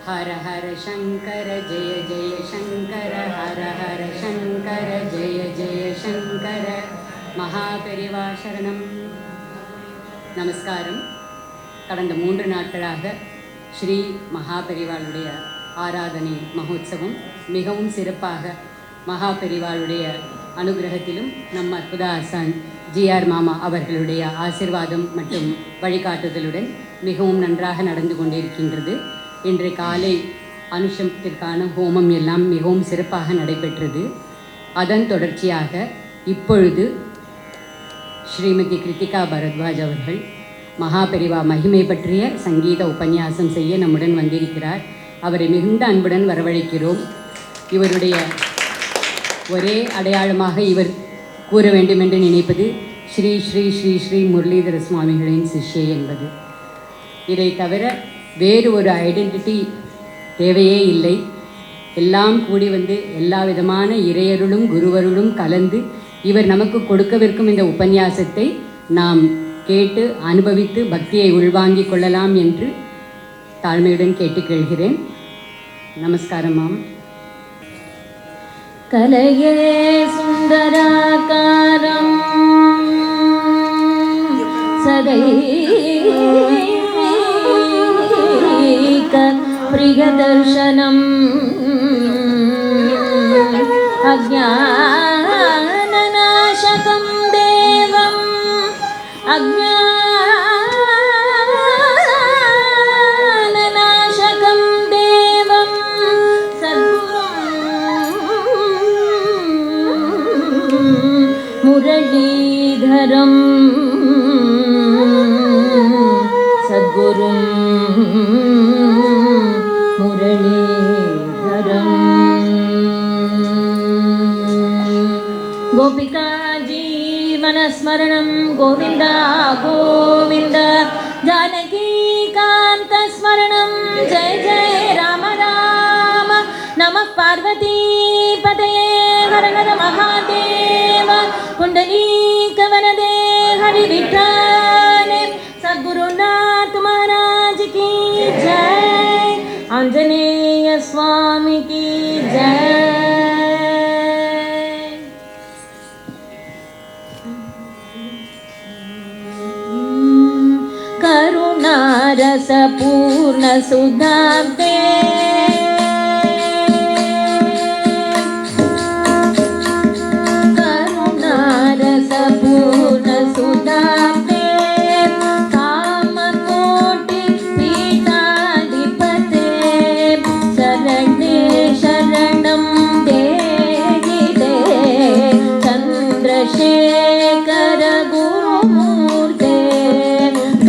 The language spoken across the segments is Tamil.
हर हर शंकर जय जय शंकर हर हर शंकर जय जय शंकर மகாபெரிவா சரணம். நமஸ்காரம். கடந்த 3 நாட்களாக ஸ்ரீ மகாபெரிவாளுடைய ஆராதனை மகோத்சவம் மிகவும் சிறப்பாக மகாபெரிவாளுடைய அனுகிரகத்திலும் நம் அற்புத ஆசான் ஜிஆர் மாமா அவர்களுடைய ஆசிர்வாதம் மற்றும் வழிகாட்டுதலுடன் மிகவும் நன்றாக நடந்து கொண்டிருக்கின்றது. இன்று காலை அனுஷத்திற்கான ஹோமம் எல்லாம் மிகவும் சிறப்பாக நடைபெற்றது. அதன் தொடர்ச்சியாக இப்பொழுது ஸ்ரீமதி கிருத்திகா பரத்வாஜ் அவர்கள் மகாபெரிவா மகிமை பற்றிய சங்கீத உபன்யாசம் செய்ய நம்முடன் வந்திருக்கிறார். அவரை மிகுந்த அன்புடன் வரவழைக்கிறோம். இவருடைய ஒரே அடையாளமாக இவர் கூற வேண்டும் என்று நினைப்பது ஸ்ரீ ஸ்ரீ ஸ்ரீ ஸ்ரீ முரளிதர சுவாமிகளின் சிஷ்யை என்பது. இதை தவிர வேறு ஒரு ஐடென்டிட்டி தேவையே இல்லை. எல்லாம் கூடி வந்து எல்லா விதமான இறையருளும் குருவருளும் கலந்து இவர் நமக்கு கொடுக்கவிருக்கும் இந்த உபன்யாசத்தை நாம் கேட்டு அனுபவித்து பக்தியை உள்வாங்கிக் கொள்ளலாம் என்று தாழ்மையுடன் கேட்டுக்கொள்கிறேன். நமஸ்காரம் மாம். கலையே சுந்தராகாரம் சதைக பிரியதர்சனம் அஜ்ஞானநாசகம் தேவம் அஜ்ஞானநாசகம் தேவம் முரளீதரம் சத்குரும் முரளீதரம். கோபிகா ஜீவனஸ்மரணம் கோவிந்த கோவிந்த ஜானகீகாந்தஸ்மரணம் ஜெய ஜெய ராம ராம நமः பார்வதி பதயே ஹர ஹர மகாதேவ குண்டலீகவனதே ஹரி விட்டானே சத்குருநாத் மகாராஜ் की जय आंजनेय स्वामी की जय. करुणारस पूर्ण सुधाब्दे करुणारस पूर्ण सुधाब्दे कामकोटि पीठाधिपते शरणे शरणं देहि दे चन्द्रशेखर गुरुमूर्ते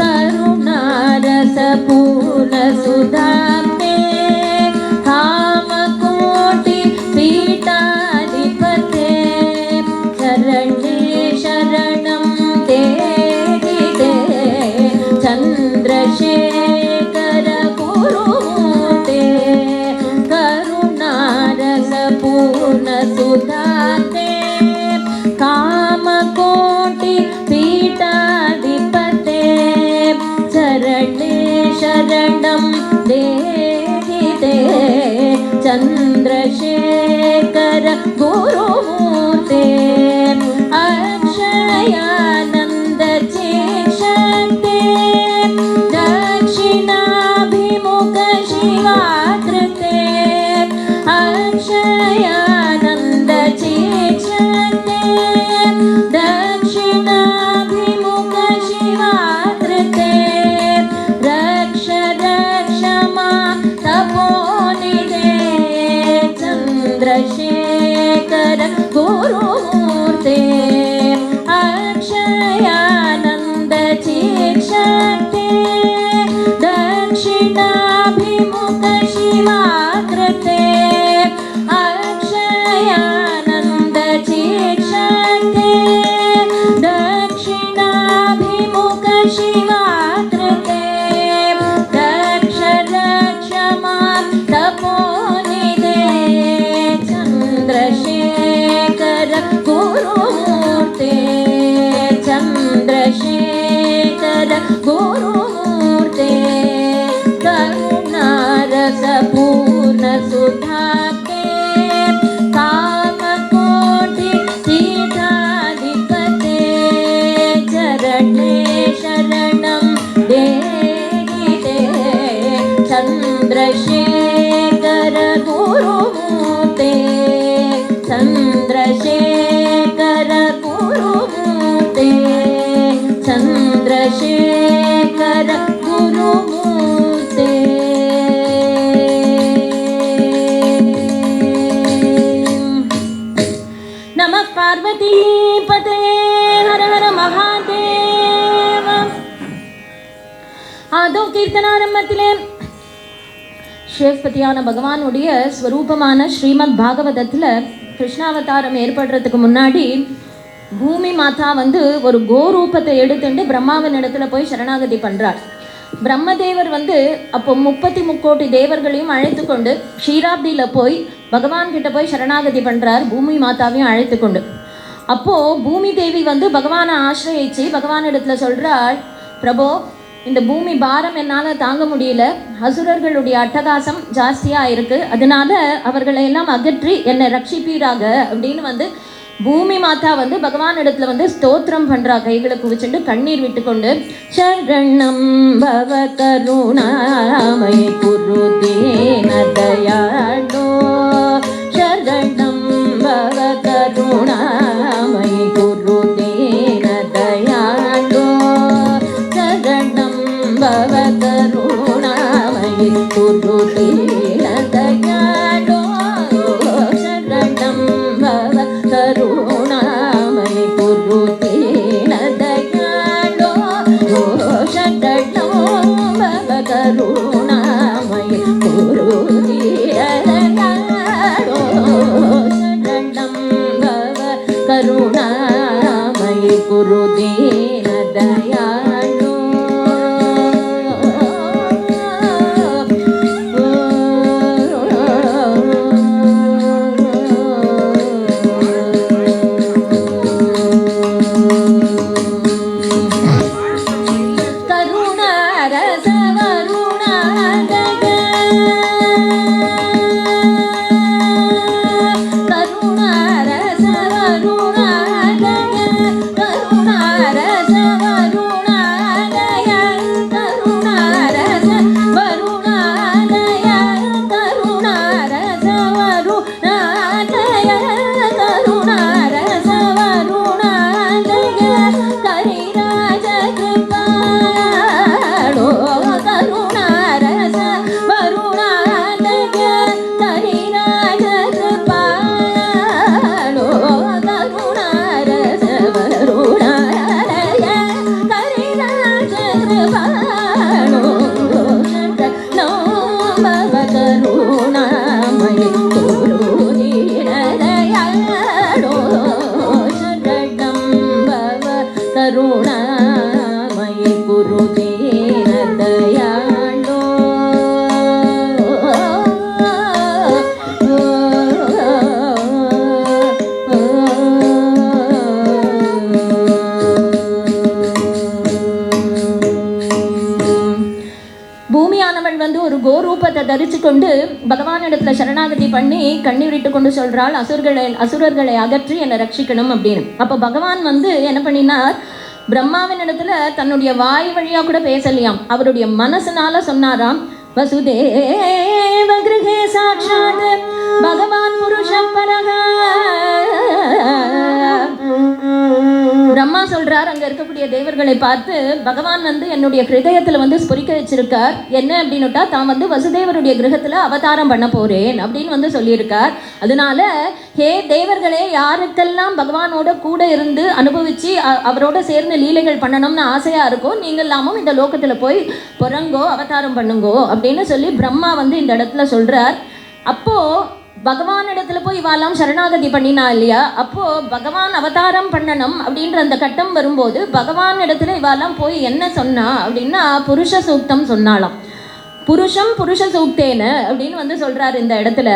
करुणारस पूर्ण सुधाब्दे कामकोटि पीठाधिपते शरणे शरणं देहि दे चन्द्रशेखर गुरुमूर्ते करुणारस पूर्ण सुधाब्दे कामकोटि पीठाधिपते शरणे शरणं देहि दे चन्द्रशेखर गुरुमूर्ते अक्षयानन्द चेक्षते दक्षिणाभिमुख शिवाकृते अक्षयानन्द चेक्षते दक्षिणाभिमुख शिवाकृते रक्ष रक्ष मां तपोनिधे चन्द्रशेखर गुरुमूर्ते अक्षयानन्द चेक्षते दक्षिणाभिमुख शिवाकृते अक्षयानन्द चेक्षते दक्षिणाभिमुख शिवाकृते रक्ष रक्ष मां तपोनिधे चन्द्रशेखर गुरुमूर्ते चन्द्रशेखर गुरुमूर्ते करुणारस चन्द्रशेखर गुरुमूर्ते चन्द्रशेखर गुरुमूर्ते चन्द्रशेखर गुरुमूर्ते नमः पार्वतीपते हर हर महादेव. ஆதோ கீர்த்தனாரம்பத்திலே சிவபதியான பகவானுடைய ஸ்வரூபமான ஸ்ரீமத் பாகவதத்தில் கிருஷ்ணாவதாரம் ஏற்படுறதுக்கு முன்னாடி பூமி மாதா ஒரு கோரூபத்தை எடுத்துட்டு பிரம்மாவின் இடத்துல போய் சரணாகதி பண்ணுறார். பிரம்மதேவர் அப்போ 33 தேவர்களையும் அழைத்து கொண்டு க்ஷீராப்தியில் போய் பகவான் கிட்ட போய் சரணாகதி பண்ணுறார், பூமி மாதாவையும் அழைத்து கொண்டு. அப்போது பூமி தேவி பகவானை ஆசிரயிச்சு பகவான் இடத்துல சொல்கிறாள், பிரபோ இந்த பூமி பாரம் என்னால் தாங்க முடியல, அசுரர்களுடைய அட்டகாசம் ஜாஸ்தியாக இருக்குது, அதனால அவர்களை எல்லாம் அகற்றி என்னை ரட்சிப்பீராக அப்படின்னு பூமி மாதா பகவான் இடத்துல ஸ்தோத்திரம் பண்ணுறா, கைகளை குவிச்சுண்டு கண்ணீர் விட்டு கொண்டு. சரணம் பவ கருணாமய குரு தீன தயாளோ சரணம் பவ கருணாமய குரு தீன தயாளோ சரணம் பவ கருணாமய குரு தீன தயாளோ சரணம் பவ கருணாமய குரு தீன தயாளோ சரணம் பவ கருணாமய குரு தீன தயாளோ சரணம் பவ கருணாமய குரு தீன தயாளோ. தரிச்சு கொண்டு பகவான் இடத்துல சரணாகதி பண்ணி கண்ணீர் விட்டு கொண்டு சொல்றாள், அசுரர்களை அகற்றி என்னை ரட்சிக்கணும் அப்படின்னு. அப்போ பகவான் என்ன பண்ணினார், பிரம்மாவின் இடத்துல தன்னுடைய வாய் வழியா கூட பேசலையாம், அவருடைய மனசுனால சொன்னாராம். வசுதேவ கிருஹே சாட்சாத் பகவான் புருஷம் பரஹ. பிரம்மா சொல்றார், அங்க இருக்கக்கூடிய தேவர்களை பார்த்து, பகவான் என்னுடைய ஹிருதயத்துல ஸ்புரிக்க வச்சிருக்கார், என்ன அப்படின்னுட்டா தான் வசுதேவருடைய கிரகத்துல அவதாரம் பண்ண போறேன் அப்படின்னு சொல்லியிருக்கார். அதனால ஹே தேவர்களே, யாருக்கெல்லாம் பகவானோட கூட இருந்து அனுபவிச்சு அவரோட சேர்ந்து லீலைகள் பண்ணணும்னு ஆசையா இருக்கோ, நீங்கள் எல்லாமும் இந்த லோகத்துல போய் பிறங்கோ, அவதாரம் பண்ணுங்கோ அப்படின்னு சொல்லி பிரம்மா இந்த இடத்துல சொல்றார். அப்போ பகவான் இடத்துல போய் இவாலாம் சரணாகதி பண்ணினா இல்லையா, அப்போ பகவான் அவதாரம் பண்ணணும் அப்படின்ற அந்த கட்டம் வரும்போது பகவான் இடத்துல இவாலாம் போய் என்ன சொன்னா அப்படின்னா புருஷ சூக்தம் சொன்னாலாம். புருஷம் புருஷ சூக்தேன அப்படின்னு சொல்றாரு இந்த இடத்துல.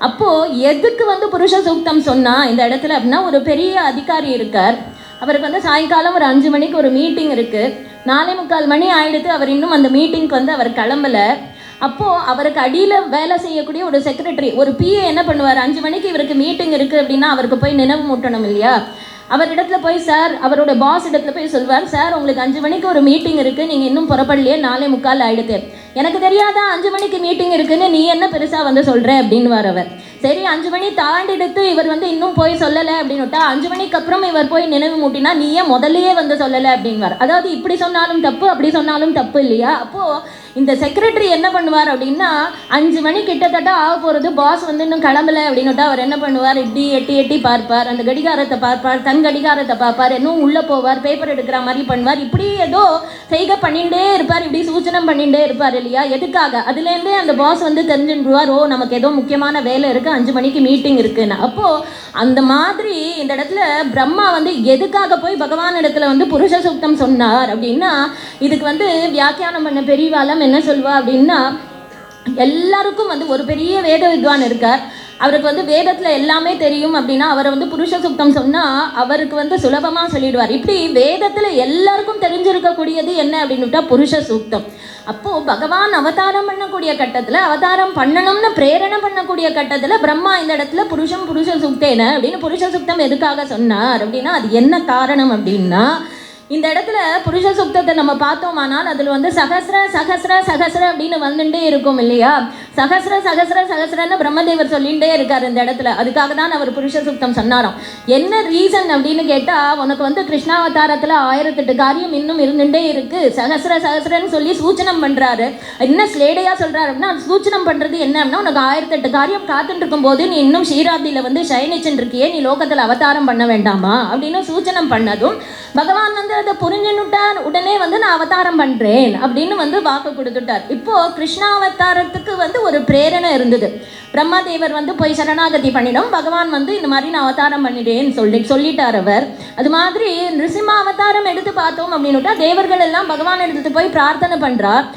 அப்போ எதுக்கு புருஷ சூக்தம் சொன்னா இந்த இடத்துல அப்படின்னா, ஒரு பெரிய அதிகாரி இருக்கார், அவருக்கு சாயங்காலம் ஒரு 5 மணிக்கு ஒரு மீட்டிங் இருக்கு, 4:45 மணி ஆயிடுத்து, அவர் இன்னும் அந்த மீட்டிங்க்கு அவர் கிளம்பல. அப்போது அவருக்கு அடியில் வேலை செய்யக்கூடிய ஒரு செக்ரட்டரி, ஒரு பிஏ என்ன பண்ணுவார், 5 மணிக்கு இவருக்கு மீட்டிங் இருக்குது அப்படின்னா அவருக்கு போய் நினைவு மூட்டணும் இல்லையா. அவரிடத்துல போய் சார், அவரோட பாஸ் இடத்துல போய் சொல்வார், சார் உங்களுக்கு 5 மணிக்கு ஒரு மீட்டிங் இருக்குது, நீங்கள் இன்னும் புறப்படலையே, 4:45 ஆகிடுது. எனக்கு தெரியாதா 5 மணிக்கு மீட்டிங் இருக்குன்னு, நீ என்ன பெருசாக வந்து சொல்கிற அப்படின்வார் அவர். சரி 5 மணி தாண்டிடுத்து இவர் வந்து இன்னும் போய் சொல்லலை அப்படின்னுட்டா, 5 மணிக்கு அப்புறம் இவர் போய் நினைவு மூட்டினா நீ ஏன் முதல்லையே வந்து சொல்லலை அப்படின்வார். அதாவது இப்படி சொன்னாலும் தப்பு, அப்படி சொன்னாலும் தப்பு இல்லையா? அப்போது இந்த செக்ரட்டரி என்ன பண்ணுவார் அப்படின்னா, 5 மணி கிட்டத்தட்ட ஆக போகிறது, பாஸ் வந்து இன்னும் கிளம்பலை அப்படின்னுட்டா அவர் என்ன பண்ணுவார், இப்படி எட்டி எட்டி பார்ப்பார், அந்த கடிகாரத்தை பார்ப்பார், தன் கடிகாரத்தை பார்ப்பார், இன்னும் உள்ளே போவார், பேப்பர் எடுக்கிற மாதிரி பண்ணுவார், இப்படி ஏதோ செய்கை பண்ணிகிட்டே இருப்பார், இப்படி சூச்சனம் பண்ணிகிட்டே இருப்பார் இல்லையா? எதுக்காக? அதுலேருந்தே அந்த பாஸ் வந்து தெரிஞ்சுடுவார், ஓ நமக்கு ஏதோ முக்கியமான வேலை இருக்குது, 5 மணிக்கு மீட்டிங் இருக்குன்னு. அப்போது அந்த மாதிரி இந்த இடத்துல பிரம்மா வந்து எதுக்காக போய் பகவான் இடத்துல வந்து புருஷ சூக்தம் சொன்னார் அப்படின்னா, இதுக்கு வந்து வியாக்கியானம் பண்ண பெரியவாளம் என்ன சொல்வா அப்படின்னா, எல்லாருக்கும் வந்து ஒரு பெரிய வேத வித்வான் இருக்கார், அவருக்கு வந்து வேதத்தில் எல்லாமே தெரியும் அப்படின்னா அவரை வந்து புருஷ சுத்தம் சொன்னால் அவருக்கு வந்து சுலபமாக சொல்லிடுவார். இப்படி வேதத்தில் எல்லாருக்கும் தெரிஞ்சிருக்கக்கூடியது என்ன அப்படின்னுட்டா புருஷ சூக்தம். அப்போது பகவான் அவதாரம் பண்ணக்கூடிய கட்டத்தில், அவதாரம் பண்ணணும்னு பிரேரணை பண்ணக்கூடிய கட்டத்தில் பிரம்மா இந்த இடத்துல புருஷ சூக்தேன அப்படின்னு புருஷ சுத்தம் எதுக்காக சொன்னார் அப்படின்னா, அது என்ன காரணம் அப்படின்னா, இந்த இடத்துல புருஷ சுக்தத்தை நம்ம பார்த்தோமானால் அதில் வந்து சகஸ்ர சகஸ்ர சகஸ்ர அப்படின்னு வந்துட்டே இருக்கும் இல்லையா? சகஸ்ர சகஸ்ர சகஸ்ரன்னு பிரம்மதேவர் சொல்லிகிட்டே இருக்கார் இந்த இடத்துல. அதுக்காக தான் அவர் புருஷ சுக்தம் சொன்னாராம். என்ன ரீசன் அப்படின்னு கேட்டால், உனக்கு வந்து கிருஷ்ணாவதாரத்தில் 1008 காரியம் இன்னும் இருந்துகிட்டே இருக்குது, சகஸ்ர சகஸ்ரன்னு சொல்லி சூச்சனம் பண்ணுறாரு. என்ன ஸ்லேடையாக சொல்கிறாரு அப்படின்னா, சூச்சனம் பண்ணுறது என்ன அப்படின்னா, உனக்கு 1008 காரியம் காத்துட்டு இருக்கும்போது நீ இன்னும் ஷீராப்தியில் வந்து சயனிச்சுன்னு இருக்கியே, நீ லோகத்தில் அவதாரம் பண்ண வேண்டாமா அப்படின்னு சூச்சனம் பண்ணதும் பகவான் வந்து அதை புரிஞ்சுட்டார். உடனே வந்து நான் அவதாரம் பண்ணுறேன் அப்படின்னு வந்து வாக்கு கொடுத்துட்டார். இப்போது கிருஷ்ணாவதாரத்துக்கு வந்து ஒரு பிரேரணை இருந்தது. பிரம்மாதேவர் வந்து போய் சரணாகதி பண்ணிடும், பகவான் வந்து இந்த மாதிரி நான் அவதாரம் பண்ணிட்டேன்னு சொல்லிட்டார் அவர். அது மாதிரி நிருசிம்ம அவதாரம் எடுத்து பார்த்தோம் அப்படின்னுட்டா, தேவர்கள் எல்லாம் பகவான் எடுத்துட்டு போய் பிரார்த்தனை பண்ணுறார்.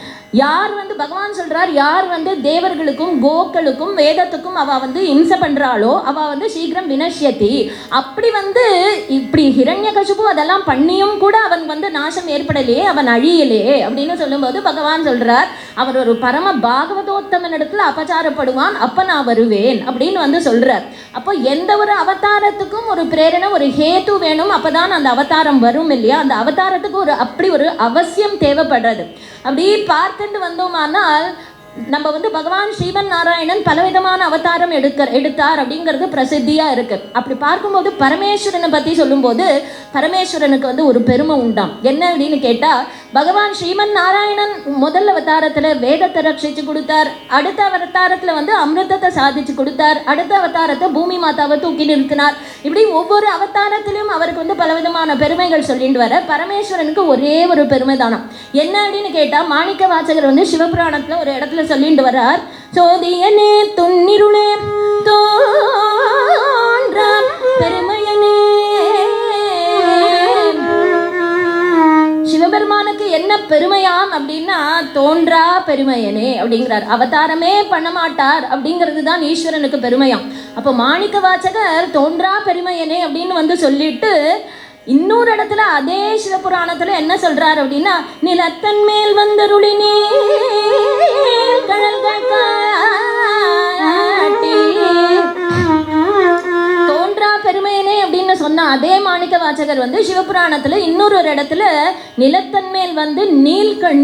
யார் வந்து பகவான் சொல்கிறார், யார் வந்து தேவர்களுக்கும் கோக்களுக்கும் வேதத்துக்கும் அவள் வந்து இம்சை பண்ணுறாளோ அவள் வந்து சீக்கிரம் வினஷ்யத்தி. அப்படி வந்து இப்படி ஹிரண்யகசிபு அதெல்லாம் பண்ணியும் கூட அவன் வந்து நாசம் ஏற்படலையே, அவன் அழியலையே அப்படின்னு சொல்லும்போது பகவான் சொல்கிறார், அவர் ஒரு பரம பாகவதோத்தமன் இடத்துல அபச்சாரப்படுவான், அப்போ நான் வருவேன் அப்படின்னு வந்து சொல்கிறார். அப்போ எந்த ஒரு அவதாரத்துக்கும் ஒரு பிரேரணை, ஒரு ஹேத்து வேணும், அப்போ தான் அந்த அவதாரம் வரும் இல்லையா? அந்த அவதாரத்துக்கு ஒரு அப்படி ஒரு அவசியம் தேவைப்படுறது. அப்படி பார்த்துட்டு வந்தோமானால் நம்ம வந்து பகவான் ஸ்ரீமன் நாராயணன் பலவிதமான அவதாரம் எடுத்தார் அப்படிங்கிறது பிரசித்தியாக இருக்குது. அப்படி பார்க்கும்போது பரமேஸ்வரனை பற்றி சொல்லும்போது பரமேஸ்வரனுக்கு வந்து ஒரு பெருமை உண்டாம். என்ன அப்படின்னு கேட்டால், பகவான் ஸ்ரீமன் நாராயணன் முதல் அவதாரத்தில் வேதத்தை ரட்சித்து கொடுத்தார், அடுத்த அவதாரத்தில் வந்து அமிர்தத்தை சாதிச்சு கொடுத்தார், அடுத்த அவதாரத்தை பூமி மாதாவை தூக்கி நிறுத்தினார். இப்படி ஒவ்வொரு அவதாரத்திலும் அவருக்கு வந்து பலவிதமான பெருமைகள் சொல்லிட்டு வர பரமேஸ்வரனுக்கு ஒரே ஒரு பெருமை தானம். என்ன அப்படின்னு கேட்டால், மாணிக்க வாசகர் வந்து சிவபுராணத்தில் ஒரு இடத்துல சொல்லிட்டு வர்றார், சோதியனே துன்னிருளே தோன்ற பெருமையனே. சிவபெருமானுக்கு என்ன பெருமையாம் அப்படின்னா, தோன்றா பெருமையனே அப்படிங்கிறார். அவதாரமே பண்ண மாட்டார் அப்படிங்கிறது தான் ஈஸ்வரனுக்கு பெருமையாம். அப்போ மாணிக்க வாசகர் தோன்றா பெருமையனே அப்படின்னு வந்து சொல்லிட்டு இன்னொரு இடத்துல அதே சிவபுராணத்துல என்ன சொல்றாரு அப்படின்னா, நிலத்தன் மேல் வந்தருளினே கடல்கள் காட்டி தோன்றா பெருமையனே அப்படின்னு சொன்ன அதே மாணிக்க வாசகர் வந்து சிவபுராணத்துல இன்னொரு இடத்துல நிலத்தன் மேல் வந்து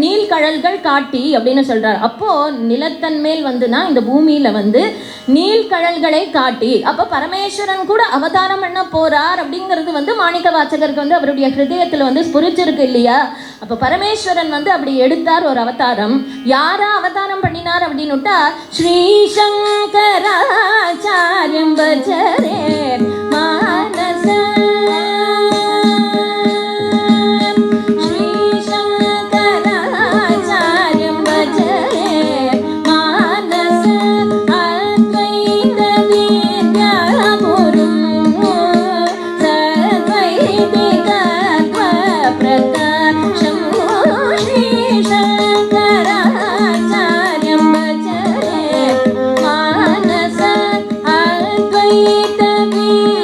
நீல்கழல்கள் காட்டி அப்படின்னு சொல்றாரு. அப்போ நிலத்தன் மேல் வந்துனா இந்த பூமியில வந்து நீல்கழல்களை காட்டி, அப்போ பரமேஸ்வரன் கூட அவதாரம் பண்ண போறார் அப்படிங்கிறது வந்து மாணிக்க வாசகருக்கு வந்து அவருடைய ஹிருதயத்தில் வந்து ஸ்புரிச்சிருக்கு இல்லையா? அப்போ பரமேஸ்வரன் வந்து அப்படி எடுத்தார் ஒரு அவதாரம். யாரா அவதாரம் பண்ணினார் அப்படின்னுட்டா, ஸ்ரீ சங்கராச்சாரியம் பஜரே மானச Advaita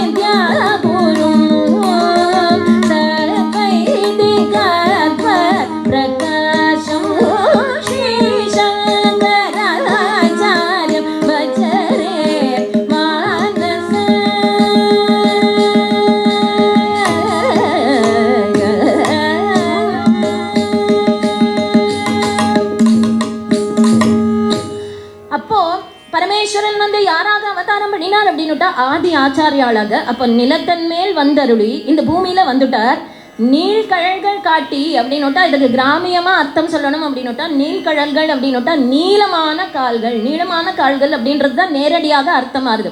பரமேஸ்வரன் வந்து யாராக அவதாரம் பண்ணினார் அப்படின்னுட்டா ஆதி ஆச்சாரியாளாக. அப்போ நிலத்தன் மேல் வந்தருளி இந்த பூமியில வந்துட்டார். நீழ்கழல்கள் காட்டி அப்படின்னுட்டா இதுக்கு கிராமியமா அர்த்தம் சொல்லணும் அப்படின்னுட்டா நீழ்கழல்கள் அப்படின்னுட்டா நீளமான கால்கள். நீளமான கால்கள் அப்படின்றது தான் நேரடியாக அர்த்தமாகுது.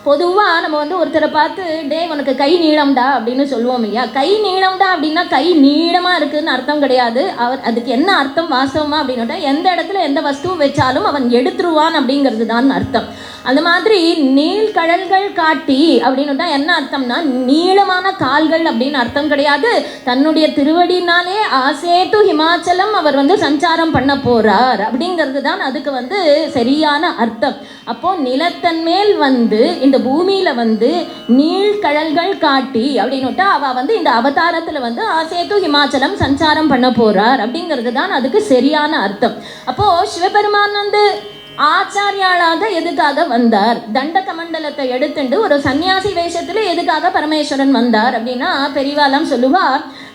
பொதுவாக நம்ம வந்து ஒருத்தரை பார்த்து டே உனக்கு கை நீளம்டா அப்படின்னு சொல்லுவோம் இல்லையா. கை நீளம்டா அப்படின்னா கை நீளமாக இருக்குதுன்னு அர்த்தம் கிடையாது. அதுக்கு என்ன அர்த்தம் வாஸ்தவமா அப்படின்னுட்டா எந்த இடத்துல எந்த வஸ்துவை வச்சாலும் அவன் எடுத்துருவான் அப்படிங்கிறது தான் அர்த்தம். அந்த மாதிரி நீழ்கழல்கள் காட்டி அப்படின்னுட்டா என்ன அர்த்தம்னா நீளமான கால்கள் அப்படின்னு அர்த்தம் கிடையாது. தன்னுடைய திருவடினாலே ஆசேத்து ஹிமாச்சலம் அவர் வந்து சஞ்சாரம் பண்ண போறார் அப்படிங்கிறது தான் அதுக்கு வந்து சரியான அர்த்தம். அப்போ நிலத்தன் மேல் வந்து இந்த பூமியில வந்து நீழ்கழல்கள் காட்டி அப்படின்னுட்டா அவ வந்து இந்த அவதாரத்துல வந்து ஆசேத்து ஹிமாச்சலம் சஞ்சாரம் பண்ண போறார் அப்படிங்கிறது தான் அதுக்கு சரியான அர்த்தம். அப்போ சிவபெருமான் வந்து ஆச்சாரியாளாக எதுக்காக வந்தார்? தண்ட கமண்டலத்தை எடுத்துட்டு ஒரு சன்னியாசி வேஷத்துல எதுக்காக பரமேஸ்வரன் வந்தார் அப்படின்னா பெரியவாலாம் சொல்லுவா,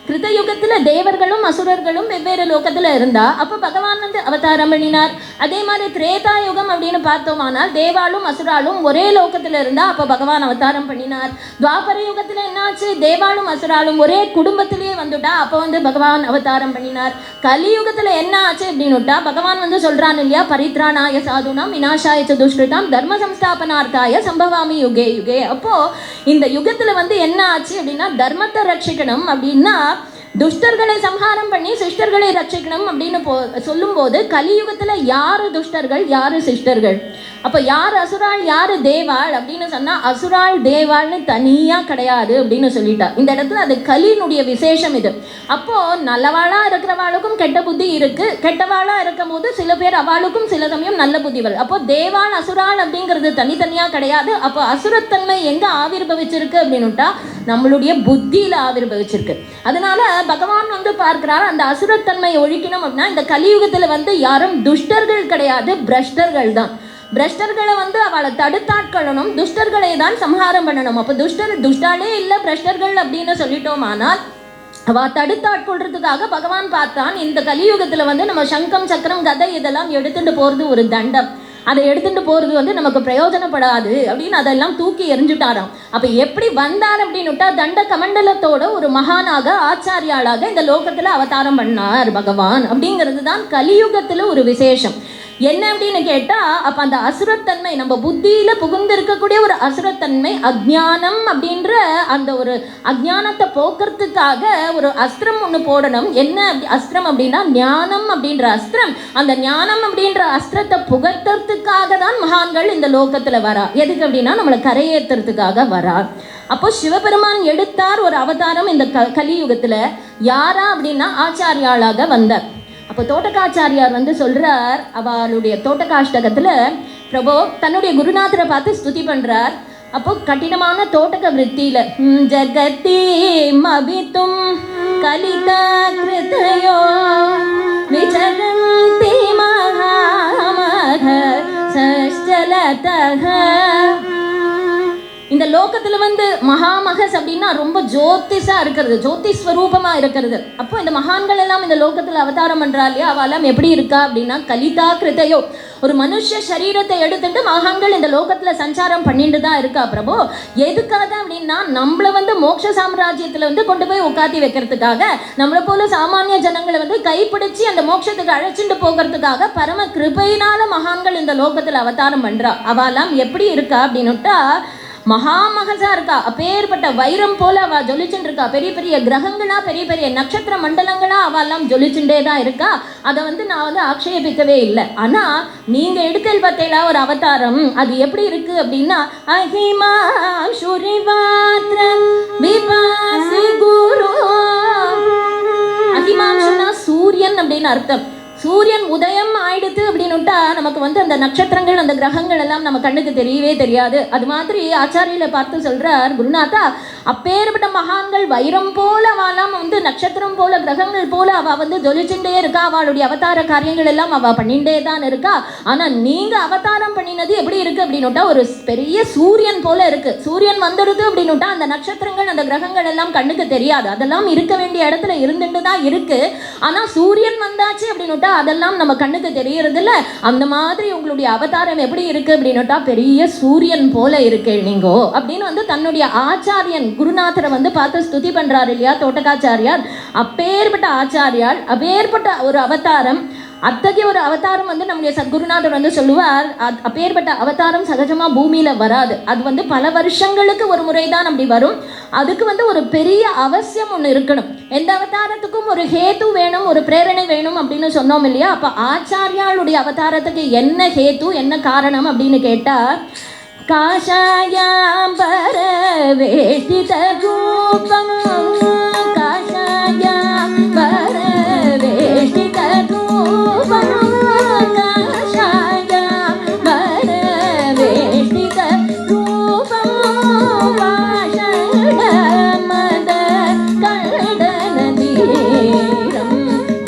கிருதயுகத்துல தேவர்களும் அசுரர்களும் வெவ்வேறு லோகத்துல இருந்தா அப்போ பகவான் வந்து அவதாரம் பண்ணினார். அதே மாதிரி திரேதா யுகம் அப்படின்னு பார்த்தோமானால் தேவாலும் அசுராலும் ஒரே லோகத்துல இருந்தா அப்போ பகவான் அவதாரம் பண்ணினார். துவாபர யுகத்துல என்னாச்சு? தேவாலும் அசுராலும் ஒரே குடும்பத்திலேயே வந்துட்டா அப்போ வந்து பகவான் அவதாரம் பண்ணினார். கலியுகத்துல என்ன ஆச்சு அப்படின்னுட்டா பகவான் வந்து சொல்றான் இல்லையா, பரித்ராணாய சாதுனாம் விநாசாய துஷ்கிருதாம் தர்ம சம்ஸ்தாபனார்த்தாய சம்பவாமி யுகே யுகே. அப்போ இந்த யுகத்துல வந்து என்ன ஆச்சு அப்படின்னா தர்மத்தை ரட்சிக்கணும் அப்படின்னா துஷ்டர்களை சம்ஹாரம் பண்ணி சிஷ்டர்களை ரட்சிக்கணும் அப்படின்னு சொல்லும்போது கலியுகத்துல யாரு துஷ்டர்கள் யாரு சிஷ்டர்கள்? அப்போ யார் அசுராள் யார் தேவாள் அப்படின்னு சொன்னால் அசுராள் தேவாள்னு தனியாக கிடையாது அப்படின்னு சொல்லிட்டா. இந்த இடத்துல அது கலியினுடைய விசேஷம் இது. அப்போது நல்லவாளாக இருக்கிறவாளுக்கும் கெட்ட புத்தி இருக்குது, கெட்டவாளாக இருக்கும் போது சில பேர் அவளுக்கும் சில சமயம் நல்ல புத்திகள். அப்போது தேவாள் அசுராள் அப்படிங்கிறது தனித்தனியாக கிடையாது. அப்போ அசுரத்தன்மை எங்கே ஆவிர்பவிச்சிருக்கு அப்படின்னுட்டா நம்மளுடைய புத்தியில் ஆவிர்பவிச்சிருக்கு. அதனால பகவான் வந்து பார்க்கிறார் அந்த அசுரத்தன்மையை ஒழிக்கணும் அப்படின்னா இந்த கலியுகத்தில் வந்து யாரும் துஷ்டர்கள் கிடையாது, பிரஷ்டர்கள் தான். பிரஷ்டர்களை வந்து அவளை தடுத்தாட்கொள்ளணும், துஷ்டர்களை தான் சம்ஹாரம் பண்ணணும். அப்போ துஷ்டாலே இல்லை பிரஷ்டர்கள் அப்படின்னு சொல்லிட்டோமானால் அவள் தடுத்தாட்கொள்றதுக்காக பகவான் பார்த்தான் இந்த கலியுகத்தில் வந்து நம்ம சங்கம் சக்கரம் கதை இதெல்லாம் எடுத்துட்டு போகிறது ஒரு தண்டம், அதை எடுத்துட்டு போகிறது வந்து நமக்கு பிரயோஜனப்படாது அப்படின்னு அதெல்லாம் தூக்கி எறிஞ்சுட்டாராம். அப்போ எப்படி வந்தார் அப்படின்னுட்டா தண்ட கமண்டலத்தோட ஒரு மகானாக ஆச்சாரியாளாக இந்த லோகத்தில் அவதாரம் பண்ணார் பகவான் அப்படிங்கிறது தான் கலியுகத்தில் ஒரு விசேஷம். என்ன அப்படின்னு கேட்டால் அப்போ அந்த அசுரத்தன்மை நம்ம புத்தியில் புகுந்து இருக்கக்கூடிய ஒரு அசுரத்தன்மை அஜ்ஞானம் அப்படின்ற அந்த ஒரு அஜ்ஞானத்தை போக்குறதுக்காக ஒரு அஸ்திரம் ஒன்று போடணும். என்ன அஸ்திரம் அப்படின்னா ஞானம் அப்படின்ற அஸ்திரம். அந்த ஞானம் அப்படின்ற அஸ்திரத்தை புகழ்த்துறதுக்காக தான் மகான்கள் இந்த லோகத்தில் வரா. எதுக்கு அப்படின்னா நம்மளை கரையேற்றுறதுக்காக வரா. அப்போ சிவபெருமான் எடுத்தார் ஒரு அவதாரம் இந்த கலியுகத்தில். யாரா அப்படின்னா ஆச்சாரியாளாக வந்தார். அப்போ தோட்டக்காச்சாரியார் வந்து சொல்கிறார் அவளுடைய தோட்டகாஷ்டகத்தில் பிரபு தன்னுடைய குருநாதரை பார்த்து ஸ்துதி பண்ணுறார். அப்போ கடினமான தோட்டக விற்த்தியில் ஜகத்தி மபித்தும் கலிதா கிருதயோ விசரந்தி மகாமக சஷ்டலதஹ. இந்த லோகத்தில் வந்து மகாமகஸ் அப்படின்னா ரொம்ப ஜோதிஷாக இருக்கிறது, ஜோதிஸ்வரூபமாக இருக்கிறது. அப்போ இந்த மகான்கள் எல்லாம் இந்த லோகத்தில் அவதாரம் பண்ணுறா இல்லையா, அவெல்லாம் எப்படி இருக்கா அப்படின்னா கலிதா கிருதையோ ஒரு மனுஷ சரீரத்தை எடுத்துட்டு மகான்கள் இந்த லோகத்தில் சஞ்சாரம் பண்ணிட்டு தான் இருக்கா பிரபு. எதுக்காக அப்படின்னா நம்மளை வந்து மோட்ச சாம்ராஜ்யத்தில் வந்து கொண்டு போய் உட்காத்தி வைக்கிறதுக்காக, நம்மளை போல சாமானிய ஜனங்களை வந்து கைப்பிடிச்சு அந்த மோட்சத்துக்கு அழைச்சிட்டு போகிறதுக்காக பரம கிருபையினால மகான்கள் இந்த லோகத்தில் அவதாரம் பண்ணுறா. அவெல்லாம் எப்படி இருக்கா அப்படின்னுட்டா மகாமகசா இருக்கா. அப்பேற்பட்ட வைரம் போல அவ ஜொலிச்சுட்டு இருக்கா. பெரிய பெரிய கிரகங்களா பெரிய பெரிய நட்சத்திர மண்டலங்களா அவெல்லாம் ஜொலிச்சுட்டே தான் இருக்கா. அதை வந்து நான் வந்து ஆக்ஷேபிக்கவே இல்லை. ஆனா நீங்க எடுத்தல் பார்த்தேலா ஒரு அவதாரம் அது எப்படி இருக்கு அப்படின்னா அஹிமா சுரிவாத்ர விபாசி குரு. அஹிமான்ஷுனா சூரியன் அப்படின்னு அர்த்தம். சூரியன் உதயம் ஆயிடுத்து அப்படின்னுட்டா நமக்கு வந்து அந்த நட்சத்திரங்கள் அந்த கிரகங்கள் எல்லாம் நம்ம கண்ணுக்கு தெரியவே தெரியாது. அது மாதிரி ஆச்சாரியில பார்த்து சொல்றார் குருநாதா அப்பேற்பட்ட மகான்கள் வைரம் போல அவெல்லாம் வந்து நட்சத்திரம் போல கிரகங்கள் போல அவ வந்து ஜொலிச்சுட்டே இருக்கா. அவளுடைய அவதார காரியங்கள் எல்லாம் அவ பண்ணிட்டே தான் இருக்கா. ஆனா நீங்க அவதாரம் பண்ணினது எப்படி இருக்கு அப்படின்னுட்டா ஒரு பெரிய சூரியன் போல இருக்கு. சூரியன் வந்துடுது அப்படின்னுட்டா அந்த நட்சத்திரங்கள் அந்த கிரகங்கள் எல்லாம் கண்ணுக்கு தெரியாது, அதெல்லாம் இருக்க வேண்டிய இடத்துல இருந்துட்டு தான் இருக்கு. ஆனா சூரியன் வந்தாச்சு அப்படின்னுட்டா அதெல்லாம் நம்ம கண்ணுக்கு தெரியறதில்ல. அந்த மாதிரி உங்களுடைய அவதாரம் எப்படி இருக்கு அப்படின்னுட்டா பெரிய சூரியன் போல இருக்கு நீங்கோ அப்படின்னு வந்து தன்னுடைய ஆச்சாரியன் குருநாதரை வந்து பார்த்து ஸ்துதி பண்றாரு இல்லையா தோட்டக்காச்சாரியார். அப்பேற்பட்ட ஆச்சாரியால் அப்பேற்பட்ட ஒரு அவதாரம், அத்தகைய ஒரு அவதாரம் வந்து நம்முடைய சத்குருநாதர் வந்து சொல்லுவார், அப்பேற்பட்ட அவதாரம் சகஜமா பூமியில வராது. அது வந்து பல வருஷங்களுக்கு ஒரு முறை தான் அப்படி வரும். அதுக்கு வந்து ஒரு பெரிய அவசியம் ஒன்று இருக்கணும். எந்த அவதாரத்துக்கும் ஒரு ஹேத்து வேணும், ஒரு பிரேரணை வேணும் அப்படின்னு சொன்னோம் இல்லையா. அப்ப ஆச்சாரியாளுடைய அவதாரத்துக்கு என்ன ஹேத்து, என்ன காரணம் அப்படின்னு கேட்டா, காஷாயாம்பர வேஷ்டித ரூபம், காஷாயாம்பர வேஷ்டித ரூபம், காஷாயாம்பர வேஷ்டித ரூபம், வாஷண மத கண்டன தீரம்,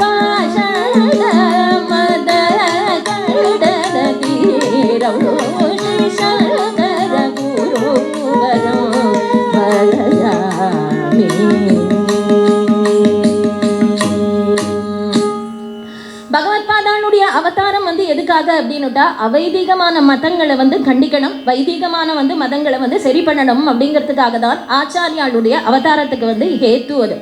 வாஷண மத கண்டன தீரம், பகவத்பாதானுடைய அவதாரம் வந்து எதுக்காக அப்படின்னுட்டா அவைதிகமான மதங்களை வந்து கண்டிக்கணும், வைதிகமான வந்து மதங்களை வந்து சரி பண்ணணும் அப்படிங்கிறதுக்காக தான் ஆச்சாரியாளுடைய அவதாரத்துக்கு வந்து ஹேத்து. அது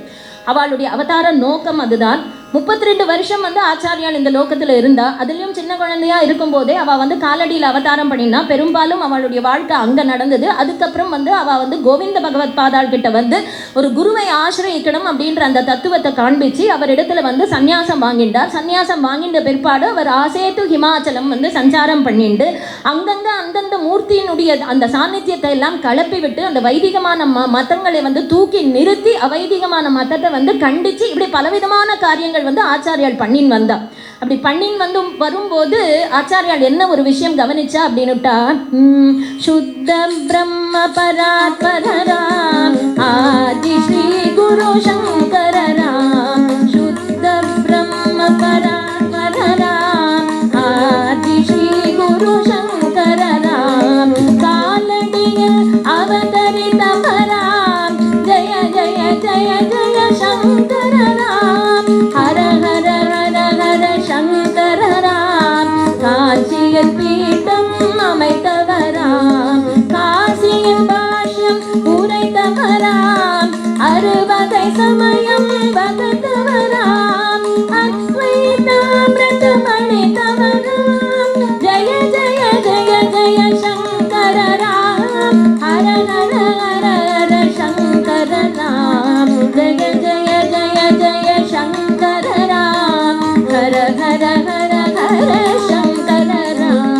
அவளுடைய அவதார நோக்கம் அதுதான். 32 வருஷம் வந்து ஆச்சாரியால் இந்த லோகத்தில் இருந்தா. அதுலேயும் சின்ன குழந்தையா இருக்கும் போதே அவள் வந்து காலடியில் அவதாரம் பண்ணினா. பெரும்பாலும் அவளுடைய வாழ்க்கை அங்கே நடந்தது. அதுக்கப்புறம் வந்து அவள் வந்து கோவிந்த பகவத் பாதாள் கிட்ட வந்து ஒரு குருவை ஆசிரியக்கணும் அப்படின்ற அந்த தத்துவத்தை காண்பிச்சு அவரிடத்துல வந்து சந்நியாசம் வாங்கிட்டார். சந்நியாசம் வாங்கின்ற பிற்பாடு அவர் ஆசேத்து ஹிமாச்சலம் வந்து சஞ்சாரம் பண்ணிட்டு அங்கங்கே அந்தந்த மூர்த்தியினுடைய அந்த சாநித்தியத்தை எல்லாம் கலப்பி விட்டு அந்த வைதிகமான மதங்களை வந்து தூக்கி நிறுத்தி அவைதிகமான மதத்தை வந்து கண்டிச்சு இப்படி பலவிதமான காரியங்கள் வந்து ஆச்சாரியால் பண்ணின் வந்தா. அப்படி பண்ணின் வந்து வரும்போது ஆச்சாரியால் என்ன ஒரு விஷயம் கவனிச்சா அப்படின்னுட்டா, சுத்த பிரம்ம பராத்பரராம் ஆதி ஸ்ரீ குரு சங்கரராம், சுத்த பிரம்ம பராத்பரராம் ஆதி ஸ்ரீ குரு சங்கரராம், காலடியில் அவதரித்தவராம் ஜய ஜய ஜய ஜய சங்கரராம், ஹர ஹர ஹர ஹர சங்கரராம், காஞ்சியில் பீடம் அமைத்தவராம், காசியின் பாஷ்யம் உரைத்தவராம், அறுவகை சமயம் வகுத்தவராம், அத்வைதாமிருதம் அளித்தவராம், ஜய ஜய ஜய ஜய சங்கரராம், ஹர ஹர ஹர ஹர சங்கரராம், ஜய ஜய ஜய ஜய சங்கரராம், ஹர ஹர ஹர ஹர சங்கரராம்.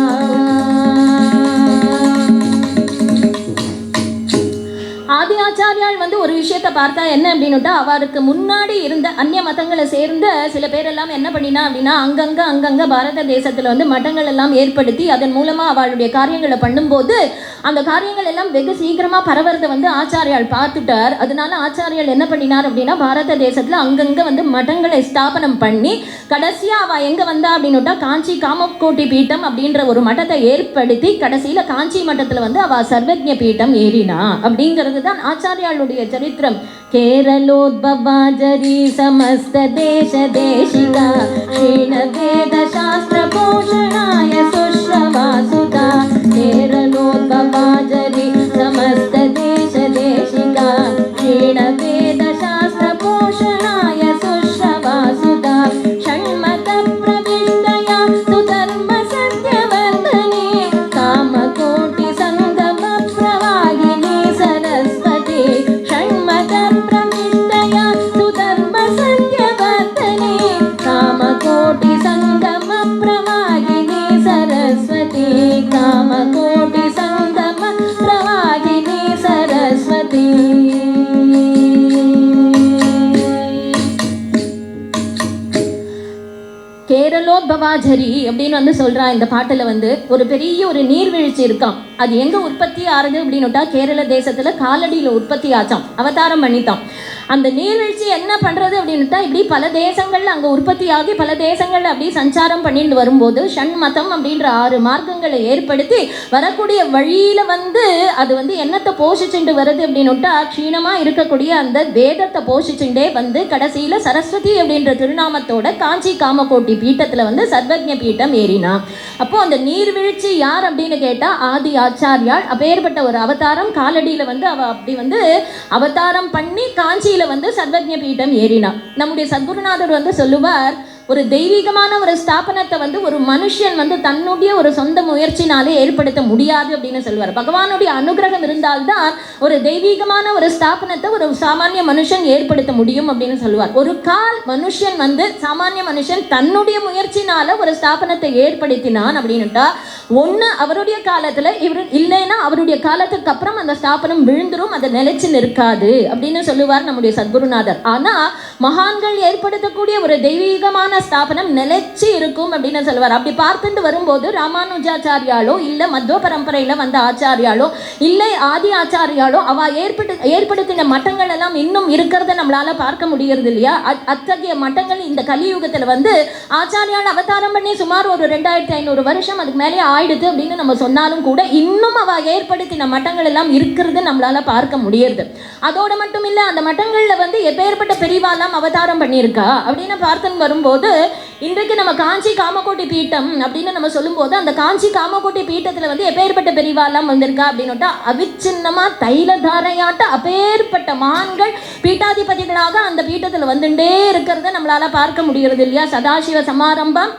ஆதி ஆச்சாரியால் வந்து ஒரு விஷயத்தை பார்த்தா என்ன அப்படின்னுட்டா, அவருக்கு முன்னாடி இருந்த அந்நிய மதங்களை சேர்ந்த சில பேர் எல்லாம் என்ன பண்ணினா அப்படின்னா அங்கங்க பாரத தேசத்துல வந்து மதங்கள் எல்லாம் ஏற்படுத்தி அதன் மூலமா அவளுடைய காரியங்களை பண்ணும்போது அந்த காரியங்கள் எல்லாம் வெகு சீக்கிரமா பரவறதை வந்து ஆச்சாரியால் பார்த்துட்டார். அதனால ஆச்சாரியால் என்ன பண்ணினார் அப்படின்னா பாரத தேசத்துல அங்கங்க வந்து மதங்களை ஸ்தாபனம் பண்ணி கடைசியா அவ எங்க வந்தா அப்படின்னுட்டா காஞ்சி காமக்கோட்டி பீட்டம் அப்படின்ற ஒரு மட்டத்தை ஏற்படுத்தி கடைசியில காஞ்சி மட்டத்துல வந்து அவ சர்வஜ்ஞ பீட்டம் ஏறினா. அப்படிங்கிறது தான் ஆச்சாரியாளுடைய சரித்திரம். கேரளோத்பவாஜரி சமஸ்த தேச தேசிகா ஸ்ரீண வேத சாஸ்திர போஷணாய சுஷ்ரவாசுதா, கேரளோத்பவாஜரி சமஸ்த தேச தேசிகா ஸ்ரீண வேத சாஸ்திர போஷணாய சுஷ்ரவாசுதா, ஷண்மத பிரவிஷ்டயா சுதர்ம சத்யவர்தனி காமகோட்டி சங்கம பிரவாகினி சரஸ்வதி, ஷண்மத பிரவிஷ்டயா சுதர்ம சத்யவர்தனி காமகோட்டி சங்கம பிரவாகினி சரஸ்வதி, காமகோட்டி சங்கம பிரவாகினி சரஸ்வதி. கேரளோத்பவாஜரி அப்படின்னு வந்து சொல்றா இந்த பாட்டுல வந்து ஒரு பெரிய ஒரு நீர்வீழ்ச்சி இருக்காம். அது எங்க உற்பத்தி ஆறுது அப்படின்னுட்டா கேரள தேசத்துல காலடியில உற்பத்தி ஆச்சாம், அவதாரம் பண்ணித்தான். அந்த நீர்வீழ்ச்சி என்ன பண்ணுறது அப்படின்ட்டா இப்படி பல தேசங்களில் அங்கே உற்பத்தியாகி பல தேசங்களில் அப்படி சஞ்சாரம் பண்ணிட்டு வரும்போது ஷண்மதம் அப்படின்ற 6 மார்க்கங்களை ஏற்படுத்தி வரக்கூடிய வழியில் அது என்னத்தை போஷிச்சுட்டு வருது அப்படின்னுட்டா க்ஷீணமாக இருக்கக்கூடிய அந்த வேதத்தை போஷிச்சுட்டே கடைசியில் சரஸ்வதி அப்படின்ற திருநாமத்தோட காஞ்சி காமகோட்டி பீட்டத்தில் சர்வஜ்ஞ பீட்டம் ஏறினா. அப்போ அந்த நீர்வீழ்ச்சி யார் அப்படின்னு கேட்டால் ஆதி ஆச்சாரியால் அப்பேற்பட்ட ஒரு அவதாரம் காலடியில் அவ அப்படி அவதாரம் பண்ணி காஞ்சியில் சர்வஜ்ஞ பீட்டம் ஏறினா. நம்முடைய சத்குருநாதர் சொல்லுவார், ஒரு தெய்வீகமான ஒரு ஸ்தாபனத்தை ஒரு மனுஷன் தன்னுடைய ஒரு சொந்த முயற்சினாலே ஏற்படுத்த முடியாது அப்படின்னு சொல்லுவார். பகவானுடைய அனுகிரகம் இருந்தால்தான் ஒரு தெய்வீகமான ஒரு ஸ்தாபனத்தை ஒரு சாமானிய மனுஷன் ஏற்படுத்த முடியும் அப்படின்னு சொல்லுவார். ஒரு கால் மனுஷன் சாமானிய மனுஷன் தன்னுடைய முயற்சினால ஒரு ஸ்தாபனத்தை ஏற்படுத்தினான் அப்படின்னுட்டா ஒன்று அவருடைய காலத்தில் இவர் இல்லைன்னா அவருடைய காலத்துக்கு அப்புறம் அந்த ஸ்தாபனம் விழுந்துரும், அதை நிலைச்சு நிற்காது அப்படின்னு சொல்லுவார் நம்முடைய சத்குருநாதர். ஆனால் மகான்கள் ஏற்படுத்தக்கூடிய ஒரு தெய்வீகமான ஸ்தாபனம் நிலைச்சு இருக்கும் அப்படின்னு சொல்லுவார். அப்படி பார்த்துட்டு வரும்போது ராமானுஜாச்சாரியாலோ இல்லை மத்வ பரம்பரையில் வந்த ஆச்சாரியாலோ இல்லை ஆதி ஆச்சாரியாலோ அவ ஏற்படுத்தின மட்டங்கள் எல்லாம் இன்னும் இருக்கிறத நம்மளால பார்க்க முடிகிறது இல்லையா? அத்தகைய மட்டங்கள் இந்த கலியுகத்தில் ஆச்சாரியால் அவதாரம் பண்ணி சுமார் ஒரு 2500 வருஷம் அதுக்கு மேலே ஆயிடுது அப்படின்னு நம்ம சொன்னாலும் கூட இன்னும் அவ ஏற்படுத்தின மட்டங்கள் எல்லாம் இருக்கிறது நம்மளால பார்க்க முடியுது. அதோட மட்டும் இல்லை, அந்த மட்டங்களில் எப்பேற்பட்ட பெரிவாலாம் அவதாரம் பண்ணியிருக்கா அப்படின்னு பார்த்து வரும்போது இன்றைக்கு நம்ம காஞ்சி காமகோட்டி பீட்டம் அப்படின்னு நம்ம சொல்லும்போது அந்த காஞ்சி காமகோட்டி பீட்டத்தில் எப்பேற்பட்ட பெரிவாலாம் வந்திருக்கா அப்படின்னுட்டா அவிச்சின்னமா தைலதாரையாட்ட அப்பேற்பட்ட மகான்கள் பீட்டாதிபதிகளாக அந்த பீட்டத்தில் வந்துட்டே இருக்கிறத நம்மளால பார்க்க முடிகிறது இல்லையா? சதாசிவ சமாரம்பம்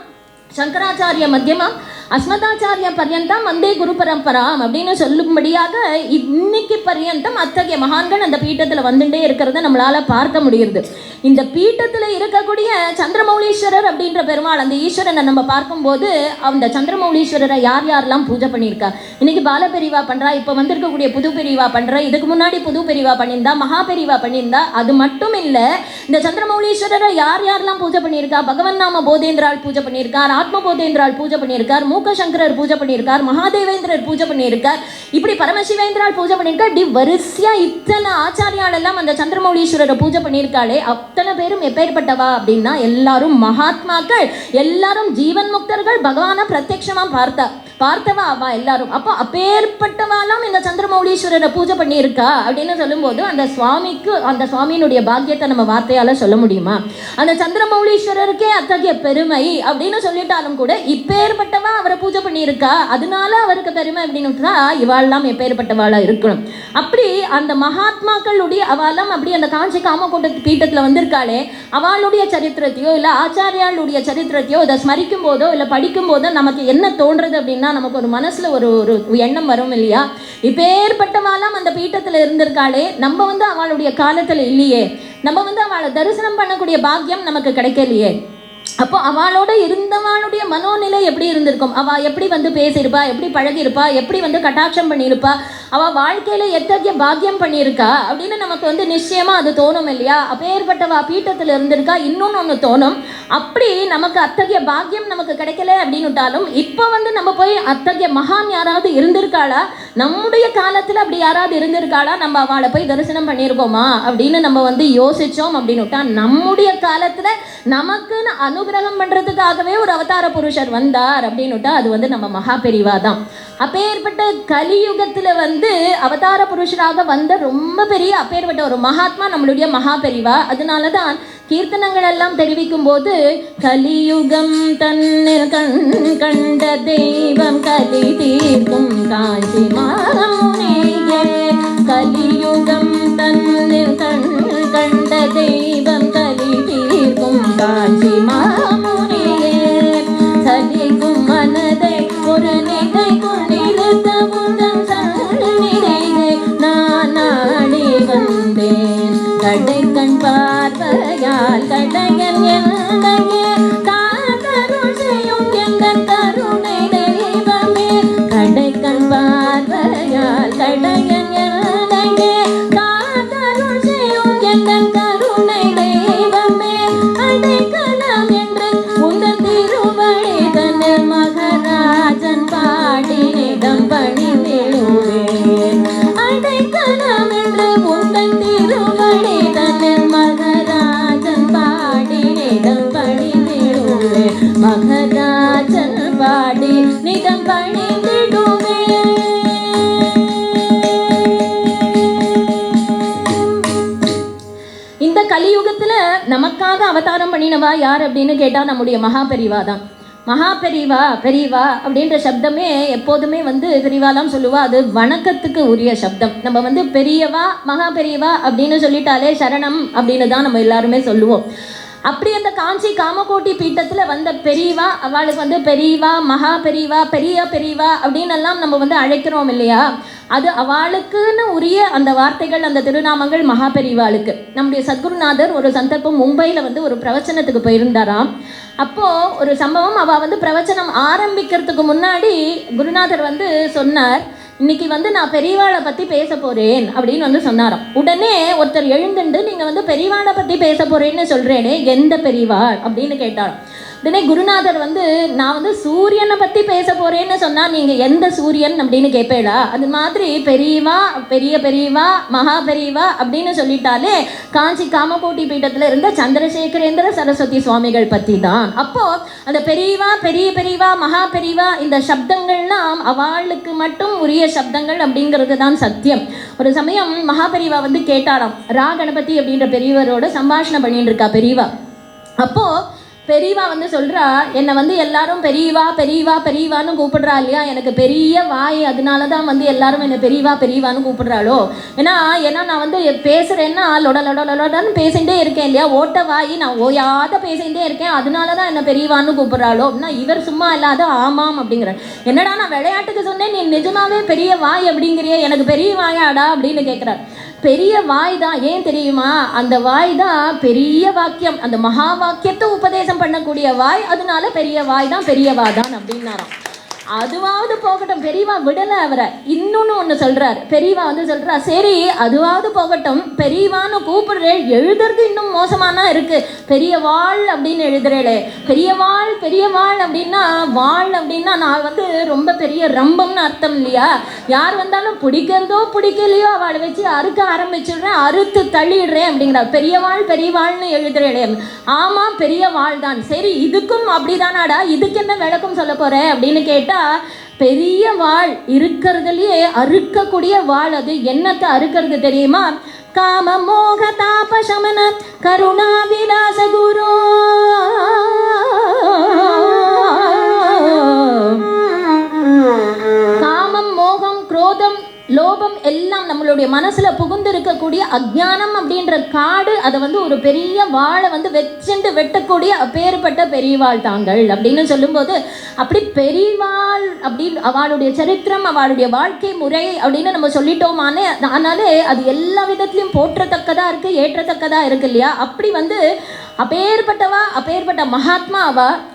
சங்கராச்சாரிய மத்தியமம் அஸ்மதாச்சாரிய பர்யந்தம் வந்தே குரு பரம்பராம் அப்படின்னு சொல்லும்படியாக இன்னைக்கு பர்யந்தம் அத்தகைய மகான்கள் அந்த பீட்டத்தில் வந்துட்டே இருக்கிறத நம்மளால பார்க்க முடியுது. இந்த பீட்டத்தில் இருக்கக்கூடிய சந்திரமௌலீஸ்வரர் அப்படின்ற பெருமாள் அந்த ஈஸ்வரனை நம்ம பார்க்கும்போது அந்த சந்திரமௌலீஸ்வரரை யாரெல்லாம் பூஜை பண்ணியிருக்கா? இன்னைக்கு பாலபெரிவா பண்றா, இப்போ வந்திருக்கக்கூடிய புது பெரிவா பண்றா, இதுக்கு முன்னாடி புது பெரிவா பண்ணியிருந்தா, மகா பெரிவா பண்ணியிருந்தா. அது மட்டும் இல்லை, இந்த சந்திரமௌலீஸ்வரரை யாரெல்லாம் பூஜை பண்ணியிருக்கா? பகவன் நாம போதேந்திரால் பூஜை பண்ணியிருக்கார், ஆத்ம போதேந்திரால் பூஜை பண்ணியிருக்கார், மூக்கசங்கரர் பூஜை பண்ணியிருக்கார், மகாதேவேந்திரர் பூஜை பண்ணியிருக்கார், இப்படி பரமசிவேந்திரால் பூஜை பண்ணியிருக்கார். இப்படி வரிசையா இத்தனை ஆச்சாரியால் எல்லாம் அந்த சந்திரமௌலீஸ்வரரை பூஜை பண்ணியிருக்காளே, அத்தனை பேரும் எப்பேற்பட்டவா அப்படின்னா எல்லாரும் மகாத்மாக்கள், எல்லாரும் ஜீவன் முக்தர்கள், பகவானை பிரத்யட்சமா பார்த்தவா அவா எல்லாரும். அப்போ அப்பேற்பட்டவாலாம் இந்த சந்திரமௌலீஸ்வரரை பூஜை பண்ணியிருக்கா அப்படின்னு சொல்லும்போது அந்த சுவாமியினுடைய பாக்கியத்தை நம்ம வார்த்தையால சொல்ல முடியுமா? அந்த சந்திரமௌலீஸ்வரருக்கே அத்தகைய பெருமை அப்படின்னு சொல்லிட்டாலும் கூட இப்பேற்பட்டவா அவரை பூஜை பண்ணியிருக்கா, அதனால அவருக்கு பெருமை அப்படின்னு இவாள்லாம் எப்பேற்பட்டவாளா இருக்கணும். அப்படி அந்த மகாத்மாக்களுடைய அவெல்லாம் அப்படி அந்த காஞ்சி காமகோட்ட பீட்டத்தில் வந்திருக்காளே, அவளுடைய சரித்திரத்தையோ இல்லை ஆச்சாரியாளுடைய சரித்திரத்தையோ இதை ஸ்மரிக்கும் போதோ இல்லை படிக்கும் போதோ நமக்கு என்ன தோன்றது அப்படின்னா நமக்கு ஒரு மனசுல ஒரு எண்ணம் வரும் இல்லையா? இப்பேற்பட்டவாலாம் அந்த பீட்டத்தில் இருந்திருக்காளே, நம்ம அவளுடைய காலத்தில் இல்லையே, நம்ம அவளை தரிசனம் பண்ணக்கூடிய பாக்கியம் நமக்கு கிடைக்கலையே. அப்போ அவளோட இருந்தவளுடைய மனோநிலை எப்படி இருந்திருக்கும்? அவள் எப்படி பேசியிருப்பா, எப்படி பழகியிருப்பா, எப்படி கட்டாட்சம் பண்ணியிருப்பா, அவள் வாழ்க்கையில் எத்தகைய பாக்கியம் பண்ணியிருக்கா அப்படின்னு நமக்கு நிச்சயமாக அது தோணும் இல்லையா? அப்பேற்பட்டவா பீட்டத்தில் இருந்திருக்கா. இன்னொன்று ஒன்று தோணும், அப்படி நமக்கு அத்தகைய பாக்கியம் நமக்கு கிடைக்கல அப்படின்னுட்டாலும் இப்போ நம்ம போய் அத்தகைய மகான் யாராவது இருந்திருக்காளா, நம்முடைய காலத்தில் அப்படி யாராவது இருந்திருக்காளா, நம்ம அவளை போய் தரிசனம் பண்ணியிருக்கோமா அப்படின்னு நம்ம யோசித்தோம் அப்படின்னுட்டா நம்முடைய காலத்தில் நமக்குன்னு அனுகிரகம் பண்றதுக்காகவே ஒரு அவதார புருஷர் வந்தார் அப்படின்னுட்டா அது நம்ம மகா பெரிவா தான். அப்பேற்பட்ட கலியுகத்துல அவதார புருஷராக வந்த ரொம்ப பெரிய அப்பேற்பட்ட ஒரு மகாத்மா நம்மளுடைய மகா பெரிவா. அதனாலதான் கீர்த்தனங்கள் எல்லாம் தெரிவிக்கும் போது கலியுகம் தன்னில் கண்ட தெய்வம் கலி தீர்க்கும் காஞ்சி மாமுனியே, கலியுகம் தன்னில் கண்ட தெய்வம் கலி தீர்க்கும் காஞ்சி மாமுனியே, சலிக்கும் மனதை ஒரு நிலை கொண்டிருந்த முதல் சல்நிலையை நான் நாடி வந்தேன், கடைக்கண் பார்வையால் கடையன் என்னையே காத்தருள் செய்யும் எங்கள் கருணை தெய்வமே, கடைக்கண் பார்வை அவதாரம் பண்ணினவா யார் அப்படின்னு கேட்டால் நம்முடைய மகாபெரிவா தான். மகாபெரிவா பெரியவா அப்படின்ற சப்தமே எப்போதுமே வந்து பெரியவாலாம் சொல்லுவா, அது வணக்கத்துக்கு உரிய சப்தம். நம்ம வந்து பெரியவா மகாபெரிவா அப்படின்னு சொல்லிட்டாலே சரணம் அப்படின்னு தான் நம்ம எல்லாருமே சொல்லுவோம். அப்படி அந்த காஞ்சி காமகோட்டி பீட்டத்தில் வந்த பெரியவா, அவளுக்கு வந்து பெரியவா மகா பெரியவா பெரியவா அப்படின்னு எல்லாம் நம்ம வந்து அழைக்கிறோம் இல்லையா, அது அவளுக்குன்னு உரிய அந்த வார்த்தைகள், அந்த திருநாமங்கள் மகா பெரியவாளுக்கு. நம்முடைய சத்குருநாதர் ஒரு சந்தர்ப்பம் மும்பையில் வந்து ஒரு பிரவச்சனத்துக்கு போயிருந்தாராம். அப்போது ஒரு சம்பவம், அவள் வந்து பிரவச்சனம் ஆரம்பிக்கிறதுக்கு முன்னாடி குருநாதர் வந்து சொன்னார், இன்னைக்கு வந்து நான் பெரியவாளை பற்றி பேச போகிறேன் அப்படின்னு வந்து சொன்னாராம். உடனே ஒருத்தர் எழுந்துண்டு, நீங்கள் வந்து பெரியவாளை பற்றி பேச போகிறேன்னு சொல்கிறேனே, எந்த பெரியவாள் அப்படின்னு கேட்டாராம். உடனே குருநாதர் வந்து, நான் வந்து சூரியனை பற்றி பேச போகிறேன்னு சொன்னால் நீங்கள் எந்த சூரியன் அப்படின்னு கேட்பேடா, அது மாதிரி பெரியவா பெரியவா மகா பெரியவா அப்படின்னு சொல்லிட்டாலே காஞ்சி காமகோட்டி பீட்டத்தில் இருந்த சந்திரசேகரேந்திர சரஸ்வதி சுவாமிகள் பற்றி தான். அப்போது அந்த பெரியவா பெரியவா மகா பெரியவா இந்த சப்தங்கள்லாம் அவளுக்கு மட்டும் உரிய சப்தங்கள் அப்படிங்கிறது தான் சத்தியம். ஒரு சமயம் மகாபெரிவா வந்து கேட்டாராம், ரா கணபதி அப்படின்ற பெரியவரோட சம்பாஷணம் பண்ணிட்டு இருக்கா பெரியவா. அப்போது பெரியவா வந்து சொல்கிறா, என்னை வந்து எல்லாரும் பெரியவான்னு கூப்பிடுறா இல்லையா, எனக்கு பெரிய வாய், அதனால தான் வந்து எல்லாரும் என்னை பெரியவான்னு கூப்பிடுறாளோ. ஏன்னா நான் வந்து பேசுகிறேன்னா லொடன்னு பேசிகிட்டே இருக்கேன் இல்லையா, ஓட்ட வாய், நான் ஓயாத பேசிகிட்டே இருக்கேன், அதனால தான் என்னை பெரியவான்னு கூப்பிடுறாளோ அப்படின்னா, இவர் சும்மா இல்லாத ஆமாம் அப்படிங்கிறார். என்னடா நான் விளையாட்டுக்கு சொன்னேன், நீ நிஜமாவே பெரிய வாய் அப்படிங்கிறிய, எனக்கு பெரிய வாயாடா அப்படின்னு கேட்குறார். பெரிய வாய் தான், ஏன் தெரியுமா, அந்த வாய் தான் பெரிய வாக்கியம், அந்த மகா வாக்கியத்தை உபதேசம் பண்ணக்கூடிய வாய், அதனால பெரிய வாய் தான் பெரியவா தான் அப்படின்னாராம். அதுவாவது போகட்டும், பெரியவா விடலை அவரை. இன்னொன்று ஒன்று சொல்கிறார், பெரியவா வந்து சொல்கிறா, சரி அதுவாவது போகட்டும், பெரியவான்னு கூப்பிடுறேன், எழுதுறது இன்னும் மோசமானா இருக்குது, பெரியவாள் அப்படின்னு எழுதுறேளே, பெரியவாள் அப்படின்னா வாழ் அப்படின்னா நான் வந்து ரொம்ப பெரிய ரம்பம்னு அர்த்தம் இல்லையா, யார் வந்தாலும் பிடிக்கிறதோ பிடிக்கலையோ அவளை வச்சு அறுக்க ஆரம்பிச்சிடுறேன், அறுத்து தள்ளிடுறேன் அப்படிங்கிறா. பெரியவாள்னு எழுதுறேளே, ஆமாம் பெரிய வாழ் தான். சரி இதுக்கும் அப்படிதானாடா, இதுக்கு என்ன விளக்கம் சொல்ல போகிறேன் அப்படின்னு கேட்டால், பெரிய வாள் இருக்கிறதுலயே அறுக்கக்கூடிய வாள், அது என்னத்தை அறுக்கிறது தெரியுமா, காம மோக தாப சமன கருணா விலாச குரு. காமம் மோகம் குரோதம் லோபம் எல்லாம் நம்மளுடைய மனசுல புகுந்து இருக்கக்கூடிய அஜ்ஞானம் அப்படின்ற காடு, அதை வந்து ஒரு பெரிய வாழை வந்து வெச்சுண்டு வெட்டக்கூடிய அப்பேற்பட்ட பெரியவாள் தாங்கள் அப்படின்னு சொல்லும்போது, அப்படி பெரியவாள் அப்படின்னு அவளுடைய சரித்திரம், அவளுடைய வாழ்க்கை முறை அப்படின்னு நம்ம சொல்லிட்டோமானே, ஆனாலே அது எல்லா விதத்துலையும் போற்றத்தக்கதா இருக்கு, ஏற்றத்தக்கதா இருக்கு இல்லையா. அப்படி வந்து அப்பேற்பட்ட மகாத்மா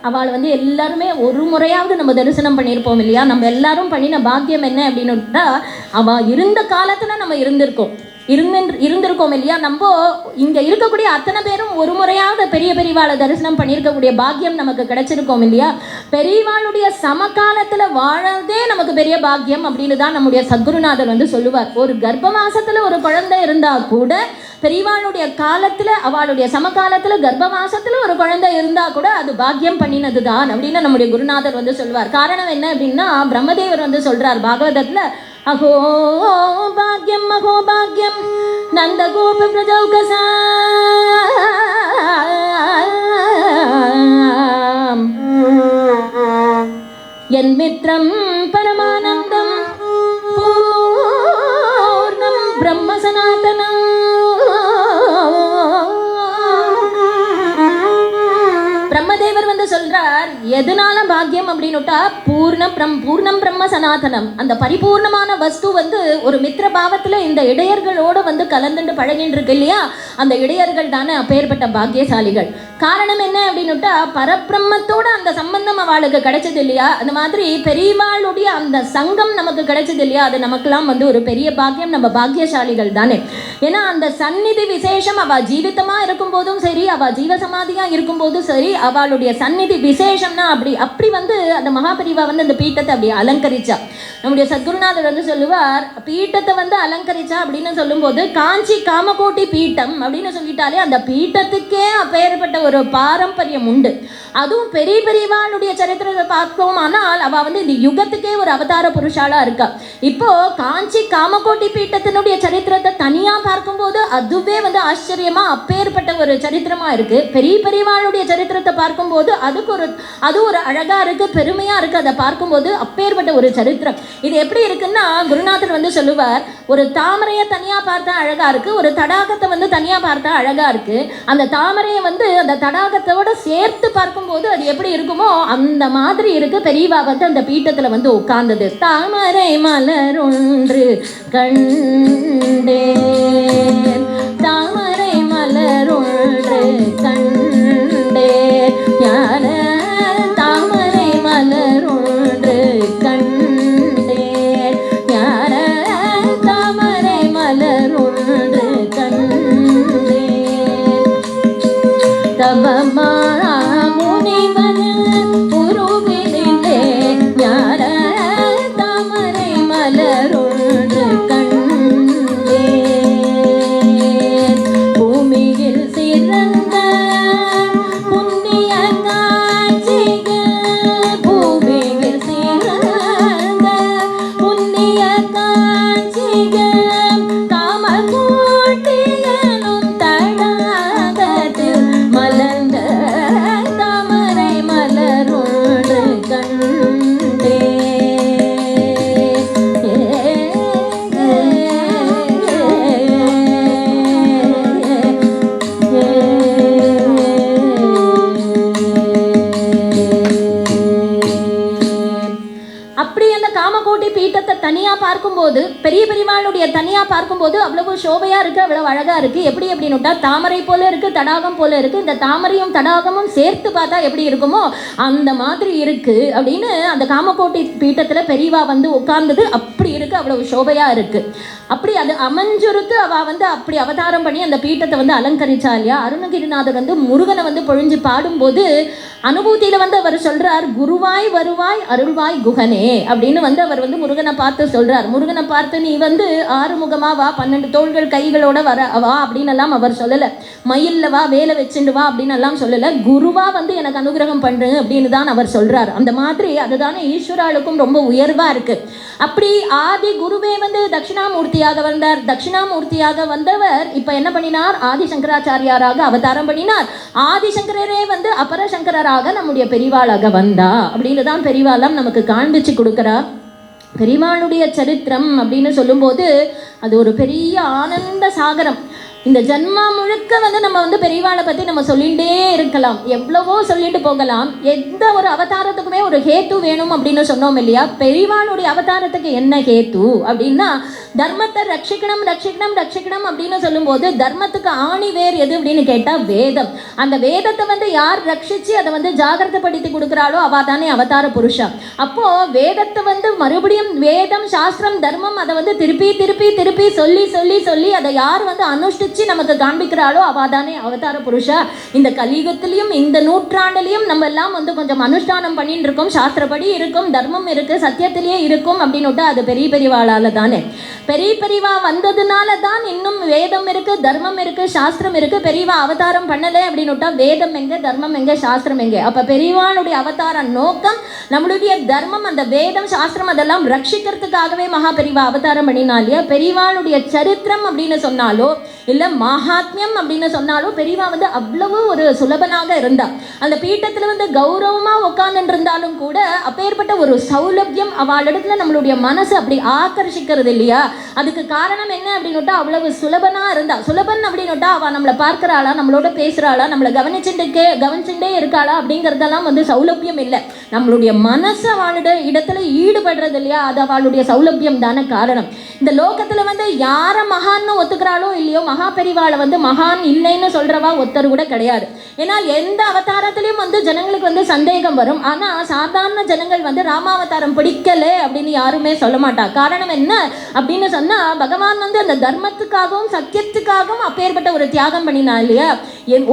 அவள் வந்து எல்லாருமே ஒரு முறையாவது நம்ம தரிசனம் பண்ணியிருப்போம் இல்லையா. நம்ம எல்லாரும் பண்ணின பாக்கியம் என்ன அப்படின்னுட்டா, அவள் இருந்த காலத்தில் நம்ம இருந்திருக்கோம் இல்லையா. நம்ம இங்கே இருக்கக்கூடிய அத்தனை பேரும் ஒரு முறையாவது பெரியவாளை தரிசனம் பண்ணியிருக்கக்கூடிய பாக்கியம் நமக்கு கிடைச்சிருக்கோம் இல்லையா. பெரியவாளுடைய சமகாலத்தில் வாழறதே நமக்கு பெரிய பாக்கியம் அப்படின்னு தான் நம்முடைய சத்குருநாதர் வந்து சொல்லுவார். ஒரு கர்ப்ப மாசத்தில் ஒரு குழந்தை இருந்தால் கூட, பெரியவாளுடைய காலத்தில் அவளுடைய சமகாலத்தில் கர்ப்ப மாசத்தில் ஒரு குழந்தை இருந்தால் கூட அது பாக்கியம் பண்ணினது தான் அப்படின்னு நம்முடைய குருநாதர் வந்து சொல்வார். காரணம் என்ன அப்படின்னா, பிரம்மதேவர் வந்து சொல்கிறார் பாகவதத்தில், அஹோ பாக்யம் அஹோ பாக்யம் நந்த கோப பிரஜௌகசா என் மித்ரம் பரமானந்தம் பூர்ணம் பிரம்ம சனாதனம். பிரம்மதேவர் வந்து சொல்றார், எதனால பாக்கியம் அப்படின்னுட்டா, பூர்ணம் பிரம்ம சனாதனம், அந்த பரிபூர்ணமான வஸ்து வந்து ஒரு மித்திர பாவத்துல இந்த இடையர்களோட வந்து கலந்துட்டு பழகின்னு இருக்கு இல்லையா, அந்த இடையர்கள் தானே அப்பேற்பட்ட பாக்கியசாலிகள். காரணம் என்ன அப்படின்னுட்டா, பரபிரம்மத்தோட அந்த சம்பந்தம் அவளுக்கு கிடைச்சது இல்லையா. அந்த மாதிரி பெரியவாளுடைய அந்த சங்கம் நமக்கு கிடைச்சது இல்லையா, அது நமக்கெல்லாம் வந்து ஒரு பெரிய பாக்கியம், நம்ம பாக்கியசாலிகள் தானே. ஏன்னா அந்த சந்நிதி விசேஷம், அவள் ஜீவிதமாக இருக்கும்போதும் சரி, அவள் ஜீவசமாதியாக இருக்கும்போதும் சரி, அவளுடைய சந்நிதி விசேஷம்னா அப்படி வந்து அந்த மகாபெரிவா வந்து அந்த பீட்டத்தை அப்படி அலங்கரிச்சா. நம்முடைய சத்குருநாதர் வந்து சொல்லுவார், பீட்டத்தை வந்து அலங்கரிச்சா அப்படின்னு சொல்லும்போது, காஞ்சி காமகோட்டி பீட்டம் அப்படின்னு சொல்லிட்டாலே அந்த பீட்டத்துக்கே அப்பேற்பட்ட ஒரு பாரம்பரியம் உண்டு. அதுவும் பெரிய பெரியவாளுடைய சரித்திரத்தை பார்த்தோமானால் அவள் வந்து இந்த யுகத்துக்கே ஒரு அவதார புருஷாலாக இருக்கா. இப்போ காஞ்சி காமகோட்டி பீட்டத்தினுடைய சரித்திரத்தை தனியாக பார்க்கும்போது அதுவே வந்து ஆச்சரியமாக அப்பேற்பட்ட ஒரு சரித்திரமாக இருக்குது. பெரிய பெரியவாளுடைய சரித்திரத்தை பார்க்கும்போது அது ஒரு அழகாக இருக்குது, பெருமையாக இருக்குது. அதை பார்க்கும்போது அப்பேற்பட்ட ஒரு சரித்திரம். இது எப்படி இருக்குன்னா, குருநாதர் வந்து சொல்லுவார், ஒரு தாமரையை தனியாக பார்த்தா அழகாக இருக்குது, ஒரு தடாகத்தை வந்து தனியாக பார்த்தா அழகாக இருக்குது. அந்த தாமரையை வந்து அந்த தடாகத்தோட சேர்த்து பார்க்கும்போது அது எப்படி இருக்குமோ அந்த மாதிரி இருக்கு. பெரியவா வந்து அந்த பீட்டத்தில் வந்து உட்கார்ந்தது. தாமரை மலர் ஒன்று கண்டே, தாமரை மலர் ஒன்று கண்டே, ஞான தாமரை மலர் ஒன்று கண்டே, ஞான தாமரை மலர் ஒன்று கண்டே, தவமா முனிவன் உருவினிலே ஞான தாமரை மலர் ஒன்று கண்டே, பூமியில் சிறந்த புண்ணிய காட்சிகள், பூமியில் சிறந்த புண்ணிய காட்சிகள், காமகோட்டியனும் தடாகத்தில் மலர்ந்த தாமரை மலர் ஒன்று கண்டே. அப்படி அந்த காமகோட்டி பீட்டத்தை தனியாக பார்க்கும்போது, பெரிய பெரியவாளுடைய தனியாக பார்க்கும்போது அவ்வளவு சோபையாக இருக்குது, அவ்வளவு அழகாக இருக்குது. எப்படி அப்படின்னுட்டா, தாமரை போல இருக்குது, தடாகம் போல இருக்குது. இந்த தாமரையும் தடாகமும் சேர்த்து பார்த்தா எப்படி இருக்குமோ அந்த மாதிரி இருக்குது அப்படின்னு அந்த காமகோட்டி பீட்டத்தில் பெரியவா வந்து உட்கார்ந்தது அப்படி இருக்குது, அவ்வளவு சோபையாக இருக்குது. அப்படி அது அமைஞ்சுருக்கு. அவள் வந்து அப்படி அவதாரம் பண்ணி அந்த பீட்டத்தை வந்து அலங்கரிச்சா இல்லையா. அருணகிரிநாதர் வந்து முருகனை வந்து பொழிஞ்சு பாடும்போது அனுபூதியில் வந்து அவர் சொல்கிறார், குருவாய் வருவாய் அருள்வாய் குகனே அப்படின்னு வந்து அவர் வந்து முருகனை பார்த்து சொல்கிறார். முருகனை பார்த்து நீ வந்து ஆறுமுகமாக வா, 12 தோள்கள் கைகளோட வர வா அப்படின்னு எல்லாம் அவர் சொல்லலை. மயிலில் வா, வேலை வச்சுண்டு வா அப்படின்னு எல்லாம் சொல்லலை. குருவா வந்து எனக்கு அனுகிரகம் பண்ணுறேன் அப்படின்னு தான் அவர் சொல்கிறார். அந்த மாதிரி அதுதானே ஈஸ்வராளுக்கும் ரொம்ப உயர்வாக இருக்குது. அப்படி ஆதி குருவே வந்து தட்சிணாமூர்த்தியாக வந்தார். தட்சிணாமூர்த்தியாக வந்தவர் இப்போ என்ன பண்ணினார், ஆதிசங்கராச்சாரியாராக அவதாரம் பண்ணினார். ஆதிசங்கரரே வந்து அபரசங்கரராக நம்முடைய பெரிவாளாக வந்தா அப்படின்னு தான் பெரிவாளாம் நமக்கு காண்பிச்சு கொடுக்குறா. பெரிவாளுடைய சரித்திரம் அப்படின்னு சொல்லும்போது அது ஒரு பெரிய ஆனந்த சாகரம். இந்த ஜன்மா முழுக்க வந்து நம்ம வந்து பெரியவாளை பற்றி நம்ம சொல்லிகிட்டே இருக்கலாம், எவ்வளவோ சொல்லிட்டு போகலாம். எந்த ஒரு அவதாரத்துக்குமே ஒரு ஹேத்து வேணும் அப்படின்னு சொன்னோம் இல்லையா. பெரியவாளுடைய அவதாரத்துக்கு என்ன ஹேத்து அப்படின்னா, தர்மத்தை ரட்சிக்கணும் ரட்சிக்கணும் ரட்சிக்கணும் அப்படின்னு சொல்லும்போது தர்மத்துக்கு ஆணி வேர் எது அப்படின்னு கேட்டால் வேதம். அந்த வேதத்தை வந்து யார் ரட்சித்து அதை வந்து ஜாகிரதைப்படுத்தி கொடுக்குறாளோ அவள் தானே அவதார புருஷா. அப்போது வேதத்தை வந்து மறுபடியும் வேதம் சாஸ்திரம் தர்மம் அதை வந்து திருப்பி திருப்பி திருப்பி சொல்லி சொல்லி சொல்லி அதை யார் வந்து அனுஷ்டிச்சு நமக்கு காண்பிக்கிறாளோ அவாதானே அவதார புருஷா. இந்த கலியுகத்திலையும் இந்த நூற்றாண்டிலையும் நம்ம எல்லாம் வந்து கொஞ்சம் அனுஷ்டானம் பண்ணிட்டு இருக்கோம், சாஸ்திரப்படி இருக்கும், தர்மம் இருக்கு, சத்தியத்திலேயே இருக்கும் அப்படின்னுட்டு அது பெரிய பெரியவாளால தானே. பெரிய பெரியவா வந்ததுனால தான் இன்னும் வேதம் இருக்கு, தர்மம் இருக்கு, சாஸ்திரம் இருக்கு. பெரியவா அவதாரம் பண்ணலை அப்படின்னுட்டா வேதம் எங்க, தர்மம் எங்க, சாஸ்திரம் எங்க? அப்ப பெரியவாளுடைய அவதார நோக்கம் நம்மளுடைய தர்மம், அந்த வேதம் சாஸ்திரம் அதெல்லாம் ரட்சிக்கிறதுக்காகவே மகா பெரியவா அவதாரம் பண்ணினாலியா. பெரியவாளுடைய சரித்திரம் அப்படின்னு சொன்னாலோ இல்லை மகாத்மியம் அப்படின்னு சொன்னாலும் பெரியவா வந்து அவ்வளவு ஒரு சுலபனாக இருந்தா. அந்த பீட்டத்தில் வந்து கௌரவமாக உட்கார்ந்து இருந்தாலும் கூட அப்பேற்பட்ட ஒரு சௌலபியம் அவளிடத்துல நம்மளுடைய மனசு அப்படி ஆக்கர்ஷிக்கிறது இல்லையா. அதுக்கு காரணம் என்ன அப்படின்னுட்டா அவ்வளவு சுலபனாக இருந்தா. சுலபன் அப்படின்னுட்டா அவள் நம்மளை பார்க்குறாளா, நம்மளோட பேசுகிறாளா, நம்மளை கவனிச்சுட்டே இருக்காளா அப்படிங்கிறதெல்லாம் வந்து சௌலபியம் இல்லை. நம்மளுடைய மனசு அவளோட இடத்துல ஈடுபடுறது இல்லையா, அது அவளுடைய சௌலபியம் தானே காரணம். இந்த லோகத்தில் வந்து யாரை மகான்னு ஒத்துக்கிறாளோ இல்லையோ, மகா பெரிவாளை வந்து மகான் இல்லைன்னு சொல்கிறவா ஒருத்தர் கூட கிடையாது. ஏன்னா எந்த அவதாரத்திலையும் வந்து ஜனங்களுக்கு வந்து சந்தேகம் வரும். ஆனால் சாதாரண ஜனங்கள் வந்து ராமாவதாரம் பிடிக்கலை அப்படின்னு யாருமே சொல்ல மாட்டா. காரணம் என்ன அப்படின்னு சொன்னால், பகவான் வந்து அந்த தர்மத்துக்காகவும் சத்தியத்துக்காகவும் அப்பேற்பட்ட ஒரு தியாகம் பண்ணினா இல்லையா.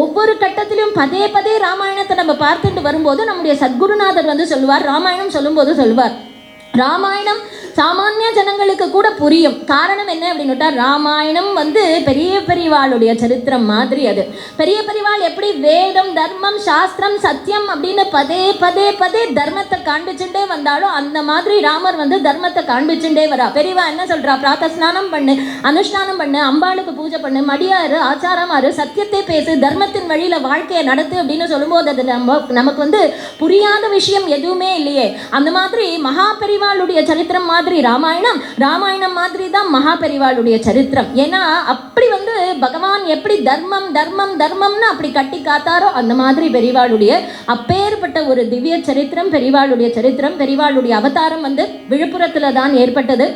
ஒவ்வொரு கட்டத்திலையும் பதே பதே ராமாயணத்தை நம்ம பார்த்துட்டு வரும்போது நம்முடைய சத்குருநாதர் வந்து சொல்லுவார், ராமாயணம் சொல்லும்போது சொல்லுவார், ராமாயணம் சாமானிய ஜனங்களுக்கு கூட புரியும். காரணம் என்ன அப்படின்னுட்டா, ராமாயணம் வந்து பெரிய பெரியவாளுடைய சரித்திரம் மாதிரி. அது பெரிய பெரியவாள் எப்படி வேதம், தர்மம், சாஸ்திரம், சத்தியம் அப்படின்னு பதே பதே பதே தர்மத்தை காண்பிச்சுட்டே வந்தாலும் அந்த மாதிரி ராமர் வந்து தர்மத்தை காண்பிச்சுட்டே வரா. பெரியவா என்ன சொல்றா, பிராத்த ஸ்நானம் பண்ணு, அனுஷ்டானம் பண்ணு, அம்பாளுக்கு பூஜை பண்ணு, மடியாரு, ஆச்சாரமாரு, சத்தியத்தை பேசு, தர்மத்தின் வழியில வாழ்க்கையை நடத்து அப்படின்னு சொல்லும்போது அது நமக்கு வந்து புரியாத விஷயம் எதுவுமே இல்லையே. அந்த மாதிரி மகா பெரிவாளுடைய சரித்திரம் மாதிரி ராமாயணம், ராமாயணம் மாதிரி தான் மகா பெரிவாளுடைய சரித்திரம். ஏன்னா அப்படி வந்து பகவான் எப்படி தர்மம் தர்மம் தர்மம்னு அப்படி கட்டி காத்தாரோ அந்த மாதிரி பெரிவாளுடைய அப்பேற்பட்ட ஒரு திவ்ய சரித்திரம் பெரிவாளுடைய சரித்திரம். பெரிவாளுடைய அவதாரம் வந்து விழுப்புரத்துல தான் ஏற்பட்டது.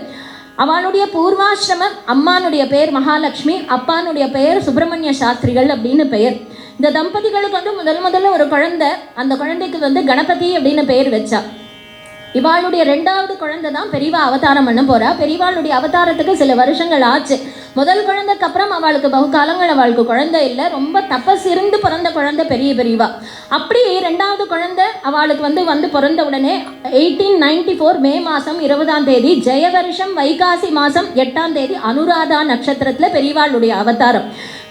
அவளுடைய பூர்வாசிரமம், அம்மானுடைய பெயர் மகாலட்சுமி, அப்பானுடைய பெயர் சுப்பிரமணிய சாஸ்திரிகள் அப்படின்னு பெயர். இந்த தம்பதிகளுக்கு வந்து முதல்ல ஒரு குழந்தை, அந்த குழந்தைக்கு வந்து கணபதி அப்படின்னு பெயர் வச்சா. இவாளுடைய 2வது குழந்தை தான் பெரியவா அவதாரம் பண்ண போறா. பெரியவாளுடைய அவதாரத்துக்கு சில வருஷங்கள் ஆச்சு. முதல் குழந்தைக்கு அப்புறம் அவளுக்கு பகுகாலங்கள் அவளுக்கு குழந்தை இல்லை, ரொம்ப தபஸ் இருந்து பிறந்த குழந்தை பெரியவா. அப்படி 2வது குழந்தை அவளுக்கு வந்து பிறந்த உடனே 1894 மே மாதம் 20ஆம் தேதி, ஜெய வருஷம் வைகாசி மாதம் 8ஆம் தேதி அனுராதா நட்சத்திரத்தில் பெரியவாளுடைய அவதாரம்.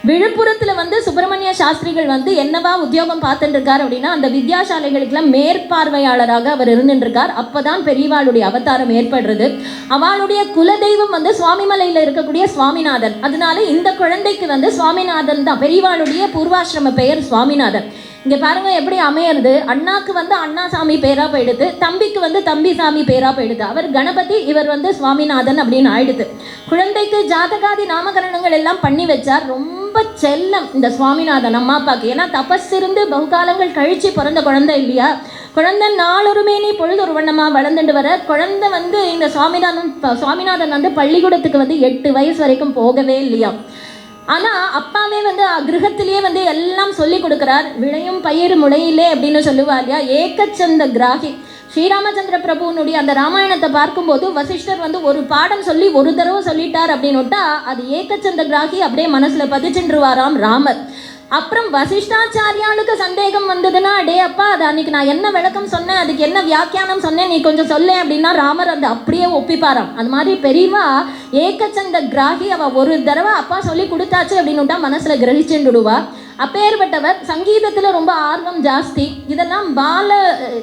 விழுப்புரத்தில் வந்து சுப்பிரமணிய சாஸ்திரிகள் வந்து என்னவா உத்தியோகம் பார்த்துட்டு இருக்கார் அப்படின்னா, அந்த வித்யாசாலைகளுக்கெல்லாம் மேற்பார்வையாளராக அவர் இருந்துருக்கார். அப்போதான் பெரியவாளுடைய அவதாரம் ஏற்படுறது. அவளுடைய குலதெய்வம் வந்து சுவாமிமலையில் இருக்கக்கூடிய சுவாமிநாதன். அதனால இந்த குழந்தைக்கு வந்து சுவாமிநாதன் தான் பெரியவாளுடைய பூர்வாசிரம பெயர் சுவாமிநாதன். இங்கே பாருங்க எப்படி அமையிறது. அண்ணாக்கு வந்து அண்ணாசாமி பேரா போயிடுது, தம்பிக்கு வந்து தம்பி சாமி பேரா போயிடுது. அவர் கணபதி, இவர் வந்து சுவாமிநாதன் அப்படின்னு ஆயிடுது. குழந்தைக்கு ஜாதகாதி நாமகரணங்கள் எல்லாம் பண்ணி வச்சார். ரொம்ப செல்லம் இந்த சுவாமிநாதன் அம்மா அப்பாக்கு. ஏன்னா தபஸ் இருந்து பகுகாலங்கள் கழிச்சு பிறந்த குழந்தை இல்லையா. குழந்தை நாளொருமேனி பொழுது ஒரு வண்ணமாக வளர்ந்துட்டு வர குழந்தை வந்து இந்த சுவாமிநாதன் வந்து பள்ளிக்கூடத்துக்கு வந்து 8 வயசு வரைக்கும் போகவே இல்லையா. ஆனால் அப்பாவே வந்து கிரகத்திலேயே வந்து எல்லாம் சொல்லி கொடுக்குறார். விளையும் பயிர் முளையிலே அப்படின்னு சொல்லுவா இல்லையா. ஏக்கச்சந்த கிராகி ஸ்ரீராமச்சந்திர பிரபுனுடைய அந்த ராமாயணத்தை பார்க்கும்போது வசிஷ்டர் வந்து ஒரு பாடம் சொல்லி ஒரு தடவை சொல்லிட்டார் அப்படின்னுட்டா அது ஏக்கச்சந்த கிராகி அப்படியே மனசில் பதிச்சுருவாராம் ராமர். அப்புறம் வசிஷ்டாச்சாரியாளுக்கு சந்தேகம் வந்ததுன்னா, டே அப்பா அது அன்னைக்கு நான் என்ன விளக்கம் சொன்னேன், அதுக்கு என்ன வியாக்கியானம் சொன்னேன், நீ கொஞ்சம் சொல்ல அப்படின்னா ராமர் அந்த அப்படியே ஒப்பிப்பாராம். அது மாதிரி பெரியவா ஏக்கச்சந்த கிராகி, அவள் ஒரு தடவை அப்பா சொல்லி கொடுத்தாச்சு அப்படின்னுட்டா மனசில் கிரகிச்சுடுவா. அப்பேற்பட்டவர். சங்கீதத்தில் ரொம்ப ஆர்வம் ஜாஸ்தி. இதெல்லாம் பால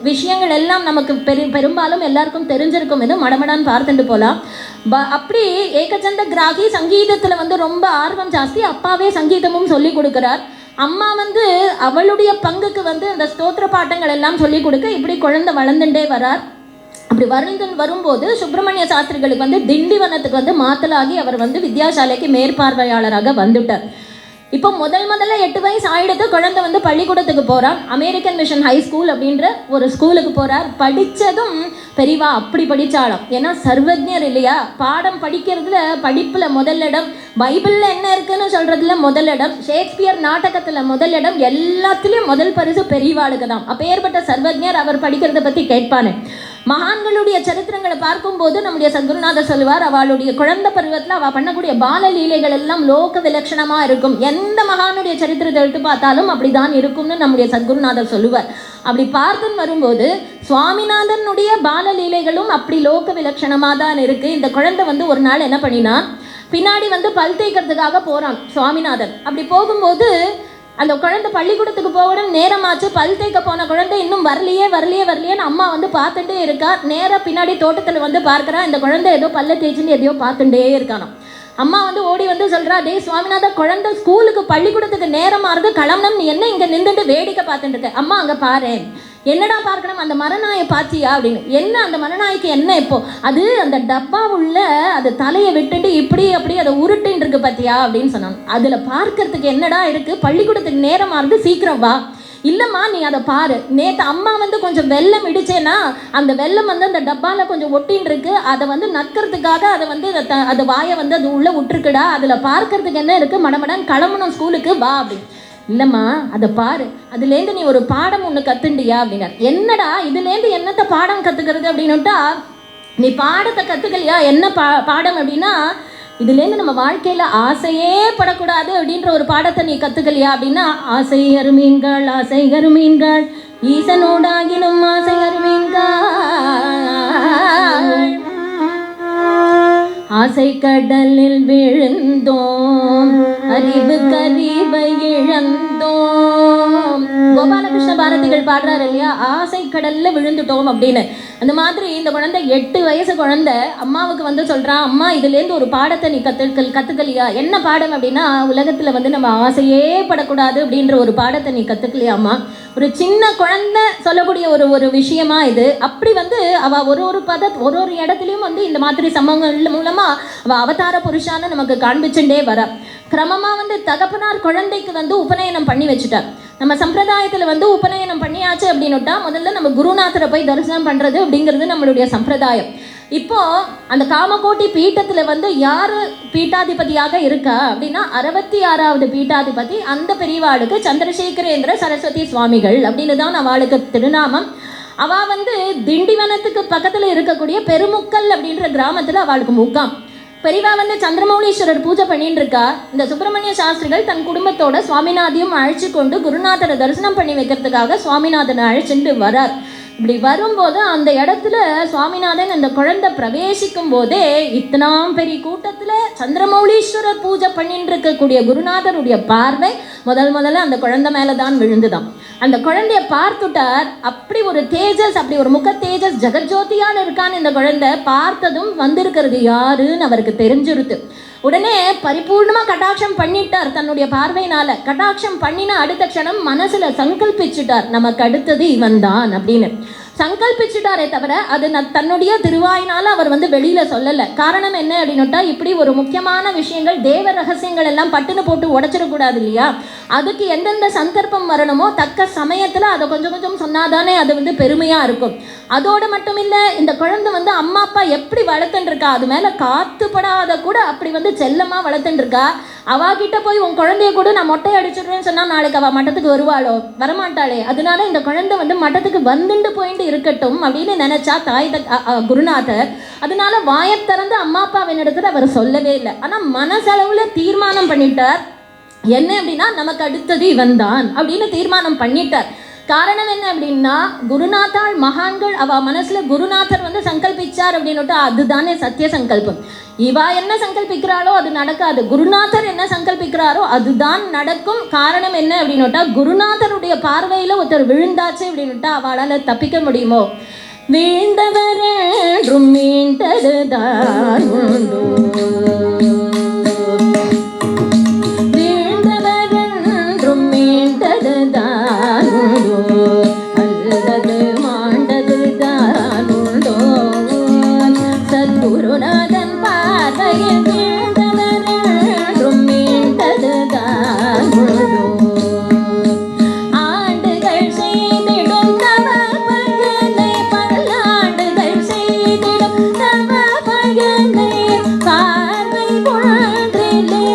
விஷயங்கள் எல்லாம் நமக்கு பெரும்பாலும் எல்லாருக்கும் தெரிஞ்சிருக்கும். இது மடமடான்னு பார்த்துட்டு போகலாம். அப்படி ஏக்கச்சந்த கிராகி சங்கீதத்தில் வந்து ரொம்ப ஆர்வம் ஜாஸ்தி. அப்பாவே சங்கீதமும் சொல்லி கொடுக்குறார். அம்மா வந்து அவளுடைய பங்குக்கு வந்து அந்த ஸ்தோத்திர பாட்டங்கள் எல்லாம் சொல்லி கொடுக்க இப்படி குழந்தை வளர்ந்துட்டே வரார். அப்படி வரும்போது சுப்பிரமணிய சாஸ்திரிகளுக்கு வந்து திண்டிவனத்துக்கு வந்து மாத்தலாகி அவர் வந்து வித்யாசாலைக்கு மேற்பார்வையாளராக வந்துட்டார். இப்போ முதல்ல 8 வயசு ஆயிடுத்து. குழந்தை வந்து பள்ளிக்கூடத்துக்கு போகிறான். அமெரிக்கன் மிஷன் ஹை ஸ்கூல் அப்படின்ற ஒரு ஸ்கூலுக்கு போகிறார். படித்ததும் பெரியவா அப்படி படித்தாலும், ஏன்னா சர்வஜர் இல்லையா. பாடம் படிக்கிறதுல படிப்பில் முதலிடம், பைபிளில் என்ன இருக்குன்னு சொல்கிறதுல முதலிடம், ஷேக்ஸ்பியர் நாடகத்தில் முதலிடம், எல்லாத்துலேயும் முதல் பரிசு பெரியவாளுக்கு தான். அப்பேற்பட்ட சர்வஜர். அவர் படிக்கிறத பற்றி கேட்பானே. மகான்களுடைய சரித்திரங்களை பார்க்கும்போது நம்முடைய சத்குருநாதர் சொல்லுவார், அவளுடைய குழந்தை பருவத்தில் அவள் பண்ணக்கூடிய பால லீலைகள் எல்லாம் லோக விலட்சணமாக இருக்கும். எந்த மகானுடைய சரித்திரத்தை எடுத்து பார்த்தாலும் அப்படிதான் இருக்கும்னு நம்முடைய சத்குருநாதர் சொல்லுவார். அப்படி பார்த்துன்னு வரும்போது சுவாமிநாதனுடைய பால லீலைகளும் அப்படி லோக விலட்சணமாக தான் இருக்குது. இந்த குழந்தை வந்து ஒரு நாள் என்ன பண்ணினா, பின்னாடி வந்து பல் தேய்க்கிறதுக்காக போகிறான் சுவாமிநாதன். அப்படி போகும்போது அந்த குழந்தை பள்ளிக்கூடத்துக்கு போகணும் நேரமாச்சு. பல் தேய்க்க போன குழந்தை இன்னும் வரலையேன்னு அம்மா வந்து பார்த்துட்டே இருக்கா. நேராக பின்னாடி தோட்டத்தில் வந்து பார்க்குறா. இந்த குழந்தை ஏதோ பல்ல தேய்ச்சின்னு எதையோ பார்த்துட்டே இருக்கானோ. அம்மா வந்து ஓடி வந்து சொல்கிறா, டே சுவாமிநாதா, குழந்தை ஸ்கூலுக்கு பள்ளிக்கூடத்துக்கு நேரமாகிறது, கிளம்பணும், நீ என்ன இங்கே நின்றுட்டு வேடிக்கை பார்த்துட்டு இருக்க? அம்மா அங்கே பாரு. என்னடா பார்க்கணும்? அந்த மரநாயை பார்த்தியா அப்படின்னு. என்ன அந்த மரநாய்க்கு என்ன இப்போ? அது அந்த டப்பா உள்ள அது தலையை விட்டுட்டு இப்படி அப்படி அதை உருட்டுன்னு இருக்கு பார்த்தியா அப்படின்னு சொன்னாங்க. அதில் பார்க்கறதுக்கு என்னடா இருக்குது? பள்ளிக்கூடத்துக்கு நேரமாகிறது, சீக்கிரம் வா. இல்லைம்மா நீ அதை பாரு, நேற்று அம்மா வந்து கொஞ்சம் வெல்லம் இடிச்சேன்னா அந்த வெல்லம் வந்து அந்த டப்பாவில் கொஞ்சம் ஒட்டின்னு இருக்கு, அதை வந்து நக்கிறதுக்காக அதை வந்து அது வாயை வந்து அது உள்ளே விட்டுருக்குடா, அதில் பார்க்கறதுக்கு என்ன இருக்குது, மடமடான்னு கிளம்பணும் ஸ்கூலுக்கு வா அப்படின்னு. இல்லைம்மா அதை பாரு, அதுலேருந்து நீ ஒரு பாடம் ஒன்று கற்றுண்டியா அப்படின்னா. என்னடா இதுலேருந்து என்னத்தை பாடம் கற்றுக்கிறது அப்படின்னுட்டா, நீ பாடத்தை கற்றுக்கலையா? என்ன பாடம் அப்படின்னா, இதுலேருந்து நம்ம வாழ்க்கையில் ஆசையே படக்கூடாது அப்படின்ற ஒரு பாடத்தை நீ கற்றுக்கலையா அப்படின்னா, ஆசை அருமீன்கள் ஆசை அருமீன்கள் ஈசனோடாகினும் ஆசை அருமீன்கள் ஆசை கடலில் விழுந்தோம், அறிவு கறிவை இழந்தோம். கோபாலகிருஷ்ண பாரதிகள் பாடுறாரு இல்லையா, ஆசை கடல்ல விழுந்துட்டோம் அப்படின்னு. அந்த மாதிரி இந்த குழந்தை 8 வயசு குழந்தை அம்மாவுக்கு வந்து சொல்றான், அம்மா இதுலேருந்து ஒரு பாடத்தை நீ கத்துக்கலையா? என்ன பாடம் அப்படின்னா, உலகத்துல வந்து நம்ம ஆசையே படக்கூடாது அப்படின்ற ஒரு பாடத்தை நீ கத்துக்கலையாம்மா? ஒரு சின்ன குழந்தை சொல்லக்கூடிய ஒரு விஷயமா இது. அப்படி வந்து அவ ஒரு இடத்துலையும் வந்து இந்த மாதிரி சம்பவங்கள் மூலமா அவ அவதார புருஷான்னு நமக்கு காண்பிச்சுட்டே வர. கிரமமா வந்து தகப்பனார் குழந்தைக்கு வந்து உபநயனம் பண்ணி வச்சுட்டார். நம்ம சம்பிரதாயத்துல வந்து உபநயனம் பண்ணியாச்சு அப்படின்னுட்டா முதல்ல நம்ம குருநாதரை போய் தரிசனம் பண்றது அப்படிங்கிறது நம்மளுடைய சம்பிரதாயம். இப்போ அந்த காமகோட்டி பீட்டத்துல வந்து யாரு பீட்டாதிபதியாக இருக்கா அப்படின்னா 66வது பீட்டாதிபதி அந்த பெரியவாளுக்கு சந்திரசேகரேந்திர சரஸ்வதி சுவாமிகள் அப்படின்னு தான் அவளுக்கு திருநாமம். அவ வந்து திண்டிவனத்துக்கு பக்கத்துல இருக்கக்கூடிய பெருமுக்கல் அப்படின்ற கிராமத்துல அவளுக்கு முகாம். பெரியவா வந்து சந்திரமௌலீஸ்வரர் பூஜை பண்ணிட்டு இருக்கா. இந்த சுப்பிரமணிய சாஸ்திரிகள் தன் குடும்பத்தோட சுவாமிநாதையும் அழைச்சி கொண்டு குருநாதரை தரிசனம் பண்ணி வைக்கிறதுக்காக சுவாமிநாதனை அழைச்சிட்டு வரார். இப்படி வரும்போது அந்த இடத்துல சுவாமிநாதன் அந்த குழந்தை பிரவேசிக்கும் போதே இத்தனாம் பெரிய கூட்டத்துல சந்திரமௌலீஸ்வரர் பூஜை பண்ணிட்டு இருக்கக்கூடிய குருநாதருடைய பார்வை முதல்ல அந்த குழந்தை மேலதான் விழுந்துதான். அந்த குழந்தைய பார்த்துட்டார். அப்படி ஒரு தேஜஸ், அப்படி ஒரு முக தேஜஸ் ஜெகஜோதியான இருக்கான்னு இந்த குழந்தை பார்த்ததும் வந்திருக்கிறது யாருன்னு அவருக்கு தெரிஞ்சிருது. உடனே பரிபூர்ணமா கட்டாட்சம் பண்ணிட்டார் தன்னுடைய பார்வையினால. கட்டாட்சம் பண்ணின அடுத்த க்ஷணம் மனசுல சங்கல்பிச்சுட்டார், நமக்கு அடுத்தது இவன் தான் அப்படின்னு சங்கல்பிச்சுட்டாரே தவிர அது தன்னுடைய திருவாயினால அவர் வந்து வெளியில சொல்லல. காரணம் என்ன அப்படின்னுட்டா, இப்படி ஒரு முக்கியமான விஷயங்கள் தேவ ரகசியங்கள் எல்லாம் பட்டுன்னு போட்டு உடைச்சிடக்கூடாது இல்லையா. அதுக்கு எந்தெந்த சந்தர்ப்பம் வரணுமோ தக்க சமயத்துல அதை கொஞ்சம் கொஞ்சம் சொன்னாதானே அது வந்து பெருமையா இருக்கும். அதோடு மட்டும் இல்லை, இந்த குழந்தை வந்து அம்மா அப்பா எப்படி வளர்த்துட்டு இருக்கா, அது மேலே காத்துப்படாத கூட அப்படி வந்து செல்லமாக வளர்த்துட்டு இருக்கா. அவாகிட்ட போய் உன் குழந்தைய கூட நான் மொட்டை அடிச்சிடுறேன்னு சொன்னால் நாளைக்கு அவள் மட்டத்துக்கு வருவாளோ? வரமாட்டாளே. அதனால இந்த குழந்தை வந்து மட்டத்துக்கு வந்துட்டு போயிட்டு இருக்கட்டும் அப்படின்னு நினைச்சா குருநாதர். அதனால வாயை திறந்து அம்மா அப்பாவின் இடத்துல அவர் சொல்லவே இல்லை. ஆனால் மனசளவுல தீர்மானம் பண்ணிட்டார். என்ன அப்படின்னா, நமக்கு அடுத்தது இவன் தான் அப்படின்னு தீர்மானம் பண்ணிட்டார். காரணம் என்ன அப்படின்னா, குருநாத்தாள் மகான்கள் அவ மனசுல குருநாதர் வந்து சங்கல்பிச்சார் அப்படின்னுட்டு அதுதானே சத்திய சங்கல்பம். இவா என்ன சங்கல்பிக்கிறாளோ அது நடக்காது, குருநாதர் என்ன சங்கல்பிக்கிறாரோ அதுதான் நடக்கும். காரணம் என்ன அப்படின்னுட்டா, குருநாதருடைய பார்வையில ஒருத்தர் விழுந்தாச்சு அப்படின்னுட்டா அவளால தப்பிக்க முடியுமோ? வீழ்ந்தவரும் மீண்டதுதான் உண்டோ, வீழ்ந்தவரும் மீண்டதுதான் உண்டோ, அல்லது மாண்டதுதான் உண்டோ, சத்குருநாதன் பார்வையில் வீழ்ந்தவரும் மீண்டதுதான் உண்டோ, ஆண்டுகள் செய்திடும் தவ பயனை பல்லாண்டுகள் செய்திடும் தவ பயனை பார்வை ஒன்றிலே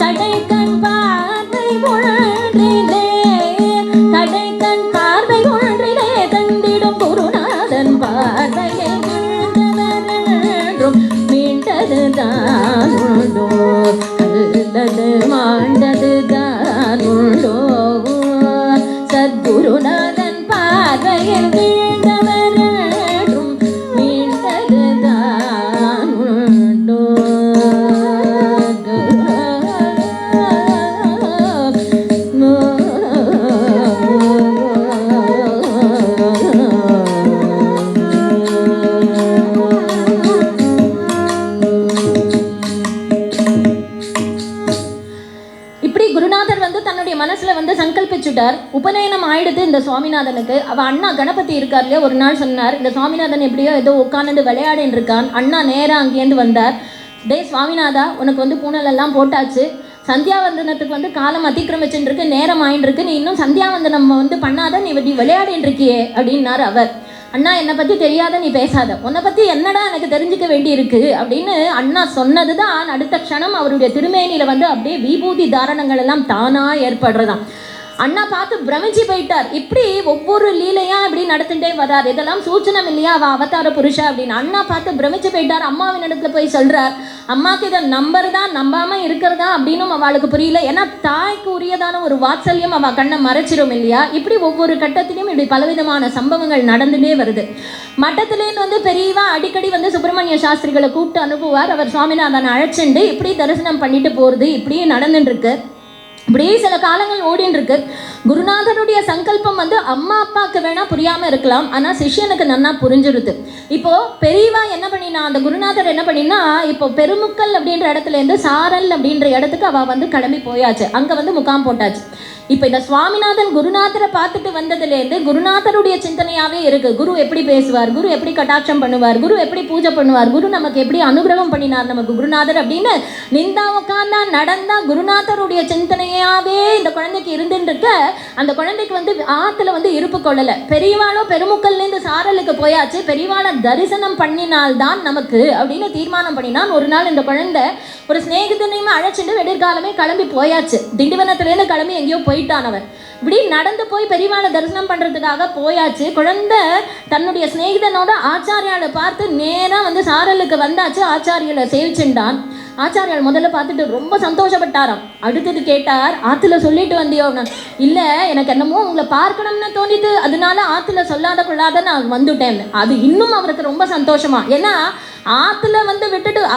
கடைக்கண் பார்வை ஒன்றிலே கடைக்கண் பார்வை ஒன்றிலே தந்திடும் குருநாதன் பார்வையில் வீழ்ந்தவரும் மீண்டதுதான் உண்டோ, அல்லது மாண்டதுதான் உண்டோ, சத்குருநாதன் பார்வையில் வீழ்ந்தவரும் மீண்டதுதான் உண்டோ. இப்படி குருநாதர் வந்து தன்னுடைய மனசுல வந்து சங்கல்பிச்சுட்டார். உபநயனம் ஆயிடுது இந்த சுவாமிநாதனுக்கு. அவ அண்ணா கணபதி இருக்கார் இல்லையா, ஒரு நாள் சொன்னார், இந்த சுவாமிநாதன் எப்படியோ ஏதோ உட்காந்துட்டு விளையாடின்னு இருக்கான். அண்ணா நேராக அங்கேருந்து வந்தார். டே சுவாமிநாதா, உனக்கு வந்து பூனல் எல்லாம் போட்டாச்சு, சந்தியாவந்தனத்துக்கு வந்து காலம் அதிக்கிரமிச்சுட்டு இருக்கு, நேரம் ஆயின்னு இருக்கு, நீ இன்னும் சந்தியாவந்தனம் வந்து பண்ணாத, நீ விளையாடின்னு இருக்கியே அப்படின்னாரு அவர். அண்ணா, என்னை பற்றி தெரியாத நீ பேசாத, உன்னை பற்றி என்னடா எனக்கு தெரிஞ்சுக்க வேண்டி இருக்கு அப்படின்னு அண்ணா சொன்னது தான் அடுத்த க்ஷணம் அவருடைய திருமேனியில் வந்து அப்படியே விபூதி தாரணங்கள் எல்லாம் தானாக ஏற்படுறதாம். அண்ணா பார்த்து பிரமிச்சு போயிட்டார். இப்படி ஒவ்வொரு லீலையா இப்படி நடந்துட்டே வர்றார். இதெல்லாம் சூச்சனம் இல்லையா அவ அவதார புருஷா அப்படின்னு அண்ணா பார்த்து பிரமிச்சு போயிட்டார். அம்மாவின் இடத்துல போய் சொல்றார், அம்மாக்கு இதை நம்புறதா நம்பாம இருக்கிறதா அப்படின்னு அவளுக்கு புரியல. ஏன்னா தாய்க்கு உரியதான ஒரு வாத்சல்யம் அவ கண்ணை மறைச்சிரும் இல்லையா. இப்படி ஒவ்வொரு கட்டத்திலையும் இப்படி பலவிதமான சம்பவங்கள் நடந்துட்டே வருது. மட்டத்திலேருந்து வந்து பெரியவா அடிக்கடி வந்து சுப்பிரமணிய சாஸ்திரிகளை கூப்பிட்டு அனுப்புவார். அவர் சுவாமிநாதனை அழைச்சிண்டு இப்படி தரிசனம் பண்ணிட்டு போறது இப்படியே நடந்துட்டு இருக்கு. இப்படியே சில காலங்கள் ஓடின்னு இருக்கு. குருநாதருடைய சங்கல்பம் வந்து அம்மா அப்பாவுக்கு வேணா புரியாம இருக்கலாம், ஆனா சிஷ்யனுக்கு நன்னா புரிஞ்சிருது. இப்போ பெரியவா என்ன பண்ணினா, அந்த குருநாதர் என்ன பண்ணினா, இப்போ பெருமுக்கல் அப்படின்ற இடத்துல இருந்து சாரல் அப்படின்ற இடத்துக்கு அவ வந்து கிளம்பி போயாச்சு. அங்க வந்து முகாம் போட்டாச்சு. இப்போ இந்த சுவாமிநாதன் குருநாதரை பார்த்துட்டு வந்ததுலேருந்து குருநாதருடைய சிந்தனையாகவே இருக்கு. குரு எப்படி பேசுவார், குரு எப்படி கட்டாட்சம் பண்ணுவார், குரு எப்படி பூஜை பண்ணுவார், குரு நமக்கு எப்படி அனுகிரகம் பண்ணினார் நமக்கு குருநாதர் அப்படின்னு நின்றா உட்காந்தா நடந்தா குருநாதருடைய சிந்தனையாகவே இந்த குழந்தைக்கு இருந்துட்டு இருக்க. அந்த குழந்தைக்கு வந்து ஆற்றுல வந்து இருப்பு கொள்ளலை. பெரியவாளோ பெருமுக்கல்லேருந்து சாரலுக்கு போயாச்சு. பெரியவாளை தரிசனம் பண்ணினால்தான் நமக்கு அப்படின்னு தீர்மானம் பண்ணினான். ஒரு நாள் இந்த குழந்தை ஒரு ஸ்நேகிதனையுமே அழைச்சிட்டு வெடிர்காலமே கிளம்பி போயாச்சு. திண்டிவனத்துலேருந்து கிளம்பி எங்கேயோ போயிட்டானவன். இப்படி நடந்து போய் பெரியவாளை தரிசனம் பண்ணுறதுக்காக போயாச்சு. குழந்தை தன்னுடைய ஸ்நேகிதனோட ஆச்சாரியாலை பார்த்து நேராக வந்து சாரலுக்கு வந்தாச்சு. ஆச்சாரியாலை சேவிச்சுட்டான். ஆச்சாரியால் முதல்ல பார்த்துட்டு ரொம்ப சந்தோஷப்பட்டாராம். அடுத்தது கேட்டார், ஆற்றுல சொல்லிட்டு வந்தியோ? இல்லை, எனக்கு என்னமோ உங்களை பார்க்கணும்னு தோணிட்டு அதனால ஆற்றுல சொல்லாத கொள்ளாத நான் வந்துட்டேன். அது இன்னும் அவருக்கு ரொம்ப சந்தோஷமா. ஏன்னா ஆற்றுல வந்து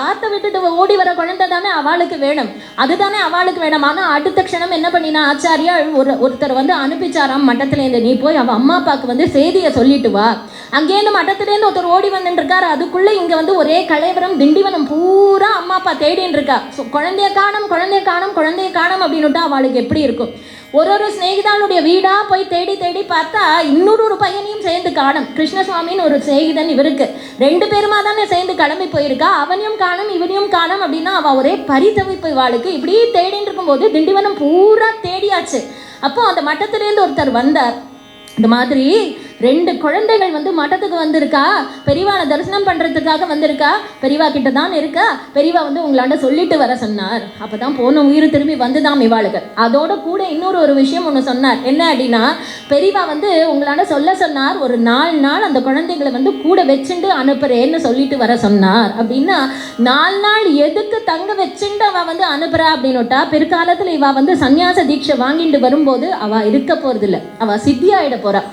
ஆற்றை விட்டுட்டு ஓடி வர குழந்தை தானே அவளுக்கு வேணும், அதுதானே அவளுக்கு வேணும். ஆனால் அடுத்த க்ஷணம் என்ன பண்ணினா, ஆச்சாரியா ஒருத்தர் வந்து அனுப்பிச்சாராம் மட்டத்துலேருந்து, நீ போய் அவள் அம்மா அப்பாவுக்கு வந்து செய்தியை சொல்லிட்டு வா. அங்கேருந்து மட்டத்துலேருந்து ஒருத்தர் ஓடி வந்துட்டு இருக்காரு. அதுக்குள்ளே இங்கே வந்து ஒரே கலைவரம் திண்டிவனம் பூரா அம்மா அப்பா தேடின்னு இருக்கா. ஸோ குழந்தைய காணும் அப்படின்னுட்டா அவளுக்கு எப்படி இருக்கும்? ஒரு ஸ்நேகிதானுடைய வீடா போய் தேடி தேடி பார்த்தா இன்னொரு பையனையும் சேர்ந்து காணும். கிருஷ்ணசுவாமின்னு ஒரு ஸ்நேகிதன் இவருக்கு, 2 பேருமா தானே சேர்ந்து கிளம்பி போயிருக்கா. அவனையும் காணும் இவனையும் காணும் அப்படின்னா அவ ஒரே பரிதவிப்பு இவாளுக்கு. இப்படி தேடின்னு இருக்கும்போது திண்டிவனம் பூரா தேடியாச்சு. அப்போ அந்த மட்டத்திலேருந்து ஒருத்தர் வந்தார். இந்த மாதிரி 2 குழந்தைகள் வந்து மட்டத்துக்கு வந்திருக்கா, பெரியவாளை தரிசனம் பண்ணுறதுக்காக வந்திருக்கா, பெரியவா கிட்ட தான் இருக்கா, பெரியவா வந்து உங்களாண்ட சொல்லிட்டு வர சொன்னார். அப்போ தான் போன உயிர் திரும்பி வந்துதான் இவாளுக்கு. அதோட கூட இன்னொரு விஷயம் ஒன்று சொன்னார். என்ன அப்படின்னா, பெரியவா வந்து உங்களாண்ட சொல்ல சொன்னார், ஒரு 4 நாள் அந்த குழந்தைகளை வந்து கூட வச்சுட்டு அனுப்புறேன்னு சொல்லிட்டு வர சொன்னார். அப்படின்னா 4 நாள் எதுக்கு தங்க வச்சுட்டு அவள் வந்து அனுப்புறா அப்படின்னுட்டா, பிற்காலத்தில் இவள் வந்து சன்னியாச தீட்சை வாங்கிட்டு வரும்போது அவள் இருக்க போகிறதில்ல, அவள் சித்தியாயிட போகிறா.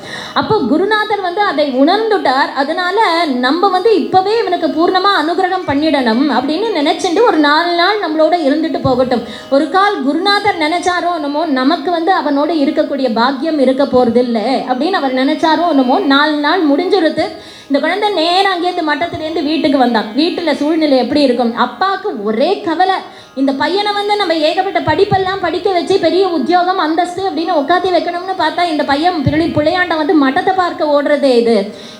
அப்போ குருநாதர் வந்து அதை உணர்ந்துட்டார். அதனால நம்ம வந்து இப்பவே இவனுக்கு பூர்ணமா அனுகிரகம் பண்ணிடணும் அப்படின்னு நினைச்சுட்டு ஒரு 4 நாள் நம்மளோட இருந்துட்டு போகட்டும். ஒரு கால் குருநாதர் நினைச்சாரோ என்னமோ நமக்கு வந்து அவனோட இருக்கக்கூடிய பாக்கியம் இருக்க போறது இல்லை அப்படின்னு அவர் நினைச்சாரோ என்னமோ 4 நாள் முடிஞ்சிருது. இந்த குழந்தை நேரம் அங்கேருந்து மட்டத்திலேருந்து வீட்டுக்கு வந்தான். வீட்டில் சூழ்நிலை எப்படி இருக்கும்? அப்பாவுக்கு ஒரே கவலை, இந்த பையனை வந்து நம்ம ஏகப்பட்ட படிப்பெல்லாம் படிக்க வச்சு பெரிய உத்தியோகம் அந்தஸ்து அப்படின்னு உட்காத்தி வைக்கணும்னு பார்த்தா இந்த பையன் பிள்ளையாண்ட வந்து மட்டத்தை பார்க்க ஓடுறதே இது,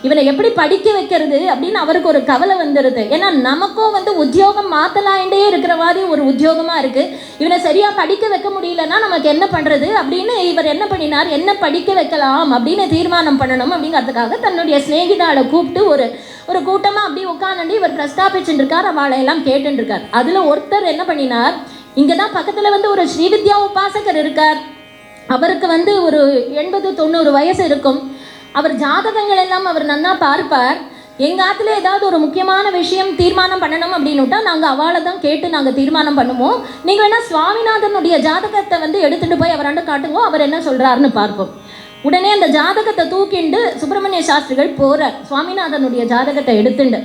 இவனை எப்படி படிக்க வைக்கிறது அப்படின்னு அவருக்கு ஒரு கவலை வந்துடுது. ஏன்னா நமக்கும் வந்து உத்தியோகம் மாத்தலாண்டே இருக்கிற மாதிரி ஒரு உத்தியோகமாக இருக்குது. இவனை சரியாக படிக்க வைக்க முடியலன்னா நமக்கு என்ன பண்ணுறது அப்படின்னு இவர் என்ன பண்ணினார், என்ன படிக்க வைக்கலாம் அப்படின்னு தீர்மானம் பண்ணணும் அப்படிங்கிறதுக்காக தன்னுடைய சிநேகிதாளை கூப்பிட்டு ஒரு கூட்டமாக அப்படி உட்காந்து இவர் பிரஸ்தாபிச்சுட்டு இருக்கார். அவளை எல்லாம் கேட்டுட்டு இருக்கார். அதில் ஒருத்தர் என்ன பண்ணினார், இங்கே தான் பக்கத்தில் வந்து ஒரு ஸ்ரீவித்யா உபாசகர் இருக்கார். அவருக்கு வந்து ஒரு 80-90 வயசு இருக்கும். அவர் ஜாதகங்கள் எல்லாம் அவர் நன்னா பார்ப்பார். எங்கள் ஆற்றுல ஏதாவது ஒரு முக்கியமான விஷயம் தீர்மானம் பண்ணணும் அப்படின்னுட்டா நாங்கள் அவளை தான் கேட்டு நாங்கள் தீர்மானம் பண்ணுவோம். நீங்கள் வேணால் சுவாமிநாதனுடைய ஜாதகத்தை வந்து எடுத்துகிட்டு போய் அவராண்ட காட்டுங்க, அவர் என்ன சொல்கிறாருன்னு பார்ப்போம். உடனே அந்த ஜாதகத்தை தூக்கிண்டு சுப்பிரமணிய சாஸ்திரிகள் போகிறார். சுவாமிநாதனுடைய ஜாதகத்தை எடுத்துண்டு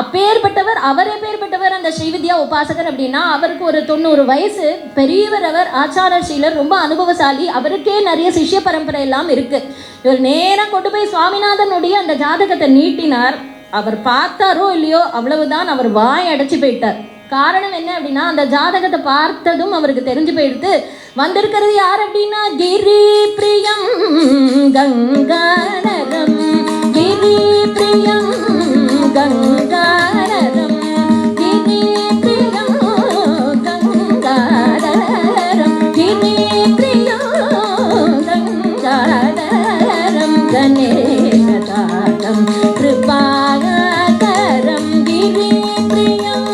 அப்பேற்பட்டவர், அவரே பேர்பட்டவர் அந்த ஸ்ரீவித்யா உபாசகர் அப்படின்னா அவருக்கு ஒரு 90 வயசு, பெரியவர், அவர் ஆச்சாரசீலர், ரொம்ப அனுபவசாலி, அவருக்கே நிறைய சிஷ்ய பரம்பரை எல்லாம் இருக்கு. இவர் நேராக கொண்டு போய் சுவாமிநாதனுடைய அந்த ஜாதகத்தை நீட்டினார். அவர் பார்த்தாரோ இல்லையோ அவ்வளவுதான், அவர் வாய் அடைச்சி போயிட்டார். காரணம் என்ன அப்படின்னா, அந்த ஜாதகத்தை பார்த்ததும் அவருக்கு தெரிஞ்சு போயிடுது வந்திருக்கிறது யார் அப்படின்னா கிரி பிரியம் கங்காரரம், கிரி பிரியம் கங்காரரம், கிரி பிரியம் கங்காரரம், கிரி பிரியம் கங்காரரம், கணேசதாகம் கிருபாகரம், கிரி பிரியம்.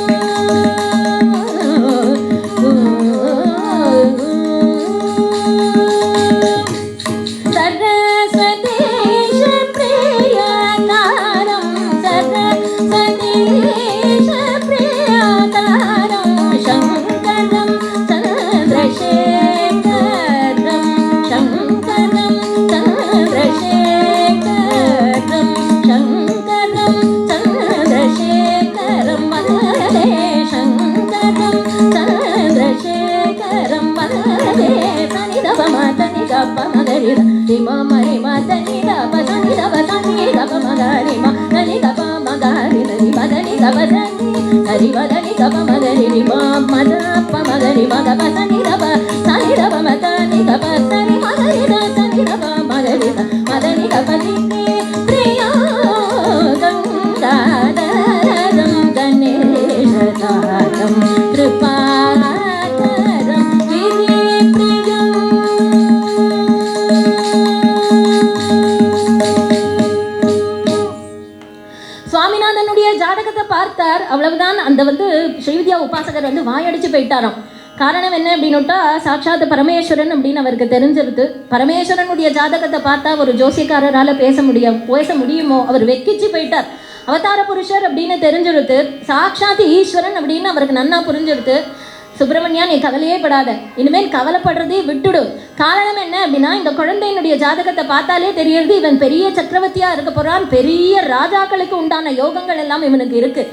மகரி ரிமா மரி மதனி தப சனி தப சனி தப மகரி மதனி தப மகரி ரி மதனி தப சனி ஹரி மதனி தப மகரி ரிமா மத ப மகரி மத ப சனி தப மதனி தப சனி மகரி த சனி தப மகரி மதனி தப நின்னி பிரியா கங்காதரம் கணேஷதாரம் கிருபாகரம் விதி பிரியம். சுவாமிநாதனுடைய ஜாதகத்தை பார்த்தார், அவ்வளவுதான். அந்த ஸ்ரீவித்யா உபாசகர் வாயடிச்சு போயிட்டாராம். காரணம் என்ன அப்படின்னுட்டா, சாட்சாத் பரமேஸ்வரன் அப்படின்னு அவருக்கு தெரிஞ்சிருது. பரமேஸ்வரனுடைய ஜாதகத்தை பார்த்தா ஒரு ஜோசியக்காரரால் பேச முடியுமோ? அவர் வெக்கிச்சு போயிட்டார். அவதார புருஷர் அப்படின்னு தெரிஞ்சிருது, சாட்சாத் ஈஸ்வரன் அப்படின்னு அவருக்கு நன்னா புரிஞ்சிருது. சுப்பிரமணியா, நீ கவலையே படாத, இனிமேல் கவலைப்படுறதே விட்டுடு. காரணம் என்ன அப்படின்னா, இந்த குழந்தையினுடைய ஜாதகத்தை பார்த்தாலே தெரியுது, இவன் பெரிய சக்கரவர்த்தியா இருக்க போறான், பெரிய ராஜாக்களுக்கு உண்டான யோகங்கள் எல்லாம் இவனுக்கு இருக்கு,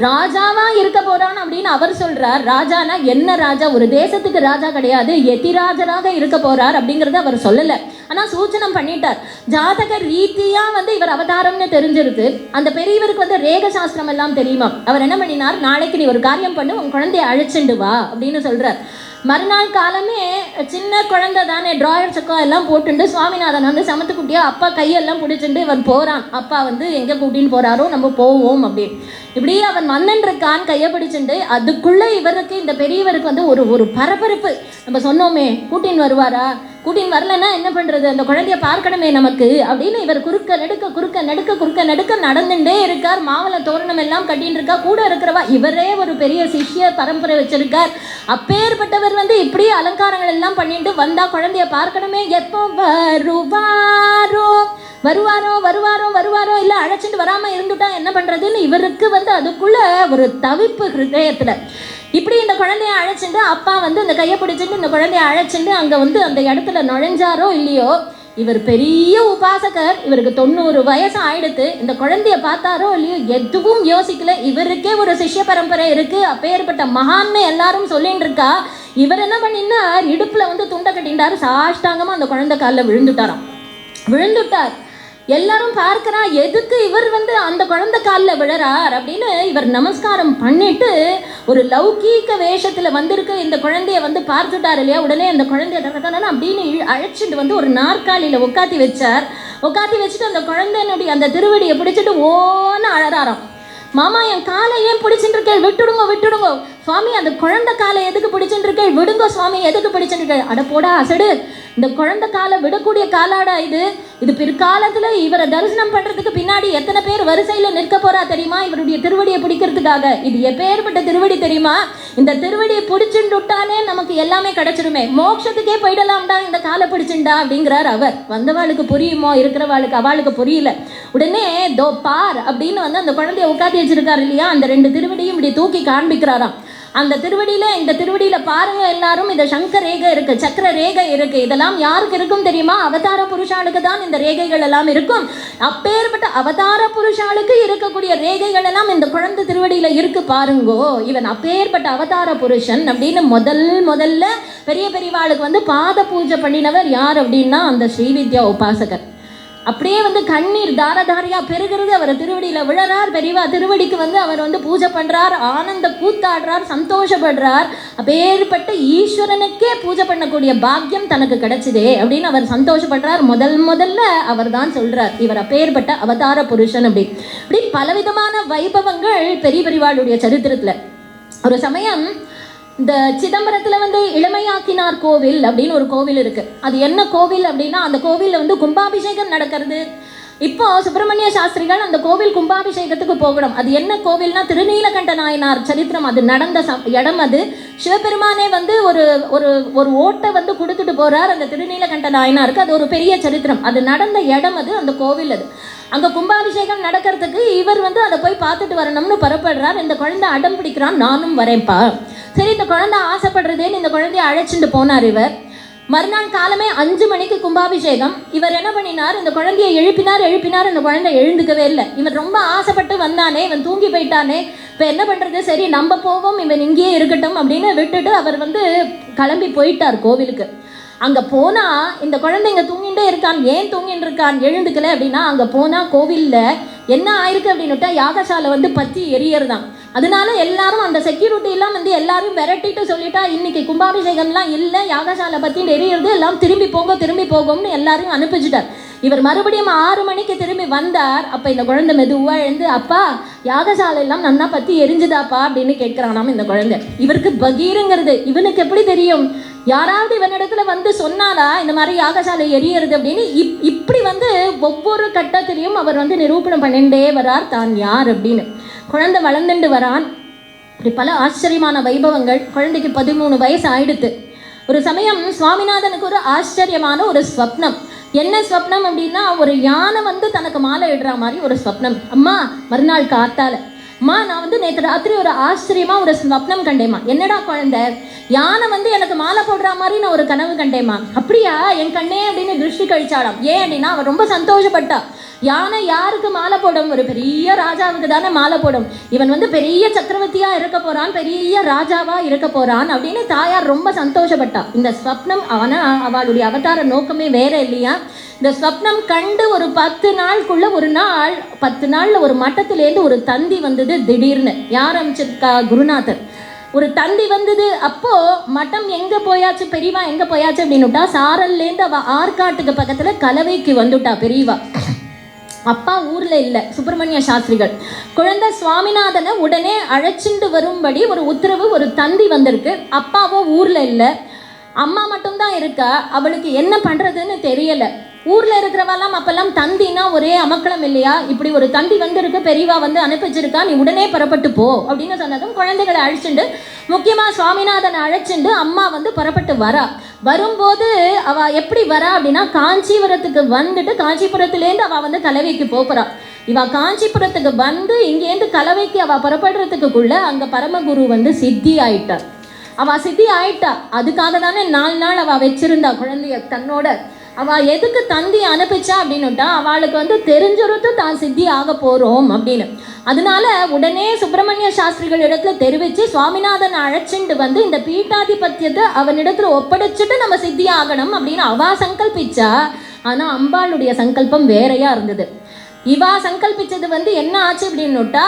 ராஜாவா இருக்க போறான் அப்படின்னு அவர் சொல்றார். ராஜானா என்ன ராஜா? ஒரு தேசத்துக்கு ராஜா கிடையாது, எதிராஜராக இருக்க போறார் அப்படிங்கறத அவர் சொல்லல, ஆனா சூச்சனம் பண்ணிட்டார். ஜாதக ரீதியா இவர் அவதாரம்னு தெரிஞ்சிருக்கு. அந்த பெரியவருக்கு ரேக சாஸ்திரம் எல்லாம் தெரியுமா. அவர் என்ன பண்ணினார், நாளைக்கு நீ ஒரு காரியம் பண்ணு, உன் குழந்தைய அழைச்சிண்டு வா அப்படின்னு சொல்றார். மறுநாள் காலமே சின்ன குழந்தை தானே, டிராயர் சக்கம் எல்லாம் போட்டுண்டு சுவாமிநாதன் சமத்து குட்டியா அப்பா கையெல்லாம் பிடிச்சிட்டு இவன் போறான். அப்பா எங்க கூட்டின்னு போறாரோ நம்ம போவோம் அப்படின்னு. இப்படி அவன் மன்னன் இருக்கான் கையை பிடிச்சிட்டு. அதுக்குள்ள இவருக்கு, இந்த பெரியவருக்கு ஒரு பரபரப்பு. நம்ம சொன்னோமே கூட்டின்னு வருவாரா, கூட்டின்னு வரலன்னா என்ன பண்றது, அந்த குழந்தைய பார்க்கணுமே நமக்கு அப்படின்னு இவர் குறுக்க நடுக்க நடந்துட்டே இருக்கார். மாவள தோரணம் எல்லாம் கட்டின்னு இருக்கா. கூட இருக்கிறவா இவரே ஒரு பெரிய சிஷ்ய பரம்பரை வச்சிருக்கார். அப்பேற்பட்டவர் இப்படி அலங்காரங்கள் எல்லாம் பண்ணிட்டு வந்தா குழந்தைய பார்க்கணுமே, எப்போ வருவாரோ இல்ல அழைச்சிட்டு வராம இருந்துட்டா என்ன பண்றதுன்னு இவருக்கு அதுக்குள்ள ஒரு தவிப்பு ஹிருதயத்துல. இப்படி இந்த குழந்தைய அழைச்சிட்டு அப்பா அந்த கையை பிடிச்சிட்டு இந்த குழந்தைய அழைச்சிட்டு அங்க அந்த இடத்துல நுழைஞ்சாரோ இல்லையோ, இவர் பெரிய உபாசகர், இவருக்கு 90 வயசு ஆயிடுத்து. இந்த குழந்தைய பார்த்தாரோ இல்லையோ எதுவும் யோசிக்கல. இவருக்கே ஒரு சிஷ்ய பரம்பரை இருக்கு, அப்பேற்பட்ட மகான்மை எல்லாரும் சொல்லிட்டு இருக்கா. இவர் என்ன பண்ணினார், இடுப்புல துண்டை கட்டின்றாரு, சாஷ்டாங்கமா அந்த குழந்தை காலில் விழுந்துட்டார். எல்லாரும் பார்க்கிறா, எதுக்கு இவர் அந்த குழந்தை காலில் விழறார் அப்படின்னு இவர் நமஸ்காரம் பண்ணிட்டு ஒரு லௌகீக வேஷத்துல வந்திருக்க இந்த குழந்தைய பார்த்துட்டார் இல்லையா. உடனே அந்த குழந்தைய அப்படின்னு அழைச்சிட்டு ஒரு நாற்காலியில உட்காத்தி வச்சுட்டு அந்த குழந்தையினுடைய அந்த திருவடியை பிடிச்சிட்டு ஓன்னு அழறாராம். மாமா, என் காலை ஏன் பிடிச்சிட்டு இருக்கேன், விட்டுடுங்க சுவாமி, அந்த குழந்தை காலை எதுக்கு பிடிச்சிட்டு இருக்கேன், விடுங்க சுவாமி, எதுக்கு பிடிச்சிட்டு இருக்கேன். அட போடா அசடு, இந்த குழந்தை காலை விடக்கூடிய காலாடா இது பிற்காலத்துல இவரை தரிசனம் பண்றதுக்கு பின்னாடி எத்தனை பேர் வரிசையில நிற்க போறா தெரியுமா, இவருடைய திருவடியை பிடிக்கிறதுக்காக. இது எப்பேற்பட்ட திருவடி தெரியுமா, இந்த திருவடியை பிடிச்சுட்டாலே நமக்கு எல்லாமே கிடைச்சிருமே, மோட்சத்துக்கே போயிடலாம்டா இந்த காலை பிடிச்சுண்டா அப்படிங்கிறார் அவர். வந்தவாளுக்கு புரியுமோ, இருக்கிறவாளுக்கு அவளுக்கு புரியல. உடனே தோ பார் அப்படின்னு அந்த குழந்தைய உட்காந்து வச்சிருக்காரு இல்லையா, அந்த 2 திருவடியும் இப்படி தூக்கி காண்பிக்கிறாராம். அந்த திருவடியில, இந்த திருவடியில பாருங்க எல்லாரும், இந்த சங்க ரேகை இருக்கு, சக்கர ரேகை இருக்கு. இதெல்லாம் யாருக்கு இருக்கும் தெரியுமா, அவதார புருஷாளுக்கு தான் இந்த ரேகைகள் எல்லாம் இருக்கும். அப்பேற்பட்ட அவதார புருஷாளுக்கு இருக்கக்கூடிய ரேகைகள் எல்லாம் இந்த குழந்தை திருவடியில இருக்கு பாருங்கோ. இவன் அப்பேற்பட்ட அவதார புருஷன் அப்படின்னு முதல்ல பெரிய பெரியவாளுக்கு பாத பூஜை பண்ணினவர் யார் அப்படின்னா அந்த ஸ்ரீவித்யா உபாசகர். அப்படியே கண்ணீர் தாரதாரியா பெருகிறது. அவர் திருவடியில விழறார். பெரியவா திருவடிக்கு அவர் பூஜை பண்றார், ஆனந்த கூத்தாடுறார், சந்தோஷப்படுறார். அப்பேற்பட்ட ஈஸ்வரனுக்கே பூஜை பண்ணக்கூடிய பாக்கியம் தனக்கு கிடைச்சதே அப்படின்னு அவர் சந்தோஷப்படுறார். முதல்ல அவர் தான் சொல்றார், இவர் அப்பேற்பட்ட அவதார புருஷன். அப்படி பலவிதமான வைபவங்கள் பெரிய பெரியவாளுடைய சரித்திரத்துல. ஒரு சமயம் இந்த சிதம்பரத்துல இளமையாக்கினார் கோவில் அப்படின்னு ஒரு கோவில் இருக்கு. அது என்ன கோவில் அப்படின்னா, அந்த கோவில்ல கும்பாபிஷேகம் நடக்கிறது. இப்போ சுப்பிரமணிய சாஸ்திரிகள் அந்த கோவில் கும்பாபிஷேகத்துக்கு போகணும். அது என்ன கோவில்னா திருநீலகண்ட நாயனார் சரித்திரம். அது நடந்த இடம். அது சிவபெருமானே ஒரு ஓட்டை கொடுத்துட்டு போறார் அந்த திருநீலகண்ட நாயனாருக்கு. அது ஒரு பெரிய சரித்திரம். அது நடந்த இடம், அது அந்த கோவில். அது அங்க கும்பாபிஷேகம் நடக்கிறதுக்கு இவர் அதை போய் பார்த்துட்டு வரணும்னு புறப்படுறார். இந்த குழந்தை அடம் பிடிக்கிறான், நானும் வரேன்ப்பா. சரி, இந்த குழந்தை ஆசைப்படுறதேன்னு இந்த குழந்தைய அழைச்சிட்டு போனார் இவர். மறுநாள் காலமே 5 மணிக்கு கும்பாபிஷேகம். இவர் என்ன பண்ணினார், இந்த குழந்தையை எழுப்பினார். இந்த குழந்தை எழுந்துக்கவே இல்லை. இவர் ரொம்ப ஆசைப்பட்டு வந்தானே, இவன் தூங்கி போயிட்டானே, இப்போ என்ன பண்ணுறது, சரி நம்ம போவோம், இவன் இங்கேயே இருக்கட்டும் அப்படின்னு விட்டுட்டு அவர் கிளம்பி போயிட்டார் கோவிலுக்கு. அங்கே போனால் இந்த குழந்தைங்க தூங்கிட்டே இருக்கான். ஏன் தூங்கிட்டு இருக்கான் எழுந்துக்கல அப்படின்னா, அங்கே போனால் கோவிலில் என்ன ஆயிருக்கு அப்படின்னுட்டா யாகசாலை வந்து பற்றி எரியறதான். அதனால எல்லாரும் அந்த செக்யூரிட்டிலாம் வந்து எல்லாரும் விரட்டிட்டு சொல்லிட்டா, இன்னைக்கு கும்பாபிஷேகம்லாம் இல்லை, யாகசாலை பற்றி எரியறது, எல்லாம் திரும்பி போகும்னு எல்லாரையும் அனுப்பிச்சிட்டார். இவர் மறுபடியும் 6 மணிக்கு திரும்பி வந்தார். அப்போ இந்த குழந்தை மெதுவாக எழுந்து, அப்பா யாகசாலை எல்லாம் நன்னா பற்றி எரிஞ்சுதாப்பா அப்படின்னு கேட்குறானாம் இந்த குழந்தை. இவருக்கு பகீருங்கிறது இவனுக்கு எப்படி தெரியும்? யாராவது இவனிடத்துல வந்து சொன்னாலா இந்த மாதிரி யாகசாலை எரியறது அப்படின்னு? இப்படி வந்து ஒவ்வொரு கட்டத்திலையும் அவர் வந்து நிரூபணம் பண்ணிட்டே வரார் தான் யார் அப்படின்னு. குழந்தை வளர்ந்துட்டு வரான். இப்படி பல ஆச்சரியமான வைபவங்கள். குழந்தைக்கு 13 வயசு ஆயிடுத்து. ஒரு சமயம் சுவாமிநாதனுக்கு ஒரு ஆச்சரியமான ஒரு ஸ்வப்னம். என்ன ஸ்வப்னம் அப்படின்னா, ஒரு யானை வந்து தனக்கு மாலை இடுற மாதிரி ஒரு ஸ்வப்னம். அம்மா மறுநாள் காத்தால, அம்மா நான் வந்து நேற்று ராத்திரி ஒரு ஆச்சரியமா ஒரு ஸ்வப்னம் கண்டேம்மா. என்னடா குழந்தை, யானை வந்து எனக்கு மாலை போடுற மாதிரி நான் ஒரு கனவு கண்டேம்மா. அப்படியா என் கண்ணே அப்படின்னு திருஷ்டி கழிச்சாலாம். ஏன் அப்படின்னா அவன் ரொம்ப சந்தோஷப்பட்டா. யானை யாருக்கு மாலை போடும்? ஒரு பெரிய ராஜாவுக்கு தானே மாலை போடும். இவன் வந்து பெரிய சக்கரவர்த்தியா இருக்க போறான், பெரிய ராஜாவா இருக்க போறான் அப்படின்னு தாயார் ரொம்ப சந்தோஷப்பட்டா. இந்த ஸ்வப்னம், ஆனா அவளுடைய அவதார நோக்கமே வேற இல்லையா. இந்த ஸ்வப்னம் கண்டு ஒரு 10 நாளுக்குள்ள ஒரு நாள் 10 நாள்ல ஒரு மட்டத்திலேருந்து ஒரு தந்தி வந்தது. திடீர்னு யார் அமைச்சிருக்கா? குருநாதர். ஒரு தந்தி வந்தது. அப்போ மட்டம் எங்க போயாச்சு, பெரியவா எங்க போயாச்சு அப்படின்னுட்டா, சாரல்லேருந்து அவ ஆற்காட்டுக்கு பக்கத்துல கலவைக்கு வந்துட்டா பெரியவா. அப்பா ஊர்ல இல்லை, சுப்பிரமணிய சாஸ்திரிகள். குழந்தை சுவாமிநாதனை உடனே அழைச்சிட்டு வரும்படி ஒரு உத்தரவு, ஒரு தந்தி வந்திருக்கு. அப்பாவோ ஊர்ல இல்லை, அம்மா மட்டும்தான் இருக்கா. அவளுக்கு என்ன பண்றதுன்னு தெரியல. ஊர்ல இருக்கிறவெல்லாம் அப்பெல்லாம் தந்தினா ஒரே அமக்களம் இல்லையா. இப்படி ஒரு தந்தி வந்திருக்கு, பெரியவா வந்து அனுப்பிச்சிருக்கா, நீ உடனே புறப்பட்டு போ அப்படின்னு சொன்னதும் குழந்தைகளை அழைச்சிட்டு, முக்கியமா சுவாமிநாதனை அழைச்சிட்டு அம்மா வந்து புறப்பட்டு வரா. வரும்போது அவ எப்படி வரா அப்படின்னா, காஞ்சிபுரத்துக்கு வந்துட்டு காஞ்சிபுரத்துலேருந்து அவ வந்து கலவைக்கு போறா. இவ காஞ்சிபுரத்துக்கு வந்து இங்கேருந்து கலவைக்கு அவ புறப்படுறதுக்குள்ள அங்க பரமகுரு வந்து சித்தி ஆயிட்டார். அவ சித்தி ஆயிட்டா. அதுக்காக தானே 4 நாள் அவ வச்சிருந்தா குழந்தைய தன்னோட. அவ எதுக்கு தந்தி அனுப்பிச்சா அப்படின்னுட்டா, அவளுக்கு வந்து தெரிஞ்சுருத்து தான் சித்தி ஆக போறோம் அப்படின்னு. அதனால உடனே சுப்பிரமணிய சாஸ்திரிகள் இடத்துல தெரிவிச்சு சுவாமிநாதன் அழைச்சிட்டு வந்து இந்த பீட்டாதிபத்தியத்தை அவனிடத்துல ஒப்படைச்சிட்டு நம்ம சித்தி ஆகணும் அப்படின்னு அவ சங்கல்பிச்சா. ஆனா அம்பாளுடைய சங்கல்பம் வேறையா இருந்தது. இவா சங்கல்பிச்சது வந்து என்ன ஆச்சு அப்படின்னுட்டா,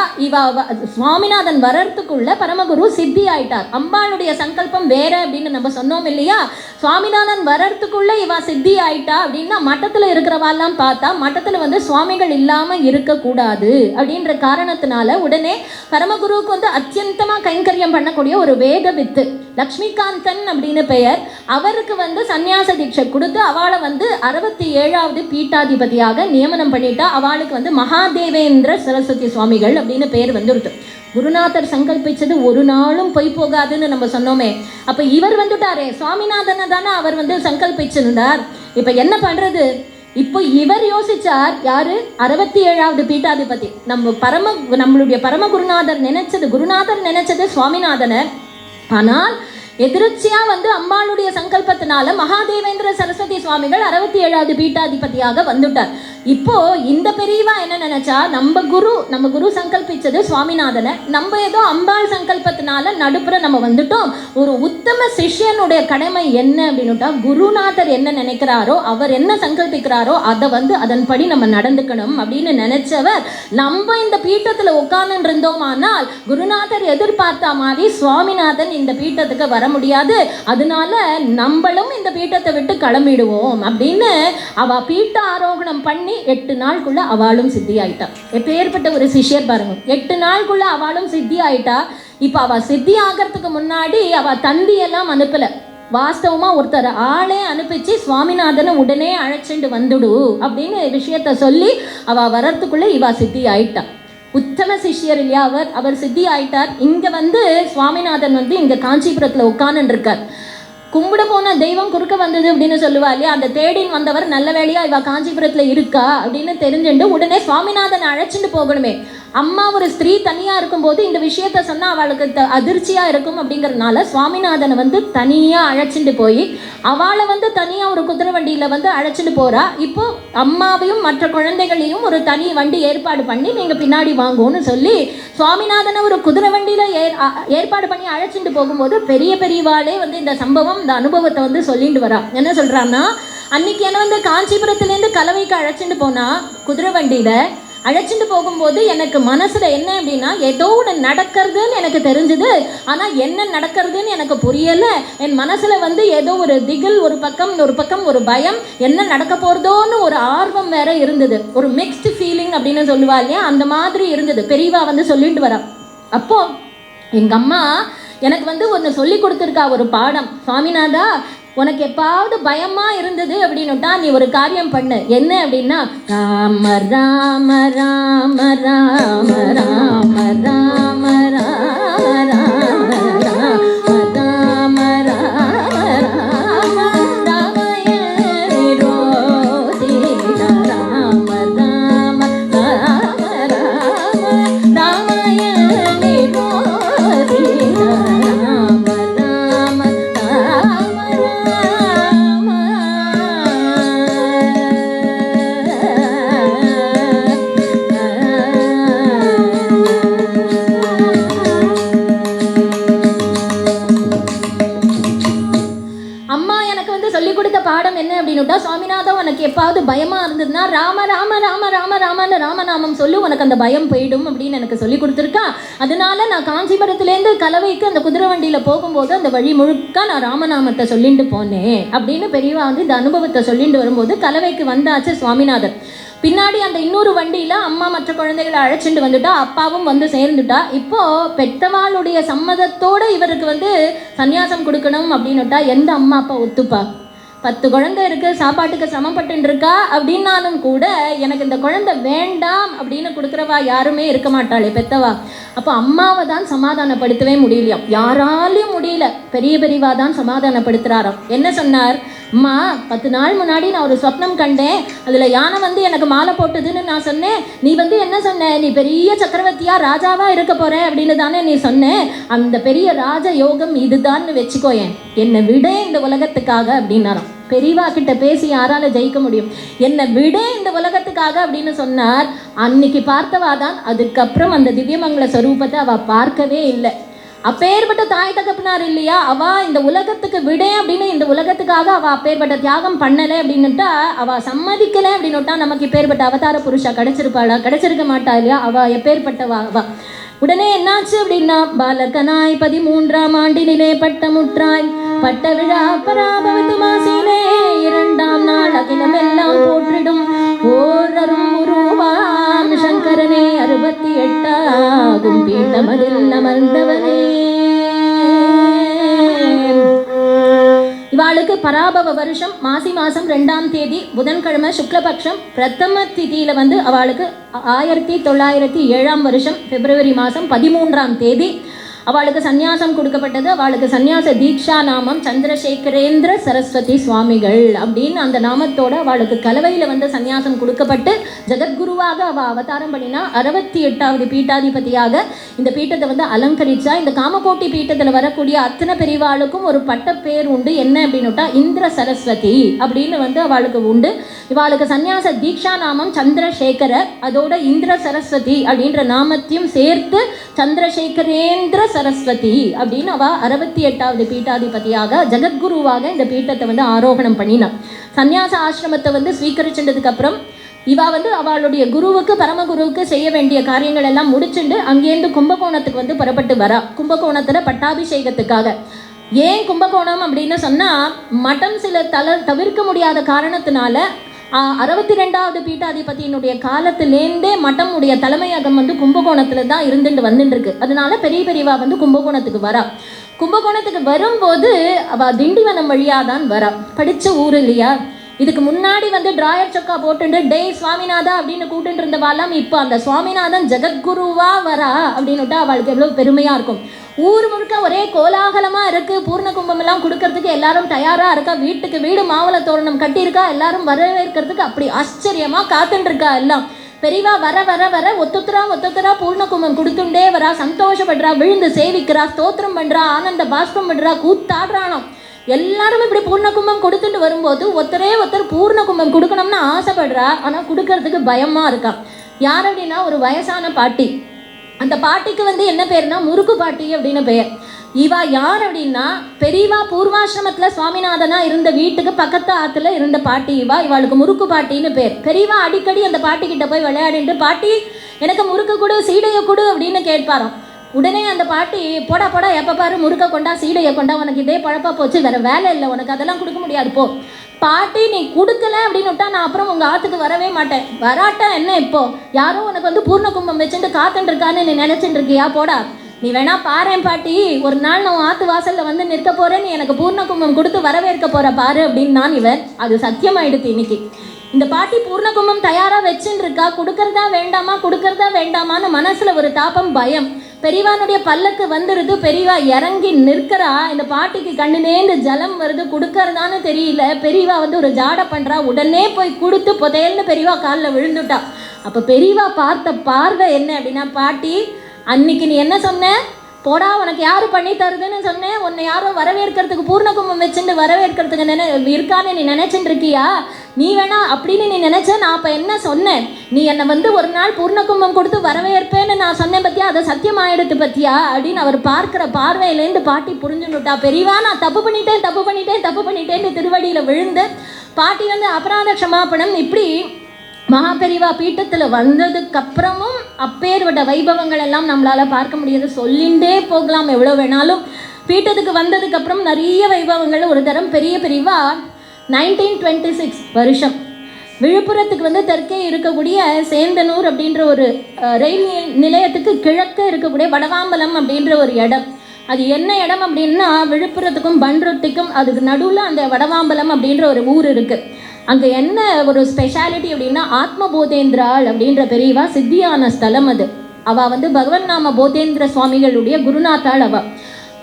சுவாமிநாதன் வர்றதுக்குள்ள பரமகுரு சித்தி ஆயிட்டார். அம்பாளுடைய சங்கல்பம் வேற அப்படின்னு நம்ம சொன்னோம் இல்லையா. சுவாமிநாதன் வர்றதுக்குள்ள இவா சித்தி ஆயிட்டா அப்படின்னா, மட்டத்துல இருக்கிறவாலாம் பார்த்தா மட்டத்துல வந்து சுவாமிகள் இல்லாம இருக்கக்கூடாது அப்படின்ற காரணத்தினால உடனே பரமகுருவுக்கு வந்து அத்தியந்தமா கைங்கரியம் பண்ணக்கூடிய ஒரு வேத வித்து லக்ஷ்மிகாந்தன் அப்படின்னு பெயர். அவருக்கு வந்து சன்னியாச தீட்சை கொடுத்து அவளை வந்து 67வது பீட்டாதிபதியாக நியமனம் பண்ணிட்டா. அவளுக்கு வந்து மகாதேவேந்திர சரஸ்வதி சுவாமிகள் அப்படின்னு பெயர் வந்துருது. குருநாதர் சங்கல்பிச்சது ஒரு நாளும் பொய் போகாதுன்னு நம்ம சொன்னோமே. அப்ப இவர் வந்துட்டாரே, சுவாமிநாதனை தானே அவர் வந்து சங்கல்பிச்சிருந்தார். இப்ப என்ன பண்றது? இப்போ இவர் யோசிச்சார். யாரு? 67வது பீட்டாதிபதி நம்மளுடைய பரமகுருநாதர் நினைச்சது சுவாமிநாதனை. ஆனால் எதிர்ச்சியா வந்து அம்பாளுடைய சங்கல்பத்தினால மகாதேவேந்திர சரஸ்வதி சுவாமிகள் 67வது பீட்டாதிபதியாக வந்துட்டார். இப்போ இந்த பெரியவா என்ன நினைச்சா, நம்ம குரு சங்கல்பிச்சது சுவாமிநாதனை, நம்ம ஏதோ அம்பாள் சங்கல்பத்தினால நடுப்புற நம்ம வந்துட்டோம். ஒரு உத்தம சிஷ்யனுடைய கடமை என்ன அப்படின்னுட்டா, குருநாதர் என்ன நினைக்கிறாரோ, அவர் என்ன சங்கல்பிக்கிறாரோ அதை வந்து அதன்படி நம்ம நடந்துக்கணும் அப்படின்னு நினைச்சவர். நம்ம இந்த பீட்டத்துல உட்கார்ந்து இருந்தோமானால் குருநாதர் எதிர்பார்த்த மாதிரி சுவாமிநாதன் இந்த பீட்டத்துக்கு வர முடியாது. அதனால நம்மளும் இந்த பீட்டத்தை விட்டு கிளம்பிடுவோம் அப்படின்னு அவ பீட்ட ஆரோகணம் பண்ணி 8 நாளுக்குள்ள அவளும் சித்தி ஆயிட்டா. எப்பேற்பட்ட ஒரு சிஷ்யர் பாருங்க. 8 நாளுக்குள்ள அவளும் சித்தி ஆயிட்டா. இப்ப அவ சித்தி ஆகிறதுக்கு முன்னாடி அவ தந்தியெல்லாம் அனுப்பல. வாஸ்தவமா ஒருத்தர் ஆளே அனுப்பிச்சு சுவாமிநாதனை உடனே அழைச்சிட்டு வந்துடு அப்படின்னு விஷயத்த சொல்லி அவ வர்றதுக்குள்ள இவ சித்தி ஆயிட்டா. உத்தம சிஷ்யர் இல்லையா அவர் சித்தி ஆயிட்டார். இங்க வந்து சுவாமிநாதன் வந்து இங்க காஞ்சிபுரத்துல உட்கார்ந்து இருக்கார். கும்பிட போன தெய்வம் குறுக்க வந்தது அப்படின்னு சொல்லுவா இல்லையா. அந்த தேடின் வந்தவர் நல்ல வேலையா இவ காஞ்சிபுரத்துல இருக்கா அப்படின்னு தெரிஞ்சுட்டு உடனே சுவாமிநாதனை அழைச்சிட்டு போகணுமே. அம்மா ஒரு ஸ்திரீ தனியாக இருக்கும்போது இந்த விஷயத்த சொன்னால் அவளுக்கு அதிர்ச்சியாக இருக்கும் அப்படிங்கிறதுனால சுவாமிநாதனை வந்து தனியாக அழைச்சிட்டு போய் அவளை வந்து தனியாக ஒரு குதிரை வண்டியில் வந்து அழைச்சிட்டு போகிறா. இப்போ அம்மாவையும் மற்ற குழந்தைகளையும் ஒரு தனி வண்டி ஏற்பாடு பண்ணி நீங்கள் பின்னாடி வாங்குவோன்னு சொல்லி சுவாமிநாதனை ஒரு குதிரை வண்டியில் ஏற்பாடு பண்ணி அழைச்சிட்டு போகும்போது பெரியவாளே வந்து இந்த சம்பவம், இந்த அனுபவத்தை வந்து சொல்லிட்டு வரா. என்ன சொல்கிறான்னா, அன்னைக்கு என்ன வந்து காஞ்சிபுரத்துலேருந்து கலவைக்கு அழைச்சிட்டு போனா குதிரை வண்டியில் அழைச்சிட்டு போகும்போது எனக்கு மனசில் என்ன அப்படின்னா, ஏதோ ஒன்று நடக்கிறதுன்னு எனக்கு தெரிஞ்சுது, ஆனால் என்ன நடக்கிறதுன்னு எனக்கு புரியலை. என் மனசில் வந்து ஏதோ ஒரு திகில், ஒரு பக்கம் ஒரு பயம், என்ன நடக்க போகிறதோன்னு ஒரு ஆர்வம் வேற இருந்தது. ஒரு மிக்ஸ்டு ஃபீலிங் அப்படின்னு சொல்லுவா இல்லையா, அந்த மாதிரி இருந்தது. பெரியவா வந்து சொல்லிட்டு வரா. அப்போது எங்கள் அம்மா எனக்கு வந்து ஒன்று சொல்லி கொடுத்துருக்கா, ஒரு பாடம். சுவாமிநாதா, உனக்கு எப்பாவது பயமாக இருந்தது அப்படின்னுட்டா நீ ஒரு காரியம் பண்ணு. என்ன அப்படின்னா, ராம ராம ராம ராம ராம ராம ராம ராம ராம ராமய நிரோதி ராம ராம ராம ராம ராமய நிரோதி ராம ராம பாடம் என்ன அப்படின்னுட்டா, சுவாமிநாதன் உனக்கு எப்பாவது பயமா இருந்ததுன்னா ராம ராம ராம ராம ராமன்னு ராமநாமம் சொல்லி உனக்கு அந்த பயம் போயிடும் அப்படின்னு எனக்கு சொல்லி கொடுத்துருக்கா. அதனால நான் காஞ்சிபுரத்துலேருந்து கலவைக்கு அந்த குதிரை வண்டியில் போகும்போது அந்த வழி முழுக்க நான் ராமநாமத்தை சொல்லிட்டு போனேன் அப்படின்னு பெரியவா வந்து இந்த அனுபவத்தை சொல்லிட்டு வரும்போது கலவைக்கு வந்தாச்சு சுவாமிநாதன். பின்னாடி அந்த இன்னொரு வண்டியில் அம்மா மற்ற குழந்தைகளை அழைச்சிட்டு வந்துட்டா, அப்பாவும் வந்து சேர்ந்துட்டா. இப்போது பெத்தவாளுடைய சம்மதத்தோடு இவருக்கு வந்து சன்னியாசம் கொடுக்கணும் அப்படின்னுட்டா எந்த அம்மா அப்பா ஒத்துப்பா? 10 குழந்தை இருக்குது, சாப்பாட்டுக்கு சமப்பட்டு இருக்கா அப்படின்னாலும் கூட எனக்கு இந்த குழந்தை வேண்டாம் அப்படின்னு கொடுக்குறவா யாருமே இருக்க மாட்டாளே பெத்தவா. அப்போ அம்மாவை தான் சமாதானப்படுத்தவே முடியலையா, யாராலையும் முடியல. பெரியவா தான் சமாதானப்படுத்துகிறாராம். என்ன சொன்னார்? அம்மா, 10 நாள் முன்னாடி நான் ஒரு சொப்னம் கண்டேன், அதில் யானை வந்து எனக்கு மாலை போட்டுதுன்னு நான் சொன்னேன். நீ வந்து என்ன சொன்ன? நீ பெரிய சக்கரவர்த்தியாக ராஜாவாக இருக்க போகிற அப்படின்னு தானே நீ சொன்னேன். அந்த பெரிய ராஜ யோகம் இதுதான்னு வச்சுக்கோயேன், என்னை விட இந்த உலகத்துக்காக அப்படின்னாராம். பெரியவா கிட்ட பேசி யாரால ஜெயிக்க முடியும்? என்னை விட இந்த உலகத்துக்காக அப்படின்னு சொன்னார். அன்னைக்கு பார்த்தவா தான் அதுக்கப்புறம் அந்த திவ்யமங்கல ஸ்வரூபத்தை அவள் பார்க்கவே இல்லை. அப்பேற்பட்ட தாய் தகப்பனார் இல்லையா, அவள் இந்த உலகத்துக்கு விட அப்படின்னு இந்த உலகத்துக்காக அவள் அப்பேற்பட்ட தியாகம் பண்ணலை அப்படின்னுட்டா, அவள் சம்மதிக்கலை அப்படின்னுட்டா நமக்கு இப்பேற்பட்ட அவதார புருஷா கிடைச்சிருப்பாளா? கிடைச்சிருக்க மாட்டா இல்லையா? அவள் எப்பேற்பட்டவா அவள். உடனே என்னாச்சு அப்படின்னா, பாலகனாய் 13ஆம் ஆண்டினிலே பட்டமுற்றாய், பட்ட விழா பராபவத்து மாசிலே 2ஆம் நாள் அகிலமெல்லாம் போற்றிடும் ஓரரும் உருவாம் சங்கரனே 68ஆகும் பீட்டமதில் அமர்ந்தவனே. இவாளுக்கு பராபவ வருஷம் மாசி மாதம் 2ஆம் தேதி புதன்கிழமை சுக்லபக்ஷம் பிரதம திதியில் வந்து அவளுக்கு 1907ஆம் வருஷம் பிப்ரவரி மாதம் 13ஆம் தேதி அவளுக்கு சந்நியாசம் கொடுக்கப்பட்டது. அவளுக்கு சந்நியாச தீக்ஷா நாமம் சந்திரசேகரேந்திர சரஸ்வதி சுவாமிகள் அப்படின்னு அந்த நாமத்தோட அவளுக்கு கலவையில் வந்து சந்நியாசம் கொடுக்கப்பட்டு ஜெகத்குருவாக அவள் அவதாரம் பண்ணினா. 68வது பீட்டாதிபதியாக இந்த பீட்டத்தை வந்து அலங்கரிச்சா. இந்த காமகோட்டி பீட்டத்தில் வரக்கூடிய அத்தனை பெரியவாளுக்கும் ஒரு பட்ட பேர் உண்டு. என்ன அப்படின்னுட்டா இந்திர சரஸ்வதி அப்படின்னு வந்து அவளுக்கு உண்டு. இவாளுக்கு சந்நியாச தீக்ஷா நாமம் சந்திரசேகர, அதோட இந்திர சரஸ்வதி அப்படின்ற நாமத்தையும் சேர்த்து சந்திரசேகரேந்திர சரஸ்வதி அப்படின்னு அவ 68வது பீட்டாதிபதியாக ஜெகத்குருவாக இந்த பீட்டத்தை வந்து ஆரோகணம் பண்ணினார். சந்நியாச ஆசிரமத்தை வந்து ஸ்வீகரிச்சதுக்கு அப்புறம் இவா வந்து அவளுடைய குருவுக்கு பரமகுருவுக்கு செய்ய வேண்டிய காரியங்கள் எல்லாம் முடிச்சுட்டு அங்கேருந்து கும்பகோணத்துக்கு வந்து புறப்பட்டு வரா. கும்பகோணத்துல பட்டாபிஷேகத்துக்காக. ஏன் கும்பகோணம் அப்படின்னு சொன்னா, மட்டம் சில தவிர்க்க முடியாத காரணத்தினால 62வது பீட்டாதிபதியினுடைய காலத்திலேருந்தே மட்டமுடைய தலைமையகம் வந்து கும்பகோணத்தில் தான் இருந்துட்டு வந்துட்டுருக்கு. அதனால பெரியவா வந்து கும்பகோணத்துக்கு வரா. கும்பகோணத்துக்கு வரும்போது அவள் திண்டிவனம் வழியாக தான் வரா. படித்த ஊர் இல்லையா. இதுக்கு முன்னாடி வந்து டிராயர் சொக்கா போட்டுட்டு டே சுவாமிநாதா அப்படின்னு கூப்பிட்டு இருந்தவாலாம் இப்போ அந்த சுவாமிநாதன் ஜெகத்குருவா வரா அப்படின்னுட்டு அவளுக்கு எவ்வளோ பெருமையாக இருக்கும். ஊர் முழுக்க ஒரே கோலாகலமாக இருக்குது. பூர்ண கும்பமெல்லாம் கொடுக்கறதுக்கு எல்லாரும் தயாராக இருக்கா. வீட்டுக்கு வீடு மாவள தோரணம் கட்டியிருக்கா. எல்லாரும் வரவேற்கிறதுக்கு அப்படி ஆச்சரியமாக காத்துட்டுருக்கா. எல்லாம் பெரியவா வர வர வர ஒத்தொத்தரா பூர்ண கும்பம் கொடுத்துட்டே வரா, சந்தோஷப்படுறா, விழுந்து சேவிக்கிறா, ஸ்தோத்திரம் பண்றா, ஆனந்த பாஷ்பம் பண்றா, கூத்தாடுறானோ. எல்லாரும் இப்படி பூர்ண கும்பம் கொடுத்துட்டு வரும்போது ஒருத்தர் பூர்ண கும்பம் கொடுக்கணும்னு ஆசைப்படுறா, ஆனால் கொடுக்கறதுக்கு பயமா இருக்கா. யார் அப்படின்னா ஒரு வயசான பாட்டி. அந்த பாட்டிக்கு என்ன பேர்னா முறுக்கு பாட்டி அப்படின்னு பெயர். இவா யார் அப்படின்னா பெரியவா பூர்வாசிரமத்தில் சுவாமிநாதனா இருந்த வீட்டுக்கு பக்கத்து ஆற்றுல இருந்த பாட்டி. இவாளுக்கு முறுக்கு பாட்டின்னு பேர். பெரியவா அடிக்கடி அந்த பாட்டி கிட்ட போய் விளையாடிட்டு, பாட்டி எனக்கு முறுக்கு கொடு, சீடையை கொடு அப்படின்னு கேட்பாராம். உடனே அந்த பாட்டி, போடா போடா, எப்போ பாரு முறுக்க கொண்டா சீடையை கொண்டா, உனக்கு இதே பழப்பா போச்சு, வேற வேலை இல்லை உனக்கு, அதெல்லாம் கொடுக்க முடியாது போ. பாட்டி நீ கொடுக்கல அப்படின்னு விட்டா நான் அப்புறம் உங்கள் ஆற்றுக்கு வரவே மாட்டேன். வராட்டா என்ன, இப்போ யாரோ உனக்கு பூர்ண கும்பம் வச்சுட்டு காத்துட்டு இருக்கான்னு நீ நினைச்சிட்டு இருக்கியா, போடா நீ வேணா பாரேன் பாட்டி, ஒரு நாள் நான் ஆற்று வாசலில் நிற்க போகிறேன், நீ எனக்கு பூர்ண கும்பம் கொடுத்து வரவேற்க போகிற பாரு அப்படின்னு நான் இவன். அது சத்தியமாயிடுது. இன்னைக்கு இந்த பாட்டி பூர்ண கும்பம் தயாராக வச்சுன்னு இருக்கா. கொடுக்கறதா வேண்டாமான்னு மனசில் ஒரு தாபம், பயம். பெரியவானுடைய பல்லக்கு வந்துடுது. பெரியவா இறங்கி நிற்கிறா. இந்த பாட்டிக்கு கண்ணுலேந்து ஜலம் வருது, கொடுக்கறதான்னு தெரியல. பெரியவா ஒரு ஜாடை பண்ணுறா. உடனே போய் கொடுத்து புதையல்னு பெரியவா காலில் விழுந்துட்டா. அப்போ பெரியவா பார்த்த பார்வை என்ன அப்படின்னா, பாட்டி அன்னைக்கு நீ என்ன சொன்ன, போடா உனக்கு யாரு பண்ணி தருதுன்னு சொன்னேன், உன்னை யாரும் வரவேற்கிறதுக்கு பூர்ண கும்பம் வச்சுட்டு வரவேற்கிறதுக்கு இருக்கான்னு நீ நினைச்சுட்டு இருக்கியா, நீ வேணா அப்படின்னு நீ நினைச்ச. நான் அப்போ என்ன சொன்னேன், நீ என்னை ஒரு நாள் பூர்ண கும்பம் கொடுத்து வரவேற்பேன்னு நான் சொன்னேன் பத்தியா, அதை சத்தியமாயிடுது பத்தியா அப்படின்னு அவர் பார்க்குற பார்வையிலேருந்து பாட்டி புரிஞ்சுன்னுட்டா. பெரியவா நான் தப்பு பண்ணிட்டேன்னு திருவடியில் விழுந்து பாட்டி அபராத க்ஷமாபணம். இப்படி மகாபெரிவா பீட்டத்தில் வந்ததுக்கப்புறமும் அப்பேற்பட்ட வைபவங்கள் எல்லாம் நம்மளால் பார்க்க முடியாது. சொல்லிகிட்டே போகலாம் எவ்வளோ வேணாலும். பீட்டத்துக்கு வந்ததுக்கப்புறம் நிறைய வைபவங்கள். ஒரு தரம் பெரிய பெரியவா 1926 வருஷம் விழுப்புரத்துக்கு தெற்கே இருக்கக்கூடிய சேந்தனூர் அப்படின்ற ஒரு ரயில் நிலையத்துக்கு கிழக்கே இருக்கக்கூடிய வடவாம்பலம் அப்படின்ற ஒரு இடம். அது என்ன இடம் அப்படின்னா விழுப்புரத்துக்கும் பண்ருட்டிக்கும் அதுக்கு நடுவில் அந்த வடவாம்பலம் அப்படின்ற ஒரு ஊர் இருக்குது. அங்கே என்ன ஒரு ஸ்பெஷாலிட்டி அப்படின்னா ஆத்மபோதேந்திராள் அப்படின்ற பெரியவா சித்தியான ஸ்தலம் அது. அவள் பகவன் நாம போதேந்திர சுவாமிகளுடைய குருநாத்தாள். அவள்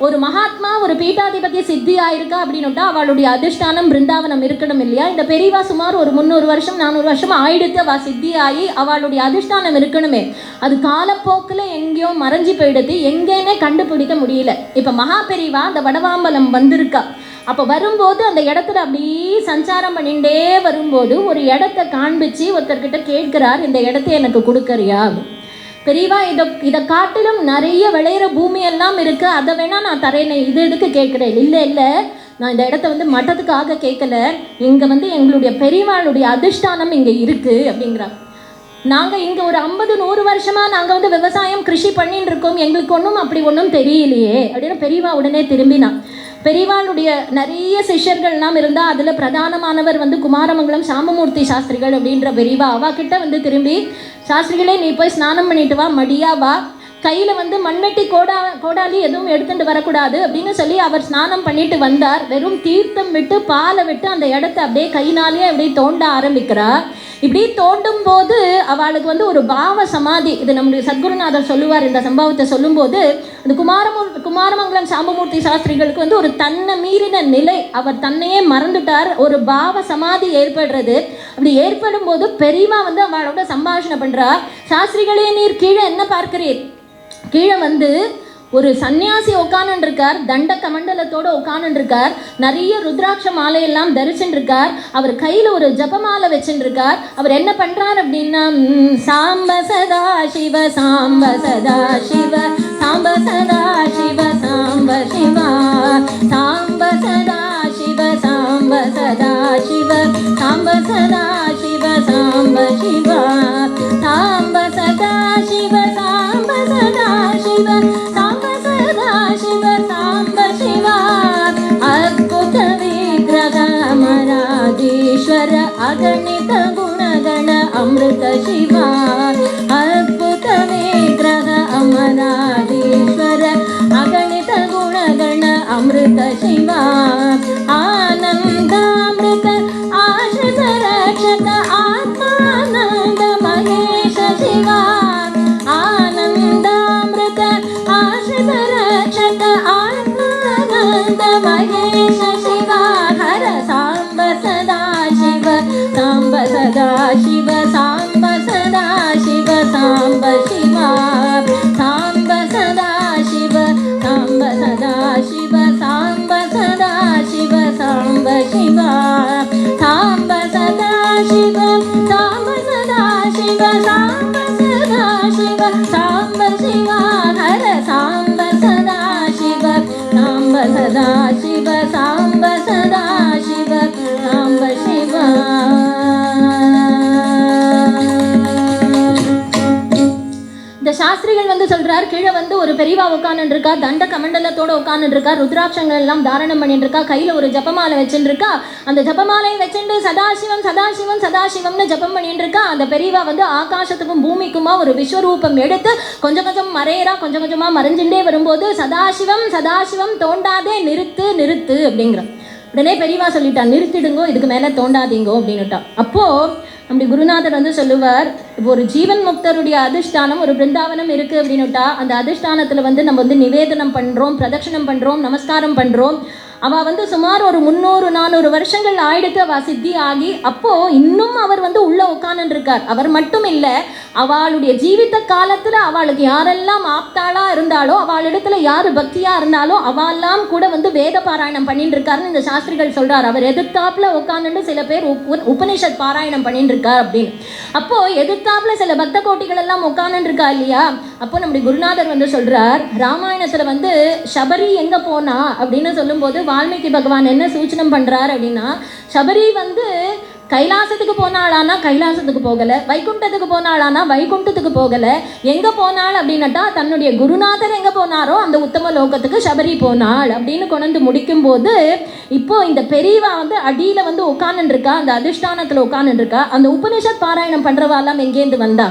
ஒரு மகாத்மா, ஒரு பீட்டாதிபத்திய சித்தி ஆயிருக்கா அப்படின்னுட்டா அவளுடைய அதிஷ்டானம் பிருந்தாவனம் இருக்கணும் இல்லையா. இந்த பெரியவா சுமார் ஒரு 300 வருஷம் 400 வருஷம் ஆயிடுத்து அவள் சித்தி ஆகி. அவளுடைய அதிஷ்டானம் இருக்கணுமே, அது காலப்போக்கில் எங்கேயோ மறைஞ்சி போயிடுது, எங்கேன்னே கண்டுபிடிக்க முடியல. இப்போ மகா பெரியவா அந்த வடவாம்பலம் வந்திருக்கா. அப்போ வரும்போது அந்த இடத்துல அப்படியே சஞ்சாரம் பண்ணிகிட்டே வரும்போது ஒரு இடத்த காண்பிச்சு ஒருத்தர்கிட்ட கேட்கிறார், இந்த இடத்த எனக்கு கொடுக்கறியா. பெரியவா இதை காட்டிலும் நிறைய விளையிற பூமியெல்லாம் இருக்குது, அதை வேணால் நான் தரேனே, இது எதுக்கு கேட்குறேன். இல்லை நான் இந்த இடத்த மட்டத்துக்காக கேட்கல, இங்கே எங்களுடைய பெரியவாளுடைய அதிஷ்டானம் இங்கே இருக்குது அப்படிங்கிறாங்க. நாங்கள் இங்கே ஒரு 50-100 வருஷமாக நாங்கள் விவசாயம் கிருஷி பண்ணின்னு இருக்கோம், எங்களுக்கு ஒன்றும் தெரியலையே அப்படின்னு பெரியவா உடனே திரும்பினான். பெரியவாளுடைய நிறைய சிஷ்யர்கள்லாம் இருந்தால் அதில் பிரதானமானவர் குமாரமங்கலம் சாம்பமூர்த்தி சாஸ்திரிகள் அப்படின்ற பெரியவா. அவாக்கிட்ட திரும்பி, சாஸ்திரிகளே நீ போய் ஸ்நானம் பண்ணிட்டு வா, மடியா வா, கையில் மண்வெட்டி கோடாலி எதுவும் எடுத்துட்டு வரக்கூடாது அப்படின்னு சொல்லி அவர் ஸ்நானம் பண்ணிட்டு வந்தார். வெறும் தீர்த்தம் விட்டு பாலை விட்டு அந்த இடத்த அப்படியே கையினாலேயே அப்படியே தோண்ட ஆரம்பிக்கிறார். இப்படி தோண்டும் போது அவளுக்கு ஒரு பாவ சமாதி. இது நம்முடைய சத்குருநாதர் சொல்லுவார். இந்த சம்பவத்தை சொல்லும்போது அந்த குமாரமங்கலம் சாம்பமூர்த்தி சாஸ்திரிகளுக்கு ஒரு தன்னை மீறின நிலை, அவர் தன்னையே மறந்துட்டார், ஒரு பாவ சமாதி ஏற்படுறது. அப்படி ஏற்படும் போது பெரியமா அவளோட சம்பாஷணை பண்றா. சாஸ்திரிகளே நீர் கீழே என்ன பார்க்கிறீர், கீழே ஒரு சன்னியாசி உட்காந்துட்டு இருக்கார், தண்ட கமண்டலத்தோடு உட்காந்துட்டு இருக்கார், நிறைய ருத்ராட்ச மாலையெல்லாம் தரிச்சுட்டு இருக்கார், அவர் கையில் ஒரு ஜபமாலை வச்சுட்டு இருக்கார். அவர் என்ன பண்ணுறார் அப்படின்னா, சாம்ப சதா சிவ சாம்ப சதா சிவ சாம்ப சதா சிவ சாம்ப சிவா சாம்ப சதா சிவ சாம்ப சதா சிவ சாம்ப சதா சிவ சாம்ப சிவா சாம்ப சதா சிவ சாம்ப சதா சிவ சாம்ப சதா சிவ சாம்ப சிவா அத்புத விக்கிரக அமராதீஸ்வர அகணித குணகண அமிர்த சிவா அத்புத விக்கிரக அமராதீஸ்வர அகணித குணகண அமிர்த சிவா ஆனந்தாமிருத ஆಶ್ರಿತ ரட்சக ஆத்மானந்த மகேஷ சிவா ஆனந்தாமிருத ஆಶ್ರಿತ ரட்சக ஆத்மானந்த மகேஷ சிவா ஹர சாம்ப சதா சிவ சாம்ப சதா சிவ சாம்ப சதா சிவா சாம்ப சதா சிவ சாம்ப சதா சிவ சாம்ப சதா சிவ சாம்ப சிவா ஹர சாம்ப சதா சிவ சாம்ப சதா சிவ சாம்ப சதா சிவ சாம்ப சிவா. இந்த சாஸ்திரிகள் வந்து சொல்றார், கீழே வந்து ஒரு பெரியவா உட்காந்துட்டு இருக்கா, தண்ட கமண்டலத்தோட உட்காந்துட்டு இருக்கா, ருத்ராட்சங்கள் எல்லாம் தாரணம் பண்ணிட்டு இருக்கா, கையில ஒரு ஜபமாலை வச்சுட்டு இருக்கா. அந்த ஜபமாலையை வச்சுட்டு சதாசிவம் சதாசிவம் சதாசிவம்னு ஜபம் பண்ணிட்டு இருக்கா. அந்த பெரியவா வந்து ஆகாசத்துக்கும் பூமிக்குமா ஒரு விஸ்வரூபம் எடுத்து கொஞ்சம் கொஞ்சம் மறையறா, கொஞ்சம் கொஞ்சமா மறைஞ்சுட்டே வரும்போது சதாசிவம் சதாசிவம் தோண்டாதே நிறுத்து நிறுத்து அப்படிங்கிற. உடனே பெரியவா சொல்லிட்டா, நிறுத்திடுங்கோ, இதுக்கு மேலே தோண்டாதீங்கோ அப்படின்னுட்டா. அப்போ நம்முடைய குருநாதர் வந்து சொல்லுவார், இப்போ ஒரு ஜீவன் முக்தருடைய அதிஷ்டானம் ஒரு பிருந்தாவனம் இருக்குது அப்படின்னுட்டா, அந்த அதிஷ்டானத்தில் வந்து நம்ம வந்து நிவேதனம் பண்ணுறோம், பிரதட்சணம் பண்ணுறோம், நமஸ்காரம் பண்ணுறோம். அவள் வந்து சுமார் ஒரு 300-400 வருஷங்கள் ஆயிடுத்து அவள் சித்தி ஆகி. அப்போது இன்னும் அவர் வந்து உள்ளே உட்காந்துட்டு இருக்கார். அவர் மட்டும் இல்லை, அவளுடைய ஜீவித்த காலத்தில் அவளுக்கு யாரெல்லாம் ஆப்தாளாக இருந்தாலோ, அவளிடத்துல யார் பக்தியாக இருந்தாலோ அவெல்லாம் கூட வந்து வேத பாராயணம் பண்ணிட்டு இருக்காருன்னு இந்த சாஸ்திரிகள் சொல்கிறார். அவர் எதிர்த்தாப்புல உட்காந்துட்டு சில பேர் உபனிஷத் பாராயணம் பண்ணிட்டு இருக்கார் அப்படின்னு. அப்போது எதிர்த்தாப்புல சில பக்த கோட்டிகள் எல்லாம் உட்காந்துட்டு இருக்கா இல்லையா. அப்போ நம்முடைய குருநாதர் வந்து சொல்கிறார், ராமாயணத்தில் வந்து சபரி எங்கே போனா அப்படின்னு சொல்லும்போது வால்மீகி பகவான் என்ன சூச்சனம் பண்ணுறார் அப்படின்னா, சபரி வந்து கைலாசத்துக்கு போனாளானா கைலாசத்துக்கு போகலை, வைகுண்டத்துக்கு போனாளானா வைகுண்டத்துக்கு போகலை. எங்கே போனாள் அப்படின்னாட்டா தன்னுடைய குருநாதர் எங்கே போனாரோ அந்த உத்தம லோகத்துக்கு சபரி போனாள் அப்படின்னு கொண்டு முடிக்கும்போது, இப்போ இந்த பெரியவா வந்து அடியில் வந்து உட்காந்துருக்கா, அந்த அதிஷ்டானத்தில் உட்காந்துருக்கா. அந்த உபனிஷத் பாராயணம் பண்ணுறவாலாம் எங்கேருந்து வந்தா?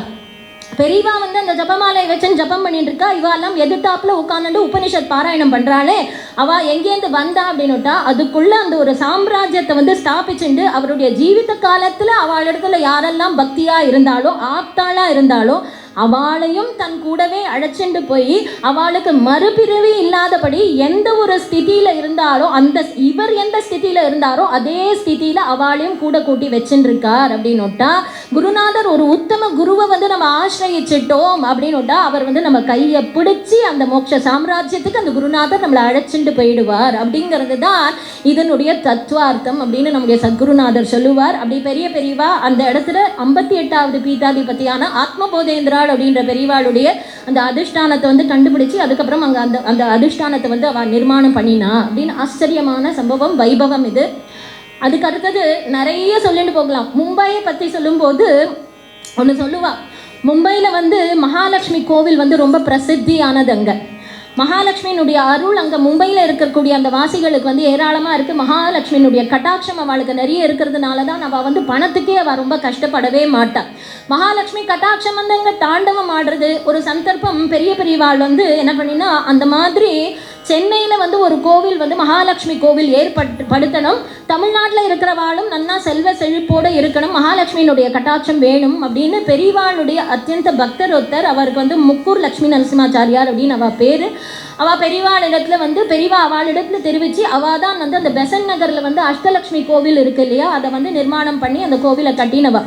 பெரியவா வந்து அந்த ஜபமாலை வச்சு ஜபம் பண்ணிட்டு இருக்கா. இவாலாம் எதிர்த்தாப்புல உட்காந்துட்டு உபனிஷத் பாராயணம் பண்றாளே, அவ எங்கேருந்து வந்தா அப்படின்னுட்டா, அதுக்குள்ள அந்த ஒரு சாம்ராஜ்யத்தை வந்து ஸ்தாபிச்சுட்டு அவருடைய ஜீவித காலத்துல அவளிடத்துல யாரெல்லாம் பக்தியா இருந்தாலோ ஆப்தாளா இருந்தாலோ அவளையும் தன் கூடவே அழைச்சிட்டு போய் அவளுக்கு மறுபிறவி இல்லாதபடி எந்த ஒரு ஸ்திதியில இருந்தாலோ அந்த இவர் எந்த ஸ்திதியில இருந்தாரோ அதே ஸ்திதியில அவளையும் கூட கூட்டி வச்சுருக்கார் அப்படின்னுட்டா. குருநாதர் ஒரு உத்தம குருவை வந்து நம்ம ஆசிரியிச்சிட்டோம் அப்படின்னுட்டா அவர் வந்து நம்ம கையை பிடிச்சி அந்த மோட்ச சாம்ராஜ்யத்துக்கு அந்த குருநாதர் நம்மளை அழைச்சிட்டு போயிடுவார் அப்படிங்கிறது தான் இதனுடைய தத்துவார்த்தம் அப்படின்னு நம்முடைய சத்குருநாதர் சொல்லுவார். அப்படி பெரியவா அந்த இடத்துல 58வது பீட்டாதிபதியான ஆத்மபோதேந்திரா அப்படின்ற பெரியவாளுடைய அந்த அதிஷ்டானத்தை வந்து கண்டுபிடிச்சு அதுக்கப்புறம் அங்கே அந்த அதிஷ்டானத்தை வந்து அவள் நிர்மாணம் பண்ணினா அப்படின்னு ஆச்சரியமான சம்பவம், வைபவம் இது. அதுக்கு அடுத்தது நிறைய சொல்லிட்டு போகலாம். மும்பையை பற்றி சொல்லும்போது ஒன்று சொல்லுவா, மும்பையில் வந்து மகாலட்சுமி கோவில் வந்து ரொம்ப பிரசித்தியானது. அங்கே மகாலட்சுமியினுடைய அருள் அங்கே மும்பையில் இருக்கக்கூடிய அந்த வாசிகளுக்கு வந்து ஏராளமாக இருக்குது. மகாலட்சுமியினுடைய கட்டாட்சம் அவளுக்கு நிறைய இருக்கிறதுனால தான் அவள் வந்து பணத்துக்கே அவள் ரொம்ப கஷ்டப்படவே மாட்டாள். மகாலட்சுமி கட்டாட்சம் வந்து அங்கே தாண்டவம் ஆடுறது ஒரு சந்தர்ப்பம். பெரியவாள் வந்து என்ன பண்ணினா, அந்த மாதிரி சென்னையில் வந்து ஒரு கோவில் வந்து மகாலட்சுமி கோவில் ஏற்படுத்தணும், தமிழ்நாட்டில் இருக்கிறவாளும் நன்னா செல்வ செழிப்போடு இருக்கணும், மகாலட்சுமியினுடைய கட்டாட்சம் வேணும் அப்படின்னு பெரியவாளுடைய அத்தியந்த பக்தர் ஒருத்தர், அவருக்கு வந்து முக்கூர் லட்சுமி நரசிம்மாச்சாரியார் அப்படின்னு அவள் பேர். அவள் பெரியவாளிடத்துல வந்து பெரியவா அவளிடத்துல தெரிவித்து அவள் தான் வந்து அந்த பெசன் நகரில் வந்து அஷ்டலட்சுமி கோவில் இருக்கு இல்லையா, அதை வந்து நிர்மாணம் பண்ணி அந்த கோவிலை கட்டினவா.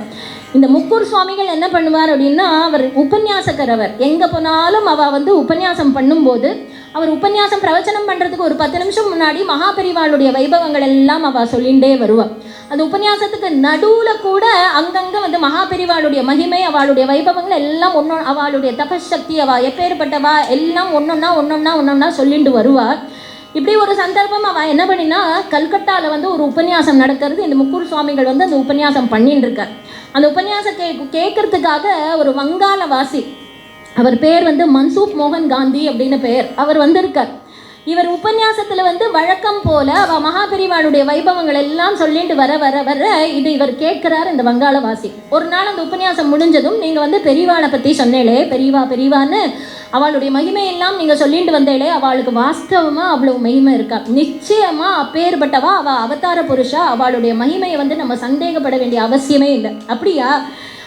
இந்த முக்கூர் சுவாமிகள் என்ன பண்ணுவார் அப்படின்னா, அவர் உபன்யாசகர். அவர் எங்கே போனாலும் அவள் வந்து உபன்யாசம் பண்ணும்போது அவர் உபன்யாசம் பிரவச்சனம் பண்ணுறதுக்கு ஒரு 10 நிமிஷம் முன்னாடி மகாபெரிவாளுடைய வைபவங்கள் எல்லாம் அவள் சொல்லிகிட்டே வருவாள். அந்த உபன்யாசத்துக்கு நடுவில் கூட அங்கங்கே வந்து மகாபெரிவாளுடைய மகிமை அவளுடைய வைபவங்கள் எல்லாம் அவளுடைய தபசக்தி அவள் எப்பேற்பட்டவா எல்லாம் ஒன்றொன்னா சொல்லிட்டு வருவாள். இப்படி ஒரு சந்தர்ப்பம் அவள் என்ன பண்ணினா, கல்கட்டாவில் வந்து ஒரு உபன்யாசம் நடக்கிறது. இந்த முக்கூர் சுவாமிகள் வந்து அந்த உபன்யாசம் பண்ணிட்டு இருக்கார். அந்த உபன்யாசம் கேட்கறதுக்காக ஒரு வங்காளவாசி, அவர் பேர் வந்து மன்சூப் மோகன் காந்தி அப்படின்னு பெயர், அவர் வந்திருக்கார். இவர் உபன்யாசத்தில் வந்து வழக்கம் போல அவள் மகாபெரிவாளுடைய வைபவங்கள் எல்லாம் சொல்லிட்டு வர இது இவர் கேட்குறார் இந்த வங்காளவாசி. ஒரு நாள் அந்த உபன்யாசம் முடிஞ்சதும், நீங்கள் வந்து பெரியவாளை பற்றி சொன்னேளே, பெரியவான்னு அவளுடைய மகிமையெல்லாம் நீங்கள் சொல்லிட்டு வந்தேளே, அவளுக்கு வாஸ்தவமாக அவ்வளோ மகிமை இருக்கா? நிச்சயமாக அப்பேற்பட்டவா அவள் அவதார புருஷா, அவளுடைய மகிமையை வந்து நம்ம சந்தேகப்பட வேண்டிய அவசியமே இல்லை. அப்படியா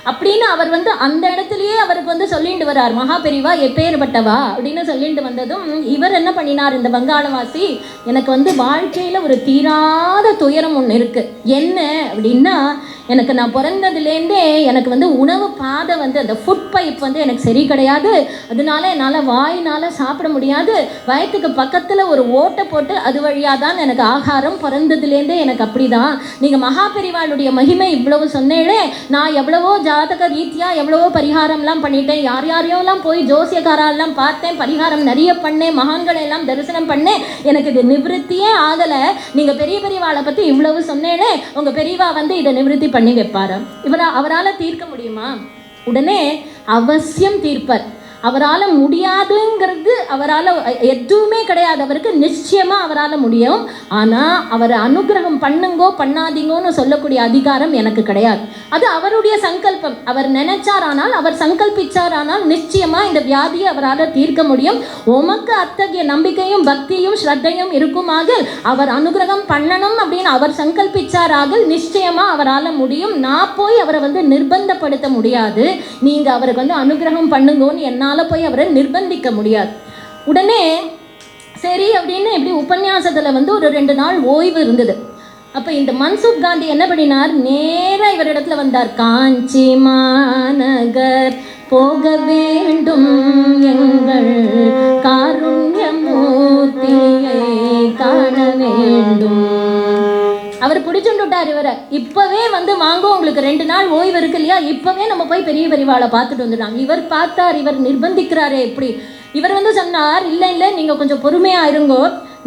அப்படின்னு அவர் வந்து அந்த இடத்துலையே அவருக்கு வந்து சொல்லிட்டு வர்றார், மகாபெரிவா எப்பேற்பட்டவா அப்படின்னு சொல்லிட்டு வந்ததும் இவர் என்ன பண்ணினார், இந்த வங்காளவாசி, எனக்கு வந்து வாழ்க்கையில் ஒரு தீராத துயரம் ஒன்று இருக்குது. என்ன அப்படின்னா, எனக்கு நான் பிறந்ததுலேருந்தே எனக்கு வந்து உணவு பாதை வந்து அந்த ஃபுட் பைப் வந்து எனக்கு சரி கிடையாது. அதனால என்னால் வாயினால் சாப்பிட முடியாது. வயிற்றுக்கு பக்கத்தில் ஒரு ஓட்டை போட்டு அது வழியாக தான் எனக்கு ஆகாரம். பிறந்ததுலேருந்தே எனக்கு அப்படி தான். நீங்கள் மகாபெரிவாளுடைய மகிமை இவ்வளவு சொன்னேளே, நான் எவ்வளவோ ஜாதக ரீதியாக எவ்வளவோ பரிகாரம்லாம் பண்ணிட்டேன். யார் யாரையோலாம் போய் ஜோசியக்காரெல்லாம் பார்த்தேன், பரிகாரம் நிறைய பண்ணேன், மகான்களை எல்லாம் தரிசனம் பண்ணேன். எனக்கு இது நிவர்த்தியே ஆகலை. நீங்கள் பெரிய பெரியவாளை பற்றி இவ்வளவு சொன்னேனே, உங்கள் பெரியவா வந்து இதை நிவர்த்தி பண்ணி வைப்பார். அவரால் தீர்க்க முடியுமா? உடனே அவசியம் தீர்ப்பார். அவரால் முடியாதுங்கிறது அவரால் எதுவுமே கிடையாது. அவருக்கு நிச்சயமாக அவரால் முடியும். ஆனால் அவரை அனுகிரகம் பண்ணுங்கோ பண்ணாதீங்கன்னு சொல்லக்கூடிய அதிகாரம் எனக்கு கிடையாது. அது அவருடைய சங்கல்பம். அவர் நினைச்சாரானால், அவர் சங்கல்பிச்சாரானால் நிச்சயமாக இந்த வியாதியை அவரால் தீர்க்க முடியும். உமக்கு அத்தகைய நம்பிக்கையும் பக்தியும் ஸ்ரத்தையும் இருக்குமாக அவர் அனுகிரகம் பண்ணணும் அப்படின்னு அவர் சங்கல்பிச்சாராக நிச்சயமாக அவரால் முடியும். நான் போய் அவரை வந்து நிர்பந்தப்படுத்த முடியாது. நீங்கள் அவருக்கு வந்து அனுகிரகம் பண்ணுங்கன்னு என்ன போய் அவரை நிர்பந்திக்க முடியாது. உடனே சரி அப்படின்னு இப்படி உபன்யாசத்தில் வந்து ஒரு 2 நாள் ஓய்வு இருந்தது. அப்போ இந்த மன்சூப் காந்தி என்ன பண்ணினார், நேராக இவரிடத்துல வந்தார். காஞ்சி மாநகர் போக வேண்டும் எங்கள் காருண்யமூர்த்தியை காண வேண்டும். அவர் பிடிச்சுட்டார் இவரை. இப்போவே வந்து வாங்க, உங்களுக்கு 2 நாள் ஓய்வு இருக்கு இல்லையா, இப்போவே நம்ம போய் பெரிய பெரியவாளை பார்த்துட்டு வந்துட்டாங்க. இவர் பார்த்தார், இவர் நிர்பந்திக்கிறாரே எப்படி. இவர் வந்து சொன்னார், இல்லை நீங்கள் கொஞ்சம் பொறுமையாக இருங்கோ,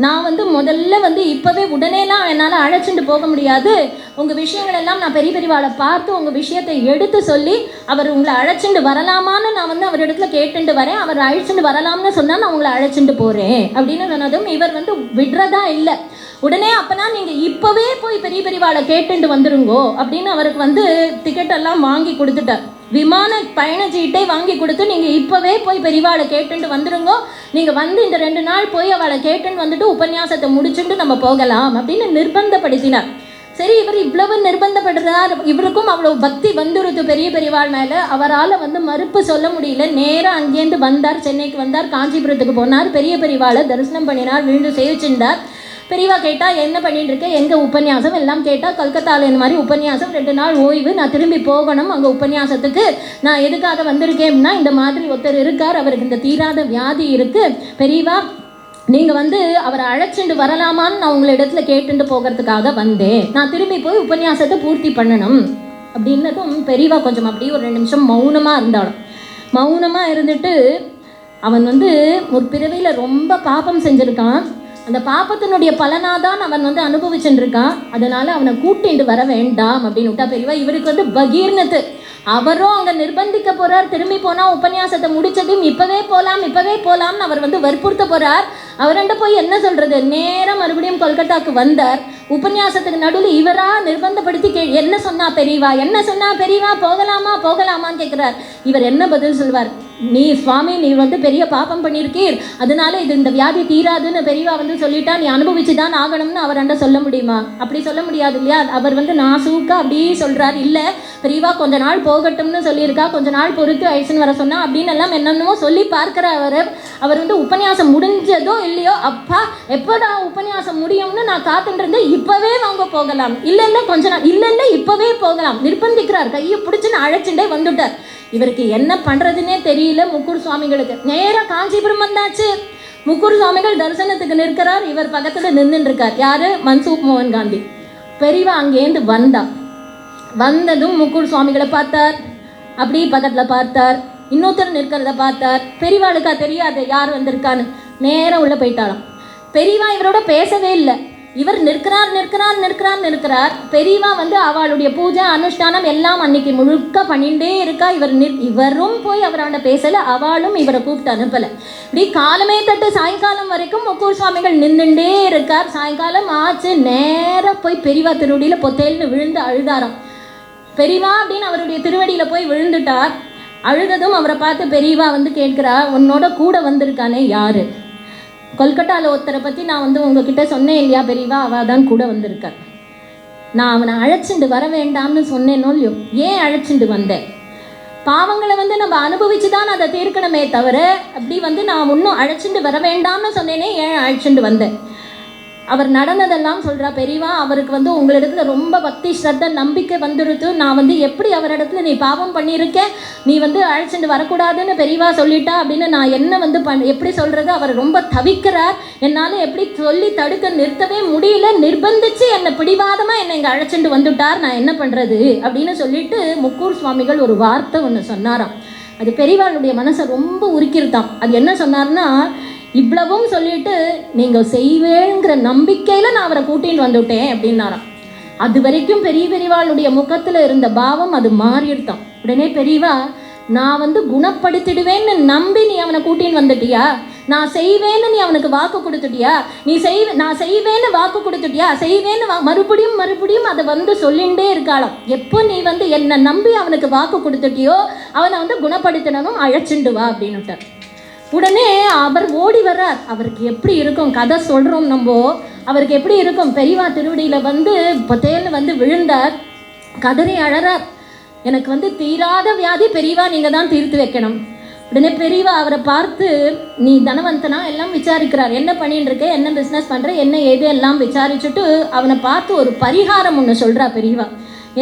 நான் வந்து முதல்ல வந்து இப்போவே உடனேலாம் என்னால் அழைச்சிட்டு போக முடியாது. உங்கள் விஷயங்கள் எல்லாம் நான் பெரிய பெரியவாளை பார்த்து உங்கள் விஷயத்தை எடுத்து சொல்லி அவர் உங்களை அழைச்சிட்டு வரலாமான்னு நான் வந்து அவர் இடத்துல கேட்டுட்டு வரேன். அவர் அழைச்சிட்டு வரலாம்னு சொன்னால் நான் உங்களை அழைச்சிட்டு போகிறேன் அப்படின்னு சொன்னதும் இவர் வந்து விடுறதா இல்லை. உடனே அப்போனா நீங்கள் இப்போவே போய் பெரிய பெரியவாளை கேட்டுட்டு வந்துருங்கோ அப்படின்னு அவருக்கு வந்து டிக்கெட்டெல்லாம் வாங்கி கொடுத்துட்டார். விமான பயணச்சீட்டை வாங்கி கொடுத்து நீங்கள் இப்போவே போய் பெரியவாளை கேட்டுட்டு வந்துருங்கோ, நீங்கள் வந்து இந்த 2 நாள் போய் அவளை கேட்டுன்னு வந்துட்டு உபன்யாசத்தை முடிச்சுட்டு நம்ம போகலாம் அப்படின்னு நிர்பந்தப்படுத்தினார். சரி, இவர் இவ்வளவு நிர்பந்தப்படுறார், இவருக்கும் அவ்வளோ பக்தி வந்துருது பெரிய பெரியவாள் மேலே. அவரால் வந்து மறுப்பு சொல்ல முடியல. நேராக அங்கேருந்து வந்தார், சென்னைக்கு வந்தார், காஞ்சிபுரத்துக்கு போனார், பெரிய பெரியவாளை தரிசனம் பண்ணினார், விழுந்து சேவிச்சுட்டார். பெரியவா கேட்டால் என்ன பண்ணிட்டு இருக்க, எங்கள் உபன்யாசம் எல்லாம் கேட்டால், கல்கத்தாவில் இந்த மாதிரி உபன்யாசம் 2 நாள் ஓய்வு, நான் திரும்பி போகணும் அங்கே உபன்யாசத்துக்கு. நான் எதுக்காக வந்திருக்கேன்னா, இந்த மாதிரி ஒருத்தர் இருக்கார், அவருக்கு இந்த தீராத வியாதி இருக்குது, பெரியவா நீங்கள் வந்து அவரை அழைச்சிட்டு வரலாமான்னு நான் உங்களை இடத்துல கேட்டுட்டு போகிறதுக்காக வந்தேன். நான் திரும்பி போய் உபன்யாசத்தை பூர்த்தி பண்ணணும் அப்படின்னதும் பெரியவா கொஞ்சம் அப்படியே ஒரு 2 நிமிஷம் மௌனமாக இருந்தாலும். மௌனமாக இருந்துட்டு, அவன் வந்து ஒரு பிறவியில் ரொம்ப பாபம் செஞ்சுருக்கான், அந்த பாப்பத்தினுடைய பலனாக தான் அவன் வந்து அனுபவிச்சுருக்கான், அதனால் அவனை கூட்டிட்டு வர வேண்டாம் அப்படின்னு விட்டா பெரியவா. இவருக்கு வந்து பகீர்னத்து. அவரும் அங்கே நிர்பந்திக்க போகிறார். திரும்பி போனால் உபன்யாசத்தை முடித்ததும் இப்போவே போகலாம்னு அவர் வந்து வற்புறுத்த போகிறார். அவர்கிட்ட போய் என்ன சொல்கிறது, நேரம் மறுபடியும் கொல்கத்தாவுக்கு வந்தார். உபன்யாசத்துக்கு நடுவில் இவராக நிர்பந்தப்படுத்தி என்ன சொன்னா பெரியவா போகலாமான்னு கேட்குறார். இவர் என்ன பதில் சொல்வார், நீ சுவாமி நீ வந்து பெரிய பாப்பம் பண்ணியிருக்கீர், அதனால இந்த வியாதி தீராதுன்னு பெரியவா வந்து சொல்லிட்டா, நீ அனுபவிச்சு தான் ஆகணும்னு அவர்கிட்ட சொல்ல முடியுமா? அப்படி சொல்ல முடியாது இல்லையா. அவர் வந்து நாசூக்கா அப்படியே சொல்கிறார், இல்லை பெரியவா கொஞ்ச நாள் போகட்டும்னு சொல்லியிருக்கா, கொஞ்ச நாள் பொறுத்து ஐசன் வர சொன்னா அப்படின்னு எல்லாம் என்னென்னமோ சொல்லி பார்க்கிறார். அவர் வந்து உபன்யாசம் முடிஞ்சதோ இல்லையோ, அப்பா எப்போடா உபன்யாசம் முடியும்னு நான் காத்துட்டு இருந்தேன், இப்போவே வாங்க போகலாம், இல்லை கொஞ்ச நாள், இல்லை இப்போவே போகலாம் நிர்பந்திக்கிறார். கையை பிடிச்சுன்னு அழைச்சுட்டே வந்துட்டார். இவருக்கு என்ன பண்ணுறதுன்னே தெரியல. முக்கூர் சுவாமிகளுக்கு நேராக காஞ்சிபுரம் வந்தாச்சு. முக்கூர் சுவாமிகள் தரிசனத்துக்கு நிற்கிறார், இவர் பக்கத்தில் நின்றுட்டு இருக்கார். யார்? மன்சூப் மோகன் காந்தி. பெரியவா அங்கேருந்து வந்ததும் முக்கூர் சுவாமிகளை பார்த்தார், அப்படி பக்கத்தில் பார்த்தார், இன்னொருத்தர் நிற்கிறத பார்த்தார். பெரியவாளுக்கா தெரியாது யார் வந்திருக்கான்னு, நேராக உள்ளே போயிட்டாளாம். பெரியவா இவரோட பேசவே இல்லை. இவர் நிற்கிறார். பெரியவா வந்து அவளுடைய பூஜை அனுஷ்டானம் எல்லாம் அன்னைக்கு முழுக்க பண்ணிகிட்டே இருக்கா. இவரும் போய் அவரோட பேசலை, அவளும் இவரை கூப்பிட்டு அனுப்பலை. இப்படி காலமே தட்டு சாயங்காலம் வரைக்கும் முக்கூர் சுவாமிகள் நின்றுட்டே இருக்கார். சாயங்காலம் ஆச்சு, நேராக போய் பெரியவா திருவடியில் பொத்தேல்னு விழுந்து அழுதாராம். பெரியவா அப்படின்னு அவருடைய திருவடியில் போய் விழுந்துட்டார். அழுததும் அவரை பார்த்து பெரியவா வந்து கேட்குறா, உன்னோட கூட வந்திருக்கானே யார்? கொல்கட்டாவில் ஒருத்தரை பற்றி நான் வந்து உங்ககிட்ட சொன்னேன் இல்லையா பெரியவா, அவள் தான் கூட வந்திருக்கார். நான் அவனை அழைச்சிட்டு வர வேண்டாம்னு சொன்னேனோ இல்லையோ, ஏன் அழைச்சிட்டு வந்தேன்? பாவங்களை வந்து நம்ம அனுபவிச்சு தான் அதை தீர்க்கணுமே தவிர, அப்படி வந்து நான் இன்னும் அழைச்சிட்டு வர வேண்டாம்னு சொன்னேனே, ஏன் அழைச்சிட்டு வந்தேன்? அவர் நடந்ததெல்லாம் சொல்கிறா. பெரியவா, அவருக்கு வந்து உங்களிடத்துல ரொம்ப பக்தி ஸ்ரத்த நம்பிக்கை வந்துடுத்து. நான் வந்து எப்படி அவரிடத்துல நீ பாவம் பண்ணியிருக்கேன், நீ வந்து அழைச்சிட்டு வரக்கூடாதுன்னு பெரியவா சொல்லிட்டா அப்படின்னு நான் என்ன வந்து எப்படி சொல்கிறது, அவர் ரொம்ப தவிக்கிறார். என்னால் எப்படி சொல்லி தடுக்க நிறுத்தவே முடியல, நிர்பந்திச்சு என்னை பிடிவாதமாக என்னை இங்கே அழைச்சிட்டு வந்துட்டார், நான் என்ன பண்ணுறது அப்படின்னு சொல்லிட்டு முக்கூர் சுவாமிகள் ஒரு வார்த்தை ஒன்று சொன்னாராம். அது பெரியவாளுடைய மனசை ரொம்ப உருக்கிருத்தான். அது என்ன சொன்னார்னா, இவ்வளவும் சொல்லிட்டு நீங்கள் செய்வேங்கிற நம்பிக்கையில் நான் அவரை கூட்டிகிட்டு வந்துவிட்டேன் அப்படின்னாராம். அது வரைக்கும் பெரியவாளுடைய முகத்தில் இருந்த பாவம் அது மாறிடுத்தான். உடனே பெரியவா, நான் வந்து குணப்படுத்திடுவேன்னு நம்பி நீ அவனை கூட்டின்னு வந்துட்டியா, நான் செய்வேன்னு நீ அவனுக்கு வாக்கு கொடுத்துட்டியா, நான் செய்வேன்னு வாக்கு கொடுத்துட்டியா, செய்வேன்னு மறுபடியும் அதை வந்து சொல்லிகிட்டே இருக்காளாம். எப்போ நீ வந்து என்னை நம்பி அவனுக்கு வாக்கு கொடுத்துட்டியோ அவனை வந்து குணப்படுத்தினதும் அழைச்சிண்டு வா அப்படின்னுட்டார். உடனே அவர் ஓடி வர்றார். அவருக்கு எப்படி இருக்கும், கதை சொல்கிறோம் நம்ம, அவருக்கு எப்படி இருக்கும், பெரியவா திருவடியில் வந்து பத்தேன்னு வந்து விழுந்தார், கதறி அழறார். எனக்கு வந்து தீராத வியாதி பெரியவா, நீங்கள் தான் தீர்த்து வைக்கணும். உடனே பெரியவா அவரை பார்த்து, நீ தனவந்தனா எல்லாம் விசாரிக்கிறார், என்ன பண்ணிட்டு இருக்க, என்ன பிஸ்னஸ் பண்ணுற, என்ன ஏது எல்லாம் விசாரிச்சுட்டு அவனை பார்த்து ஒரு பரிகாரம் ஒன்று சொல்கிறா பெரியவா.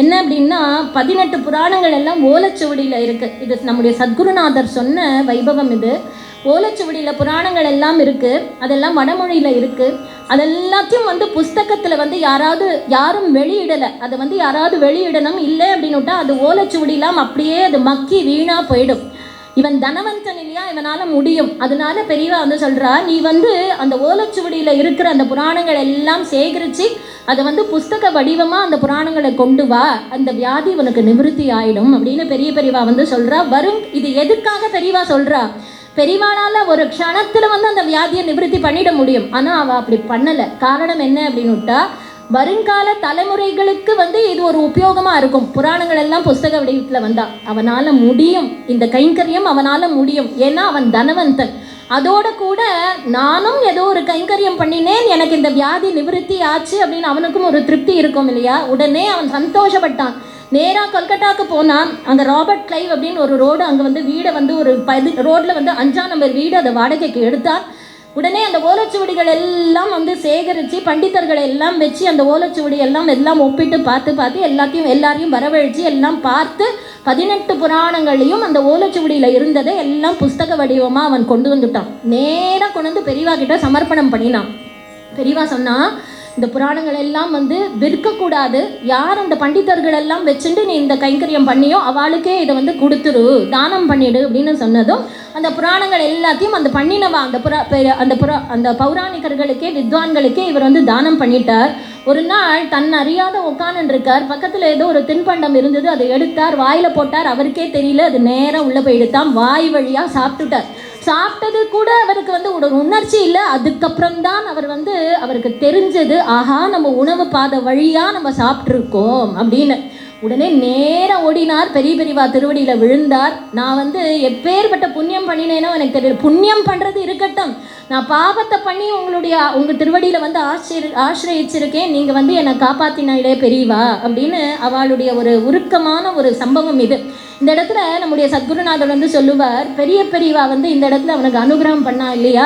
என்ன அப்படின்னா, 18 புராணங்கள் எல்லாம் ஓலைச்சுவடியில் இருக்குது. இது நம்முடைய சத்குருநாதர் சொன்ன வைபவம். இது ஓலைச்சுவடியில் புராணங்கள் எல்லாம் இருக்குது, அதெல்லாம் வடமொழியில் இருக்குது. அதெல்லாத்தையும் வந்து புஸ்தகத்தில் வந்து யாரும் வெளியிடலை. அதை வந்து யாராவது வெளியிடணும், இல்லை அப்படின்னுட்டா அது ஓலைச்சுவடிலாம் அப்படியே அது மக்கி வீணாக போயிடும். இவன் தனவந்தன் இல்லையா, இவனால் முடியும். அதனால பெரியவா வந்து சொல்கிறா, நீ வந்து அந்த ஓலைச்சுவடியில் இருக்கிற அந்த புராணங்கள் எல்லாம் சேகரித்து அதை வந்து புஸ்தக வடிவமாக அந்த புராணங்களை கொண்டு வா, அந்த வியாதி உனக்கு நிவர்த்தி ஆகிடும் அப்படின்னு பெரியவா வந்து சொல்கிறா. இது எதுக்காக பெரியவா சொல்கிறா, பெரியவாளால் ஒரு க்ஷணத்தில் வந்து அந்த வியாதியை நிவர்த்தி பண்ணிட முடியும். ஆனால் அவள் அப்படி பண்ணலை. காரணம் என்ன அப்படின்னுட்டா, வருங்கால தலைமுறைகளுக்கு வந்து இது ஒரு உபயோகமாக இருக்கும். புராணங்கள் எல்லாம் புஸ்தக வடிவத்தில் வந்தால் அவனால் முடியும், இந்த கைங்கரியம் அவனால் முடியும். ஏன்னா அவன் தனவந்தன். அதோட கூட நானும் ஏதோ ஒரு கைங்கரியம் பண்ணினேன், எனக்கு இந்த வியாதி நிவர்த்தி ஆச்சு அப்படின்னு அவனுக்கும் ஒரு திருப்தி இருக்கும் இல்லையா. உடனே அவன் சந்தோஷப்பட்டான். நேராக கல்கட்டாவுக்கு போனான். அங்கே ராபர்ட் கிளைவ் அப்படின்னு ஒரு ரோடு, அங்கே வந்து வீடை வந்து ஒரு ரோட்டில் வந்து 5ஆம் நம்பர் வீடு, அதை வாடகைக்கு எடுத்தான். உடனே அந்த ஓலைச்சுவடிகள் எல்லாம் வந்து சேகரித்து பண்டிதர்களை எல்லாம் வச்சு அந்த ஓலைச்சுவடி எல்லாம் ஒப்பிட்டு பார்த்து எல்லாரையும் வரவழைச்சு எல்லாம் பார்த்து 18 புராணங்களையும் அந்த ஓலைச்சுவடியில் இருந்ததை எல்லாம் புஸ்தக வடிவமாக அவன் கொண்டு வந்துட்டான். நேராக கொண்டு வந்து பெரியவா கிட்ட சமர்ப்பணம் பண்ணினான். பெரியவா சொன்னா, இந்த புராணங்கள் எல்லாம் வந்து விற்கக்கூடாது, யார் அந்த பண்டிதர்கள் எல்லாம் வச்சுட்டு நீ இந்த கைங்கரியம் பண்ணியோ அவளுக்கே இதை வந்து கொடுத்துரு, தானம் பண்ணிடு அப்படின்னு சொன்னதும் அந்த புராணங்கள் எல்லாத்தையும் அந்த பண்ணினவா அந்த பௌராணிகர்களுக்கே வித்வான்களுக்கே இவர் வந்து தானம் பண்ணிட்டார். ஒரு நாள் தன் அறியாத உட்காந்துருக்கார். பக்கத்தில் ஏதோ ஒரு தின்பண்டம் இருந்தது, அதை எடுத்தார், வாயில் போட்டார், அவருக்கே தெரியல, அது நேராக உள்ளே போய் எடுத்தான், வாய் வழியாக சாப்பிட்டுட்டார். சாப்பிட்டது கூட அவருக்கு வந்து ஒரு உணர்ச்சி இல்லை. அதுக்கப்புறம்தான் அவருக்கு தெரிஞ்சது, ஆஹா நம்ம உணவு பாதை வழியாக நம்ம சாப்பிட்ருக்கோம் அப்படின்னு. உடனே நேராக ஓடினார், பெரியவா திருவடியில் விழுந்தார். நான் வந்து எப்பேற்பட்ட புண்ணியம் பண்ணினேனோ எனக்கு தெரியல, புண்ணியம் பண்ணுறது இருக்கட்டும், நான் பாவத்தை பண்ணி உங்கள் திருவடியில் வந்து ஆசிரியச்சிருக்கேன், நீங்கள் வந்து என்னை காப்பாற்றினாலே பெரியவா அப்படின்னு அவளுடைய ஒரு உருக்கமான ஒரு சம்பவம் இது. இந்த இடத்துல நம்முடைய சத்குருநாதர் வந்து சொல்லுவார், பெரியவா வந்து இந்த இடத்துல அவனுக்கு அனுகிரகம் பண்ணா இல்லையா,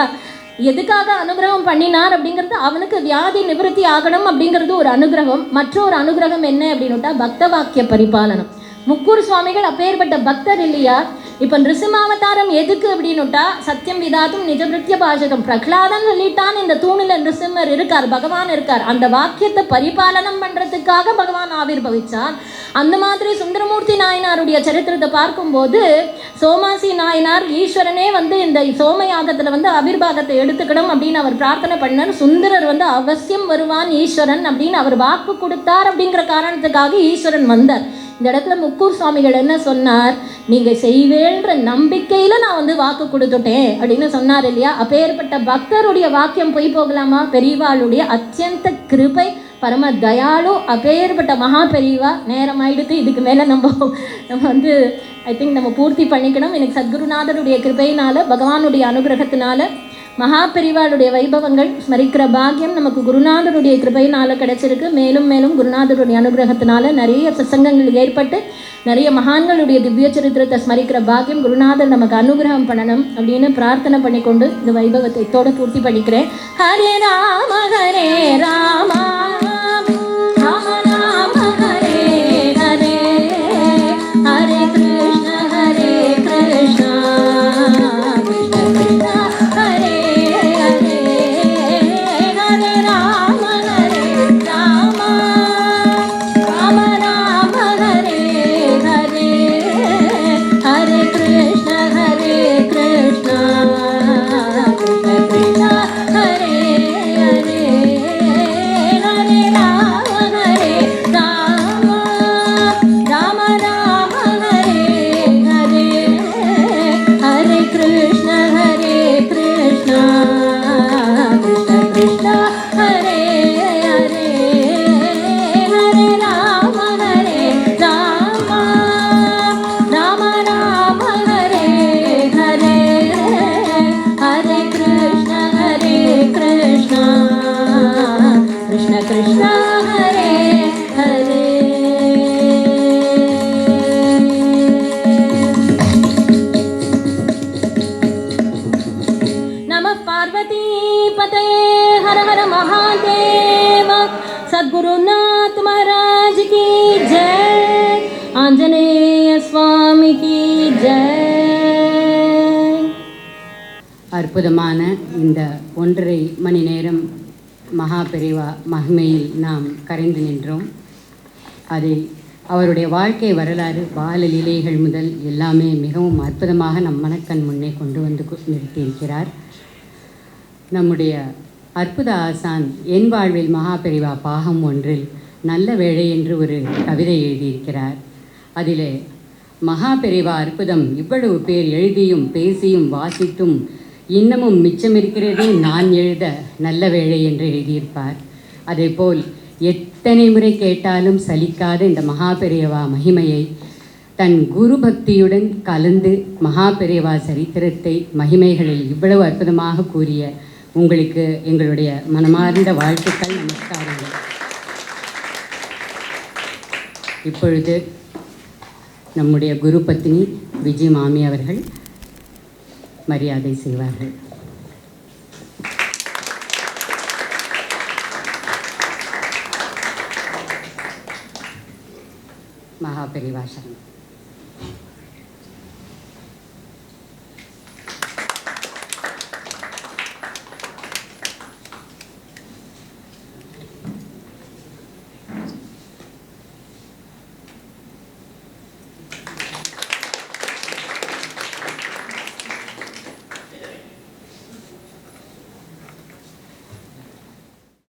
எதுக்காக அனுகிரகம் பண்ணினார் அப்படிங்கிறது, அவனுக்கு வியாதி நிவர்த்தி ஆகணும் அப்படிங்கிறது ஒரு அனுகிரகம். மற்றொரு அனுகிரகம் என்ன அப்படின்னுட்டா பக்த வாக்கிய பரிபாலனம். முக்கூர் சுவாமிகள் அப்பேற்பட்ட பக்தர் இல்லையா. இப்போ நிருசிம்மாவதாரம் எதுக்கு அப்படின்னுட்டா, சத்தியம் விதாத்தும் நிஜபிருத்திய பாஷகம். பிரகலாதன் சொல்லிட்டான், இந்த தூணில் நிருசிம்மர் இருக்கார், பகவான் இருக்கார், அந்த வாக்கியத்தை பரிபாலனம் பண்ணுறதுக்காக பகவான் ஆவிர்பவிச்சான். அந்த மாதிரி சுந்தரமூர்த்தி நாயனாருடைய சரித்திரத்தை பார்க்கும்போது சோமாசி நாயனார் ஈஸ்வரனே வந்து இந்த சோமயாகத்தில் வந்து ஆவிர்வாகத்தை எடுத்துக்கணும் அப்படின்னு அவர் பிரார்த்தனை பண்ணார். சுந்தரர் வந்து அவசியம் வருவான் ஈஸ்வரன் அப்படின்னு அவர் வாக்கு கொடுத்தார். அப்படிங்கிற காரணத்துக்காக ஈஸ்வரன் வந்தார். இந்த இடத்துல முக்கூர் சுவாமிகள் என்ன சொன்னார், நீங்கள் செய்வேன்ற நம்பிக்கையில் நான் வந்து வாக்கு கொடுத்துட்டேன் அப்படின்னு சொன்னார் இல்லையா. அப்பேற்பட்ட பக்தருடைய வாக்கியம் போய் போகலாமா. பெரியவாளுடைய அத்தியந்த கிருபை, பரம தயாளு, அப்பேற்பட்ட மகா பெரியவா. நேரம் ஆயிடுத்து, இதுக்கு மேலே நம்ம வந்து ஐ திங்க் நம்ம பூர்த்தி பண்ணிக்கணும். எனக்கு சத்குருநாதருடைய கிருபையினால், பகவானுடைய அனுகிரகத்தினால, மகா பெரிவாளுடைய வைபவங்கள் ஸ்மரிக்கிற பாக்கியம் நமக்கு குருநாதருடைய கிருபையினால் கிடச்சிருக்கு. மேலும் மேலும் குருநாதருடைய அனுகிரகத்தினால நிறைய சத்சங்கங்கள் ஏற்பட்டு நிறைய மகான்களுடைய திவ்ய சரித்திரத்தை ஸ்மரிக்கிற பாக்கியம் குருநாதர் நமக்கு அனுகிரகம் பண்ணணும் அப்படின்னு பிரார்த்தனை பண்ணிக்கொண்டு இந்த வைபவத்தை இதோடு பூர்த்தி பண்ணிக்கிறேன். ஹரே ராம ராம ராம ஹரே ஹரே, ஹரே கிருஷ்ண கிருஷ்ண கிருஷ்ண ஹரே ஹரே, ஹரே ராம ராம ராம ராம ஹரே ஹரே, ஹரே கிருஷ்ண கிருஷ்ண கிருஷ்ண கிருஷ்ண ஹரே ஹரே, ஹரே ராம ராம ராம ராம ஹரே ஹரே, ஹரே கிருஷ்ண கிருஷ்ண கிருஷ்ண கிருஷ்ண ஹரே ஹரே, ஹரே ராம ராம ராம ராம ஹரே ஹரே, ஹரே கிருஷ்ண கிருஷ்ண கிருஷ்ண கிருஷ்ண ஹரே ஹரே. நமः பார்வதி பதயே, ஹர ஹர மகாதேவ. சத்குருநாத் மகாராஜ் கி ஜெய், ஆஞ்சநேய சுவாமி கி ஜெய். அற்புதமான இந்த 1.5 மணி நேரம் மகா பெரிவா மகிமையில் நாம் கரைந்து நின்றோம். அதை அவருடைய வாழ்க்கை வரலாறு, பால லீலைகள் முதல் எல்லாமே மிகவும் அற்புதமாக நம் மனக்கண் முன்னே கொண்டு வந்து நிறுத்தியிருக்கிறார். நம்முடைய அற்புத ஆசான் என் வாழ்வில் மகா பெரிவா பாகம் 1 நல்ல வேளை என்று ஒரு கவிதை எழுதியிருக்கிறார். அதிலே மகா பெரிவா அற்புதம் இவ்வளவு பேர் எழுதியும் பேசியும் வாசித்தும் இன்னமும் மிச்சமிருக்கிறதே நான் எழுத நல்ல வேளை என்று எழுதியிருப்பார். அதேபோல் எத்தனை முறை கேட்டாலும் சலிக்காத இந்த மகா பெரியவா மகிமையை தன் குரு பக்தியுடன் கலந்து மகா பெரியவா சரித்திரத்தை மகிமைகளில் இவ்வளவு அற்புதமாக கூறிய உங்களுக்கு எங்களுடைய மனமார்ந்த வாழ்த்துக்கள், நமஸ்காரங்கள். இப்பொழுது நம்முடைய குரு பத்னி விஜய் மாமி அவர்கள் மரியாதை செய்வார்கள். மகா பெரிவா சரணம்.